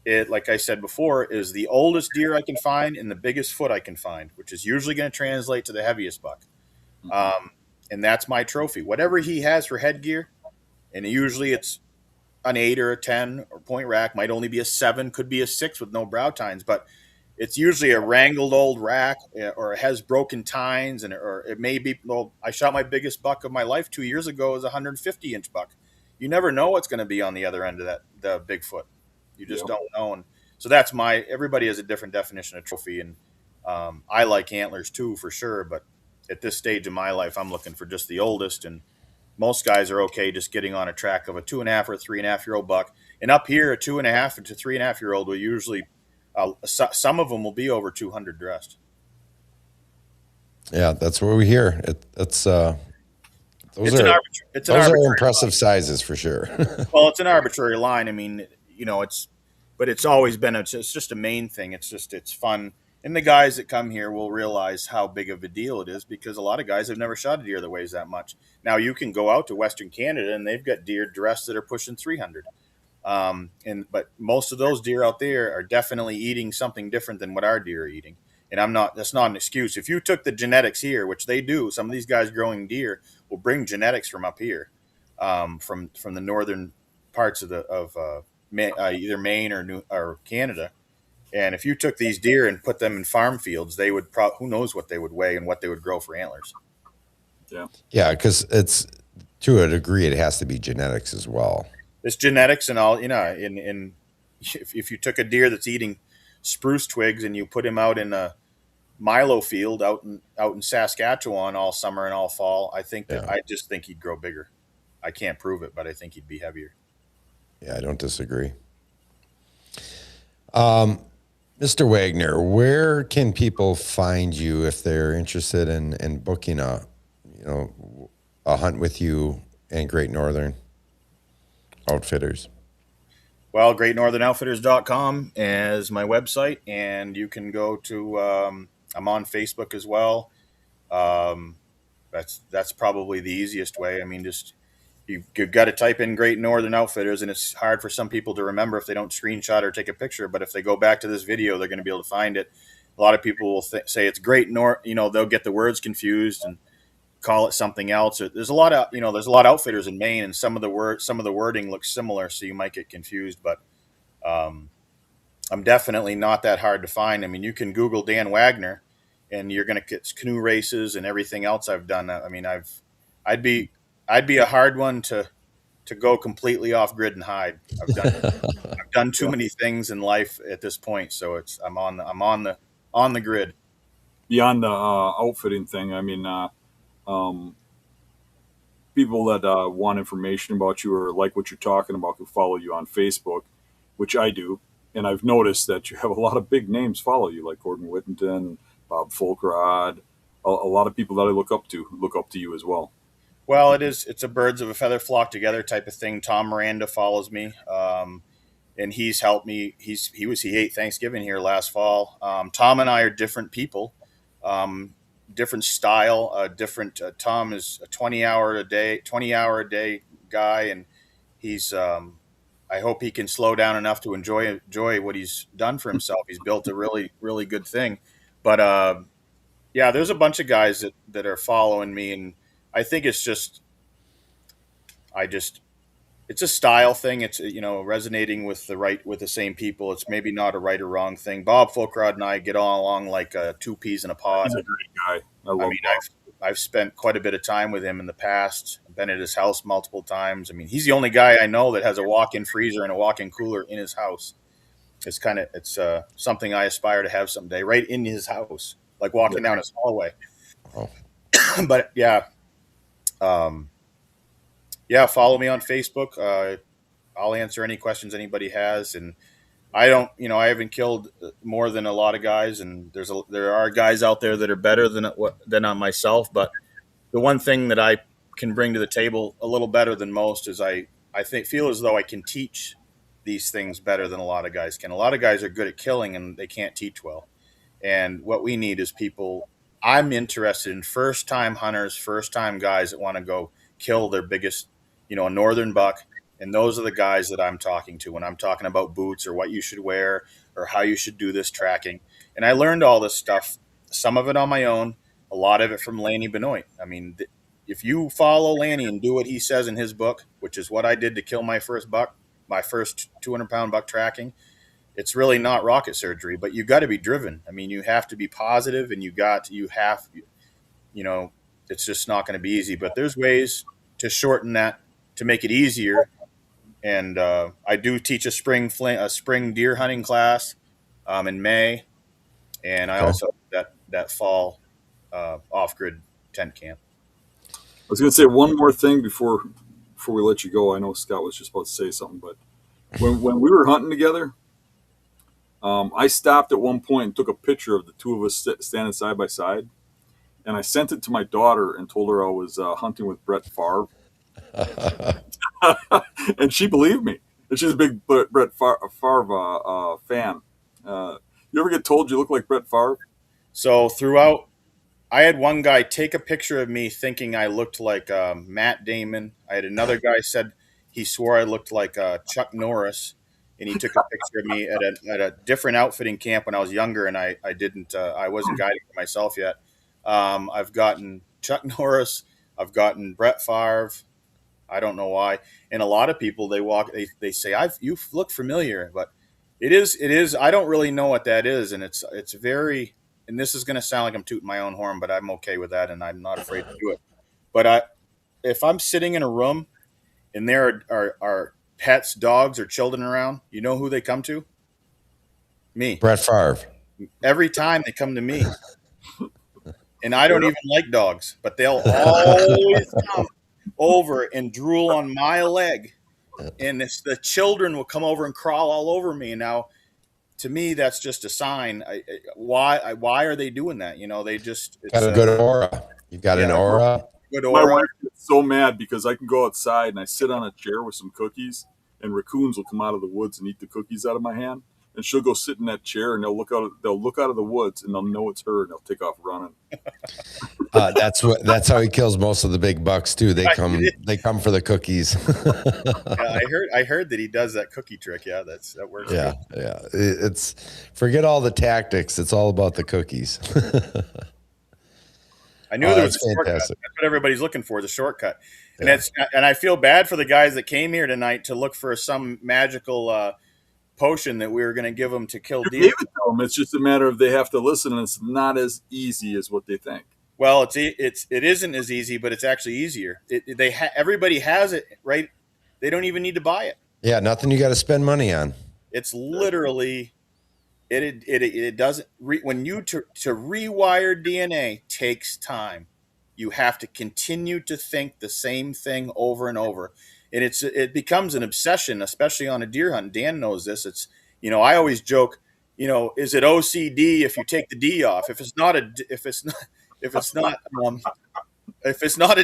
it, like I said before, is the oldest deer I can find and the biggest foot I can find, which is usually going to translate to the heaviest buck. Um, and that's my trophy. Whatever he has for headgear, and usually it's an 8 or a 10 or point rack, might only be a 7, could be a 6 with no brow tines, but it's usually a wrangled old rack, or it has broken tines, and or it may be. Well, I shot my biggest buck of my life 2 years ago as a 150-inch buck. You never know what's going to be on the other end of that, the Bigfoot. You just Yeah. don't know. And so that's my. Everybody has a different definition of trophy, and I like antlers too for sure. But at this stage of my life, I'm looking for just the oldest, and most guys are okay just getting on a track of a 2.5 or 3.5 year old buck. And up here, a 2.5 to 3.5 year old will usually, some of them will be over 200 dressed. Yeah, that's what we hear. Those It's are an arbitrary impressive sizes for sure. Well, it's an arbitrary line. I mean, but it's always been, it's just a main thing. It's fun. And the guys that come here will realize how big of a deal it is, because a lot of guys have never shot a deer that weighs that much. Now you can go out to Western Canada and they've got deer dressed that are pushing 300. But most of those deer out there are definitely eating something different than what our deer are eating. And that's not an excuse. If you took the genetics here, which they do, some of these guys growing deer will bring genetics from up here, from the northern parts of either Maine or Canada. And if you took these deer and put them in farm fields, they would who knows what they would weigh and what they would grow for antlers. Yeah. Yeah, because it's, to a degree, it has to be genetics as well. It's genetics and all, in if you took a deer that's eating spruce twigs and you put him out in a Milo field out in Saskatchewan all summer and all fall, I just think he'd grow bigger. I can't prove it, but I think he'd be heavier. Yeah, I don't disagree. Mr. Wagner, where can people find you if they're interested in booking a hunt with you and Great Northern Outfitters? Well, greatnorthernoutfitters.com is my website, and you can go to, I'm on Facebook as well. That's probably the easiest way. I mean, just you've got to type in Great Northern Outfitters, and it's hard for some people to remember if they don't screenshot or take a picture. But if they go back to this video, they're going to be able to find it. A lot of people will say it's Great North. They'll get the words confused and call it something else. There's a lot of outfitters in Maine, and some of the wording looks similar, so you might get confused. But I'm definitely not that hard to find. I mean, you can Google Dan Wagner, and you're going to get canoe races and everything else I've done. I mean, I'd be a hard one to go completely off grid and hide. I've done too many things in life at this point, so I'm on the grid. Beyond the outfitting thing, I mean, people that want information about you or like what you're talking about can follow you on Facebook, which I do. And I've noticed that you have a lot of big names follow you, like Gordon Whittington, Bob Folkrod, a lot of people that I look up to you as well. Well, it's a birds of a feather flock together type of thing. Tom Miranda follows me, and he's helped me. He ate Thanksgiving here last fall. Tom and I are different people, different style, different. Tom is a 20 hour a day guy, and he's. I hope he can slow down enough to enjoy what he's done for himself. He's built a really, really good thing. But yeah, there's a bunch of guys that are following me, and I think it's just it's a style thing. It's resonating with the same people. It's maybe not a right or wrong thing. Bob Folkrod and I get all along like two peas in a pod. He's a great guy. I mean, I've spent quite a bit of time with him in the past. I've been at his house multiple times. I mean, he's the only guy I know that has a walk-in freezer and a walk-in cooler in his house. It's something I aspire to have someday, right in his house, like walking down his hallway. Oh. But yeah, follow me on Facebook. I'll answer any questions anybody has, and I haven't killed more than a lot of guys, and there are guys out there that are better than on myself. But the one thing that I can bring to the table a little better than most is I feel as though I can teach these things better than a lot of guys can. A lot of guys are good at killing and they can't teach well. And what we need is people. I'm interested in first-time hunters, first-time guys that want to go kill their biggest, a northern buck, And those are the guys that I'm talking to when I'm talking about boots or what you should wear or how you should do this tracking. And I learned all this stuff, some of it on my own, a lot of it from Lanny Benoit. I mean, if you follow Lanny and do what he says in his book, which is what I did to kill my first buck, my first 200-pound buck tracking, it's really not rocket surgery, but you got to be driven. I mean, you have to be positive, and it's just not going to be easy. But there's ways to shorten that to make it easier. And I do teach a spring deer hunting class in May, and I also that fall off grid tent camp. I was going to say one more thing before we let you go. I know Scott was just about to say something, but when we were hunting together, I stopped at one point and took a picture of the two of us standing side by side, and I sent it to my daughter and told her I was hunting with Brett Favre. And she believed me. And she's a big Brett Favre fan. You ever get told you look like Brett Favre? So throughout, I had one guy take a picture of me thinking I looked like Matt Damon. I had another guy said he swore I looked like Chuck Norris, and he took a picture of me at a different outfitting camp when I was younger, and I wasn't guiding for myself yet. I've gotten Chuck Norris. I've gotten Brett Favre. I don't know why. And a lot of people, they say, you look familiar, but it is. I don't really know what that is. And it's very, and this is going to sound like I'm tooting my own horn, but I'm okay with that. And I'm not afraid to do it. But if I'm sitting in a room and there are pets, dogs, or children around, you know who they come to? Me. Brett Favre. Every time they come to me. And I don't even like dogs, but they'll always come over and drool on my leg, and the children will come over and crawl all over me. Now, to me, that's just a sign. Why are they doing that? They just got a good aura. You've got an aura. Good aura. My wife gets so mad because I can go outside and I sit on a chair with some cookies, and raccoons will come out of the woods and eat the cookies out of my hand. And she'll go sit in that chair, and they'll look out of the woods, and they'll know it's her, and they'll take off running. That's how he kills most of the big bucks too. They come for the cookies. Yeah, I heard that he does that cookie trick. Yeah, that works. Yeah, good. Yeah. It's forget all the tactics. It's all about the cookies. I knew there was a shortcut. That's what everybody's looking for, is a shortcut. And and I feel bad for the guys that came here tonight to look for some magical potion that we were going to give them to kill deer. Give it to them. It's just a matter of they have to listen, and it's not as easy as what they think. Well, it isn't as easy, but it's actually easier. Everybody has it, right? They don't even need to buy it. Yeah, nothing you got to spend money on. It's literally it doesn't when you to rewire DNA takes time. You have to continue to think the same thing over and over. And it becomes an obsession, especially on a deer hunt. Dan knows this. It's, I always joke, is it OCD if you take the D off? If it's not a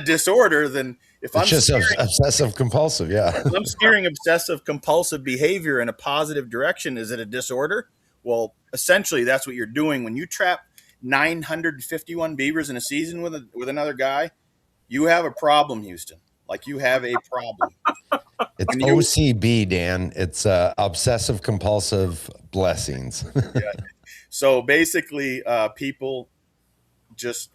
disorder, then it's just obsessive compulsive. Yeah. If I'm steering obsessive compulsive behavior in a positive direction, is it a disorder? Well, essentially that's what you're doing when you trap 951 beavers in a season with another guy. You have a problem, Houston. Like, you have a problem. It's OCB, Dan. It's obsessive compulsive blessings. Yeah. So basically, people just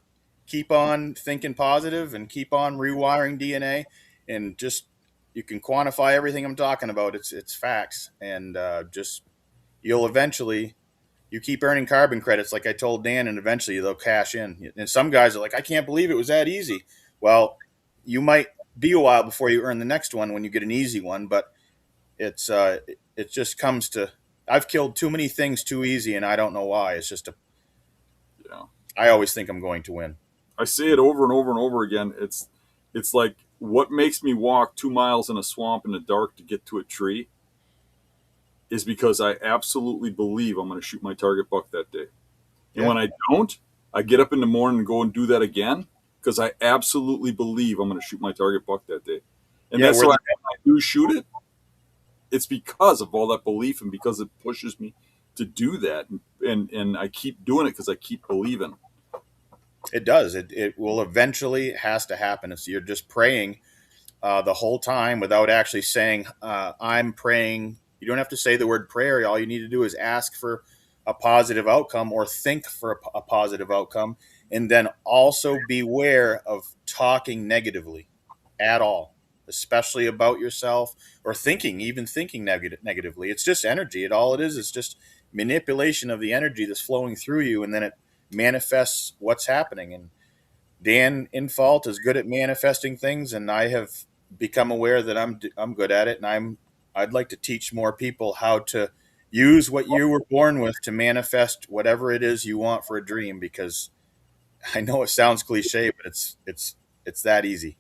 keep on thinking positive and keep on rewiring DNA, and just you can quantify everything I'm talking about. It's facts, and you'll eventually. You keep earning carbon credits, like I told Dan, and eventually they'll cash in. And some guys are like, I can't believe it was that easy. Well, you might be a while before you earn the next one when you get an easy one, but it just comes to, I've killed too many things too easy, and I don't know why. It's just I always think I'm going to win. I say it over and over and over again. It's like, what makes me walk 2 miles in a swamp in the dark to get to a tree is because I absolutely believe I'm going to shoot my target buck that day. And when I don't, I get up in the morning and go and do that again, because I absolutely believe I'm going to shoot my target buck that day. And that's why when I do shoot it, it's because of all that belief, and because it pushes me to do that. And I keep doing it because I keep believing. It does. It will eventually, it has to happen. You're just praying the whole time without actually saying, I'm praying. You don't have to say the word prayer. All you need to do is ask for a positive outcome or think for a positive outcome. And then also beware of talking negatively at all, especially about yourself or even thinking negatively. It's just energy. All it is just manipulation of the energy that's flowing through you, and then it manifests what's happening. And Dan in fault is good at manifesting things, and I have become aware that I'm good at it, and I'd like to teach more people how to use what you were born with to manifest whatever it is you want for a dream, because I know it sounds cliche, but it's that easy.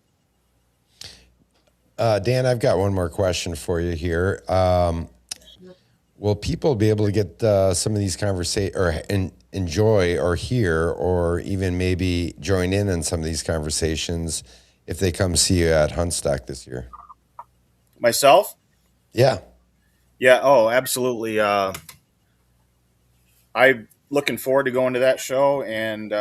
Dan, I've got one more question for you here. Will people be able to get some of these conversations or enjoy or hear or even maybe join in on some of these conversations if they come see you at Huntstock this year? Myself? Yeah. Yeah. Oh, absolutely. I'm looking forward to going to that show, and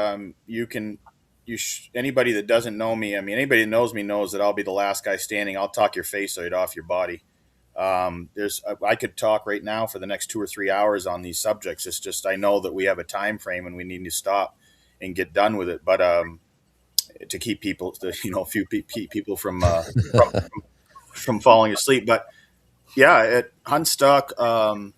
anybody that doesn't know me, I mean, anybody that knows me knows that I'll be the last guy standing. I'll talk your face right off your body. I could talk right now for the next 2 or 3 hours on these subjects. It's just I know that we have a time frame and we need to stop and get done with it. But to keep people, a few people from falling asleep. But yeah, at Huntstock,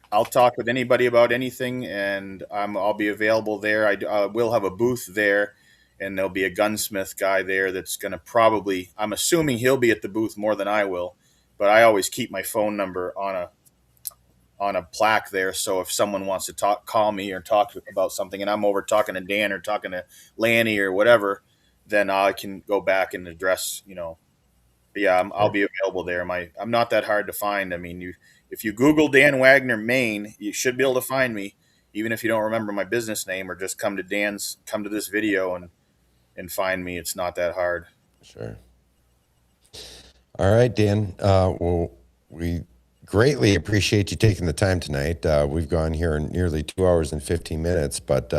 I'll talk with anybody about anything, and I'll be available there. I will have a booth there, and there'll be a gunsmith guy there that's going to I'm assuming he'll be at the booth more than I will, but I always keep my phone number on a plaque there. So if someone wants to call me or talk about something, and I'm over talking to Dan or talking to Lanny or whatever, then I can go back and address, but yeah, I'll be available there. I'm not that hard to find. I mean, if you Google Dan Wagner, Maine, you should be able to find me, even if you don't remember my business name, or just come to this video and find me. It's not that hard. Sure. All right, Dan. Well, we greatly appreciate you taking the time tonight. We've gone here nearly 2 hours and 15 minutes, but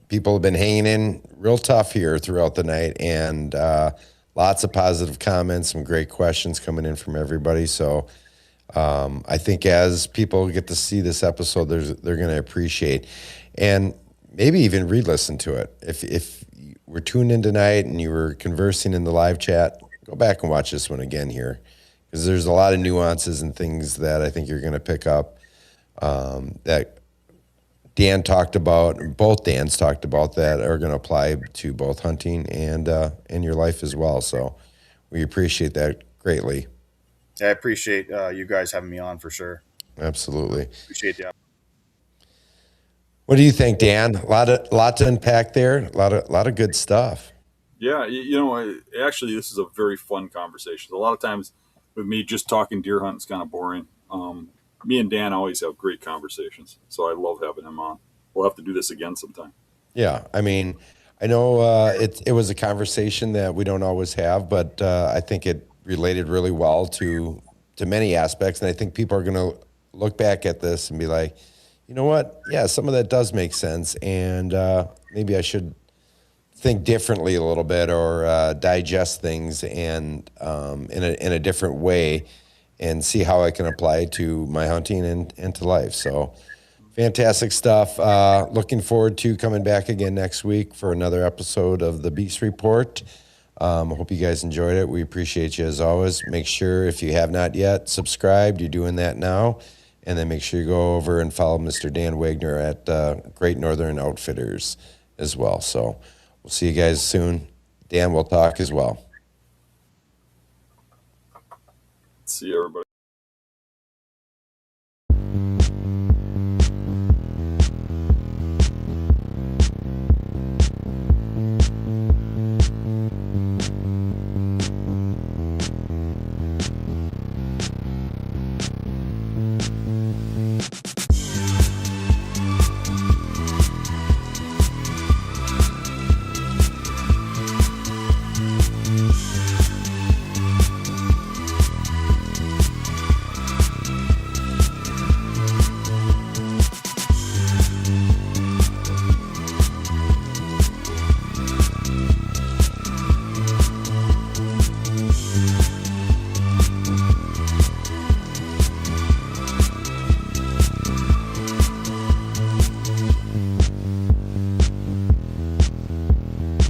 people have been hanging in real tough here throughout the night, and lots of positive comments, some great questions coming in from everybody. So I think as people get to see this episode, they're going to appreciate and maybe even re-listen to it. If you were tuned in tonight and you were conversing in the live chat, go back and watch this one again here, because there's a lot of nuances and things that I think you're going to pick up that Dan talked about, both Dans talked about, that are going to apply to both hunting and your life as well. So we appreciate that greatly. I appreciate you guys having me on for sure. Absolutely. Appreciate that. What do you think, Dan? A lot to unpack there. A lot of good stuff. Yeah, actually, this is a very fun conversation. A lot of times with me, just talking deer hunting is kind of boring. Me and Dan always have great conversations, so I love having him on. We'll have to do this again sometime. Yeah, I mean, I know it was a conversation that we don't always have, but I think it related really well to many aspects, and I think people are going to look back at this and be like, you know what? Yeah, some of that does make sense, and maybe I should think differently a little bit, or digest things and in a different way, and see how I can apply it to my hunting and to life. So fantastic stuff. Looking forward to coming back again next week for another episode of the Beast Report. I hope you guys enjoyed it. We appreciate you as always. Make sure, if you have not yet subscribed, you're doing that now. And then make sure you go over and follow Mr. Dan Wagner at Great Northern Outfitters as well. So we'll see you guys soon. Dan will talk as well. See you, everybody.